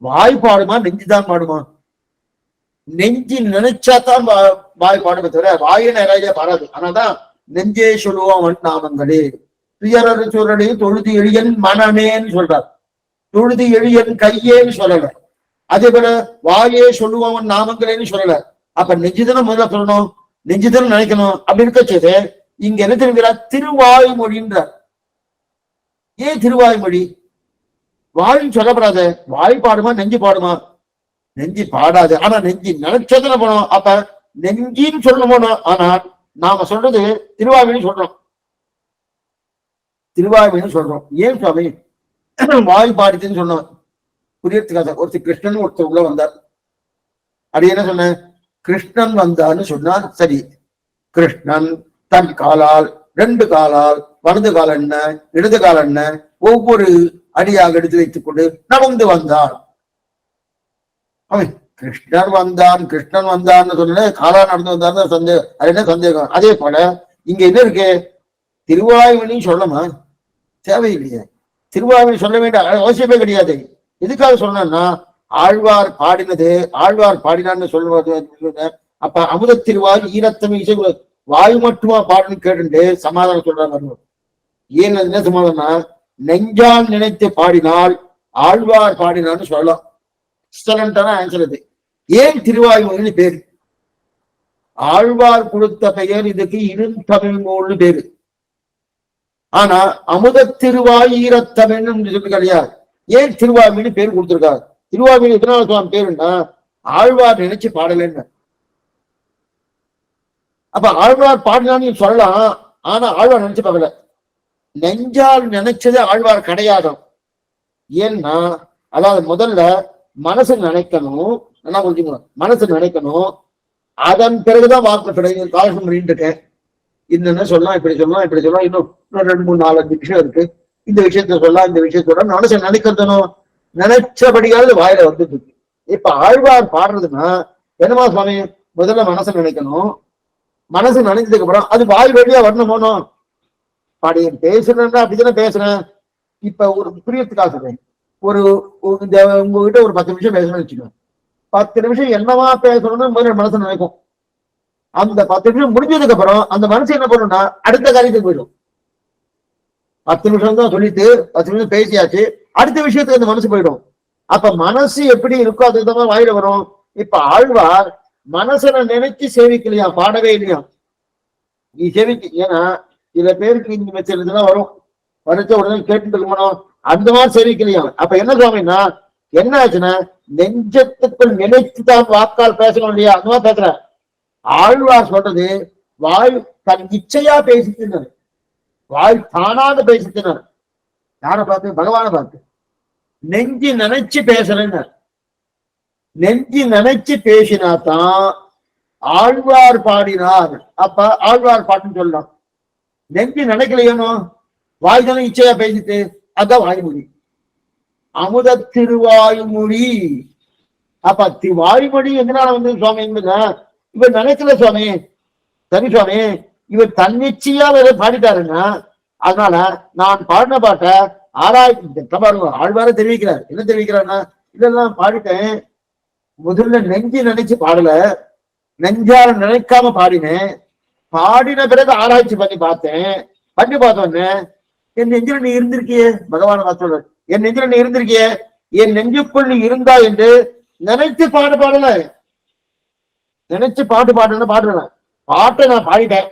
வாய் பாடுமா நெஞ்சுதான் பாடுமா? நெஞ்சு நினைச்சாதான் வாய் பாடுமே தவிர வாயை நிறைய பாடாது. ஆனாதான் நெஞ்சே சொல்லுவோம் நாமங்களே துயரறு சொல்றடி தொழுதி எளியன் மனமேன்னு சொல்றார், தொழுதி எளியன் கையேன்னு சொல்லல. அதே போல வாயே சொல்லுவோம் நாமங்களேன்னு சொல்லல. அப்ப நெஞ்சுதனம் முதல்ல சொல்லணும், நெஞ்சுதனம் நினைக்கணும். அப்படி இருக்கச்சது இங்க என்ன தெரிவிக்கிறார், திருவாய்மொழின்றார். ஏன் திருவாய்மொழி? வாயும் சொல்லப்படாத, வாய் பாடுமா நெஞ்சு பாடுமா? நெஞ்சு பாடாது. ஆனா நெஞ்சு நினைச்சதுல போனோம். அப்ப நெஞ்சின்னு சொல்லணும் போனோம். ஆனா நாம சொல்றது திருவாய்மொழி சொல்றோம், திருவாய்மொழி சொல்றோம். ஏன் சுவாமி வாய் பாடிச்சுன்னு சொன்னோம்? புரியறதுக்காக ஒருத்தர் கிருஷ்ணன் ஒருத்தர் உள்ள வந்தார். அது என்ன சொன்ன, கிருஷ்ணன் வந்தான்னு சொன்னார். சரி, கிருஷ்ணன் தன் காலால் 2 காலால் வலது கால் என்ன இடது கால் என்ன ஒவ்வொரு அடியாக எடுத்து வைத்துக் கொண்டு நடந்து வந்தான். அவன் கிருஷ்ணன் வந்தான்னு சொன்ன காலா நடந்து வந்தான்னு சந்தேகம், அது என்ன சந்தேகம்? அதே போல இங்க என்ன இருக்கு, திருவாய்மொழி சொல்லமா? தேவையில்லையே, திருவாய்மொழி சொல்ல வேண்டிய அவசியமே கிடையாது. எதுக்காக சொன்னா ஆழ்வார் பாடினது, ஆழ்வார் பாடினான்னு சொல்லுவது. அப்ப அமுத திருவாய் ஈரத்தமிழ் இசை வாயு மட்டுமா பாடுன்னு கேட்டு சமாதானம் சொல்றாங்க. ஏன் என்ன சமாதானம், நெஞ்சால் நினைத்து பாடினால் ஆழ்வார் பாடினான்னு சொல்லலாம். ஆன்சர் அது. ஏன் திருவாய்மொழின்னு பேரு? ஆழ்வார் கொடுத்த பெயர் இதுக்கு இருந்தமிழ் நூல்னு பேரு. ஆனா அமுத திருவாய் ஈரத்தமிழ்னு சொல்லி கிடையாது. ஏன் திருவாய்மொழி பேர் கொடுத்திருக்காரு? திருவாய்மொழி எத்தனாவது சுவாமி பேருன்னா ஆழ்வார் நினைச்சு பாடலன்னு. அப்ப ஆழ்வார் பாடினான்னு சொல்லலாம், ஆனா ஆழ்வார் நினைச்சு பார்க்கல. நெஞ்சால் நினைச்சது ஆழ்வார் கிடையாதும். ஏன்னா அதாவது முதல்ல மனசு நினைக்கணும், நல்லா புரிஞ்சுக்கணும், மனசு நினைக்கணும். அதன் பிறகுதான் வாக்கு கிடையாது. காலம் இருக்கேன் என்னென்ன சொல்லலாம், இப்படி சொல்லலாம், இன்னும் 2, 3, 4, 5 விஷயம் இருக்கு. இந்த விஷயத்த சொல்லலாம், இந்த விஷயத்தோட மனசை நினைக்கிறதுனும் நினைச்சபடியாவது வாயில வந்துட்டு. இப்ப ஆழ்வார் பாடுறதுன்னா என்னமா சுவாமி, முதல்ல மனசை நினைக்கணும், மனசு நினைச்சதுக்கு அப்புறம் அது வாய் வழியா வரணும் போனோம். பாடி பேசுறேன்னா அப்படித்தானே பேசுறேன். இப்ப ஒரு புரியத்துக்காக சொல்றேன், உங்ககிட்ட ஒரு 10 நிமிஷம் பேசணும்னு வச்சுக்கோங்க. 10 நிமிஷம் என்னவா பேசணும்னு முதல்ல மனசு நினைக்கும். அந்த 10 நிமிஷம் முடிஞ்சதுக்கு அப்புறம் அந்த மனசு என்ன பண்ணும்னா அடுத்த காரியத்துக்கு போயிடும். 10 நிமிஷம் தான் சொல்லிட்டு 10 நிமிஷம் பேசியாச்சு, அடுத்த விஷயத்துக்கு அந்த மனசு போயிடும். அப்ப மனசு எப்படி இருக்கோ அதுக்கு தான் வாயில வரும். இப்ப ஆழ்வார் மனசுல நினைச்சு சேவிக்கலையா, பாடவே இல்லையா. நீ சேவிக்க, ஏன்னா சில பேருக்கு இந்த மெச்சலாம் வரும், வரைச்ச உடனே கேட்டு இருக்கணும், அந்த மாதிரி சேவிக்கலையா. அப்ப என்ன சுவாமின்னா என்ன ஆச்சுன்னா நெஞ்சத்துக்குள் நினைச்சுதான் வாக்கால் பேசணும் இல்லையா, அந்த மாதிரி பேசுற. ஆழ்வார் சொல்றது வாய் தன் இச்சையா பேசித்தினர், வாய் தானாக பேசித்தினர். யாரை பார்த்து? பகவானை பார்த்து. நெஞ்சு நினைச்சு பேசுறேன்னு, நெஞ்சு நினைச்சு பேசினாதான் ஆழ்வார் பாடினார். அப்ப ஆழ்வார் பாட்டுன்னு சொல்லலாம். நெஞ்சு நினைக்கலையோ, வாய் தானே இச்சையா பேசிட்டு, அதான் வாய்மொழி. அமுத திருவாய்மொழி. அப்ப வாய்மொழி எதனால வந்து சுவாமி என்பதா? இவர் நினைக்கல சுவாமி, சரி சுவாமி, இவர் தன்னிச்சையா வேற பாடிட்டாருன்னா, அதனால நான் பாடின பாட்ட பாருங்க, ஆழ்வார தெரிவிக்கிறார். என்ன தெரிவிக்கிறார்னா, இதெல்லாம் பாடிட்டேன், முதல்ல நெஞ்சு நினைச்சு பாடல, நெஞ்சால நினைக்காம பாடினேன், பாடின பிறகு ஆராய்ச்சி பண்ணி பார்த்தேன், பண்ணி பார்த்தோன்னே என் நெஞ்சில நீ இருந்திருக்கியே, பகவான் சொல்ற, என் நெஞ்சில நீ இருந்திருக்கியே, என் நெஞ்சுக்குள் நீ இருந்தா என்று நினைச்சு பாடல, நினைச்சு பாடல, பாடுறேன். பாட்டை நான் பாடிட்டேன்,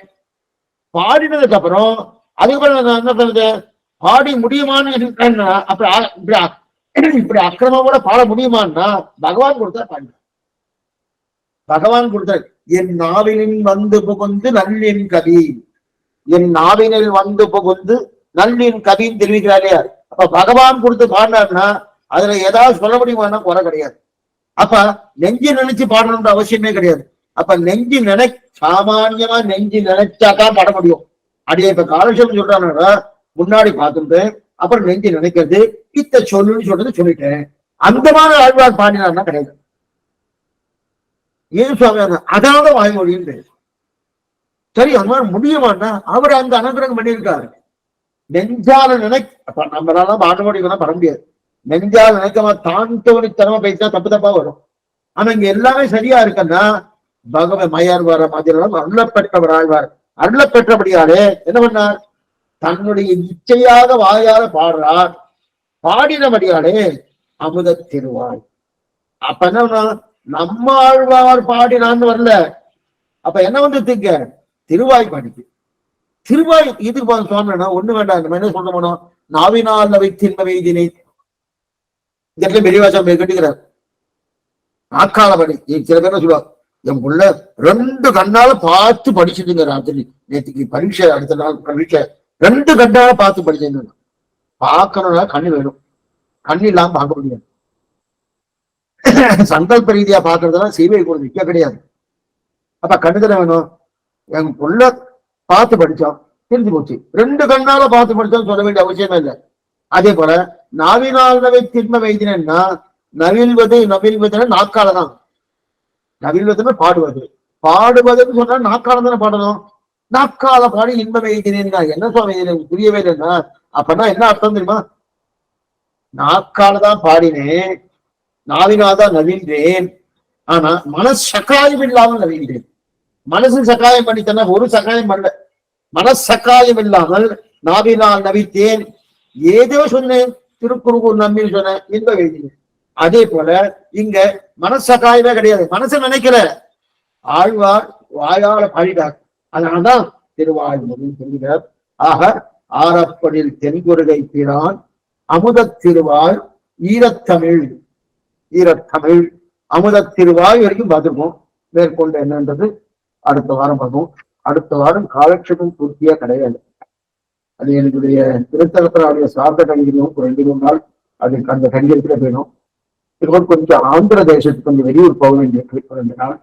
பாடினதுக்கு அப்புறம் அதுக்கப்புறம் நான் என்ன சொல்றது, பாடி முடியுமான்னு இருக்கேன்னா, இப்படி அக்கிரமோட பாட முடியுமான்னா பகவான் கொடுத்தா பாடின, பகவான் கொடுத்தார். என் நாவினில் வந்து புகுந்து நல்லின் கவி, என் நாவினில் வந்து புகுந்து நல்லின் கவின்னு தெரிவிக்கிறார் இல்லையா? அப்ப பகவான் கொடுத்து பாடினார்னா அதுல ஏதாவது சொல்ல முடியுமான்னா குறை கிடையாது. அப்ப நெஞ்சு நினைச்சு பாடணும்ன்ற அவசியமே கிடையாது. அப்ப நெஞ்சு சாமான்யமா நெஞ்சு நினைச்சாதான் பாட முடியும். அப்படியே இப்ப காலட்சேபம் சொல்றாங்க, முன்னாடி பார்த்துட்டு அப்புறம் நெஞ்சு நினைக்கிறது, இத்த சொல்லுன்னு சொல்றது சொல்லிட்டேன். அந்த மாதிரி ஆழ்வார் பாடினார்னா கிடையாது. ஏன் சுவாமி? அதாவது வாய்மொழின்னு. சரி, அந்த மாதிரி முடியுமான்னா அவர் அந்த அனுகிரகம் பண்ணியிருக்காரு. நெஞ்சால அப்ப நம்மளால பாட முடியும், பண்ண முடியாது. நெஞ்சால நினைக்காம தான் தோணித்தனமா பேசினா தப்பா வரும். ஆனா இங்க எல்லாமே சரியா இருக்குன்னா பகவ மயர் வர மாதிரி அருளப்பெற்றவர் ஆழ்வார். அருளப்பெற்றபடியாலே என்ன பண்ணார்? தன்னுடைய இச்சையாக வாயால பாடுறார். பாடினபடியாலே அமுத திருவாய். அப்ப என்ன, நம்ம ஆழ்வார் பாடினான்னு வரல, அப்ப என்ன வந்து திருவாய் பாடிக்கு. திருவாய் இதுக்கு சுவாமினா ஒண்ணு வேண்டாம், நம்ம என்ன சொல்லணும், நாவினால் அவை தின்ம வெய்தினை பெரியவாசம் கட்டுகிறார். நாக்கால படி. சில பேர் சொல்லுவாங்க, என் புள்ள 2 கண்ணால பார்த்து படிச்சுட்டுங்க ராத்திரி, நேற்றுக்கு பரீட்சை, அடுத்த நாள் பரீட்சை, 2 கண்ணால பார்த்து படிச்சேங்க. பார்க்கணும்னா கண்ணு வேணும், கண்ணு இல்லாம பார்க்க முடியாது. சங்கல்ப ரீதியா பாக்குறதுலாம் செய்வை கூட நிக்க கிடையாது. அப்ப கண்ணுதானே வேணும். என் புள்ள பார்த்து படிச்சோம், தெரிஞ்சு போச்சு. 2 கண்ணால பார்த்து படிச்சோம் சொல்ல வேண்டிய அவசியமே இல்லை. அதே போல நாவினால் நவை தின்ம வைத்தினா, நவில்வதுன்னா நாக்காலதான். நவில்வதுன்னு பாடுவது, பாடுவதுன்னு சொன்னா நாக்காலம் தானே பாடணும். நாக்கால பாடி இன்ப வைத்தினேன்னா என்ன சுவாமி புரியவே இல்லைன்னா, அப்பன்னா என்ன அர்த்தம் தெரியுமா? நாக்காலதான் பாடினேன், நாவினாதான் நவீன்றேன், ஆனா மனசகாயம் இல்லாமல் நவீன்றேன். மனசு சகாயம் பண்ணித்தன, ஒரு சகாயம் பண்ணல, மனசகாயம் இல்லாமல் நாவினால் நவித்தேன். ஏதோ சொன்னேன், திருக்குறுகூர் நம்பின்னு சொன்னேன், இன்ப வைத்தினேன். அதே போல இங்க மனசகாயமே கிடையாது, மனசு நினைக்கல, ஆழ்வார் வாயால பாடிட்டார். அதனால்தான் திருவாய்மொழி சொல்கிறார். ஆக ஆரப்படில் தென்குருகை பிரான் அமுத திருவாய் ஈரத்தமிழ், ஈரத்தமிழ் அமுத திருவாய் வரைக்கும் பார்த்திருப்போம். மேற்கொண்டு என்னன்றது அடுத்த வாரம் பார்ப்போம். அடுத்த வாரம் காலட்சேபம் பூர்த்தியா கிடையாது. அது என்னுடைய திருத்தலத்தினுடைய சார்ந்த கணிதமும் 2-3 நாள் அதுக்கு அந்த கணிதத்துல போயிடும். கொஞ்சம் ஆந்திர தேசத்துக்கு கொஞ்சம் வெளியூர் போக வேண்டியிருக்கு 2 நாள்.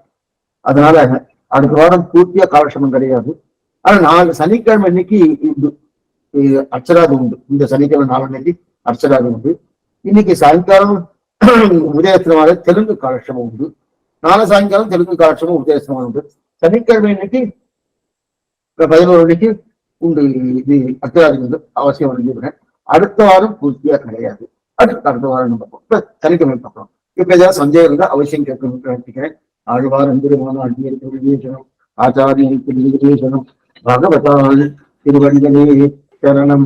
அதனால அடுத்த வாரம் பூர்த்தியா காலட்சேபம் கிடையாது. ஆனா 4 சனிக்கிழமை இன்னைக்கு அர்ச்சராது உண்டு. இந்த சனிக்கிழமை 4 அன்னைக்கு அர்ச்சராது உண்டு. இன்னைக்கு சாயங்காலம் உதயஸ்தமான தெலுங்கு காலட்சேபம் உண்டு. நாளை சாயங்காலம் தெலுங்கு காலட்சேபம் உதயஸ்தமான உண்டு. சனிக்கிழமை இன்னைக்கு 11 மணிக்கு உண்டு. இது அர்ச்சராது அவசியம் வழங்கிவிடுறேன். அடுத்த வாரம் பூர்த்தியா கிடையாது. அடுத்த வாரம் நம்ம சனிக்கிழமை பார்க்கலாம். இப்ப ஏதாவது சந்தேகம் இருந்தா அவசியம் கேட்கணும்னு நினைக்கிறேன். ஆழ்வார் அந்திரமான அடியேற்றம் ஆச்சாரியனுக்கு பகவதால் திருவடிகளே சரணம்.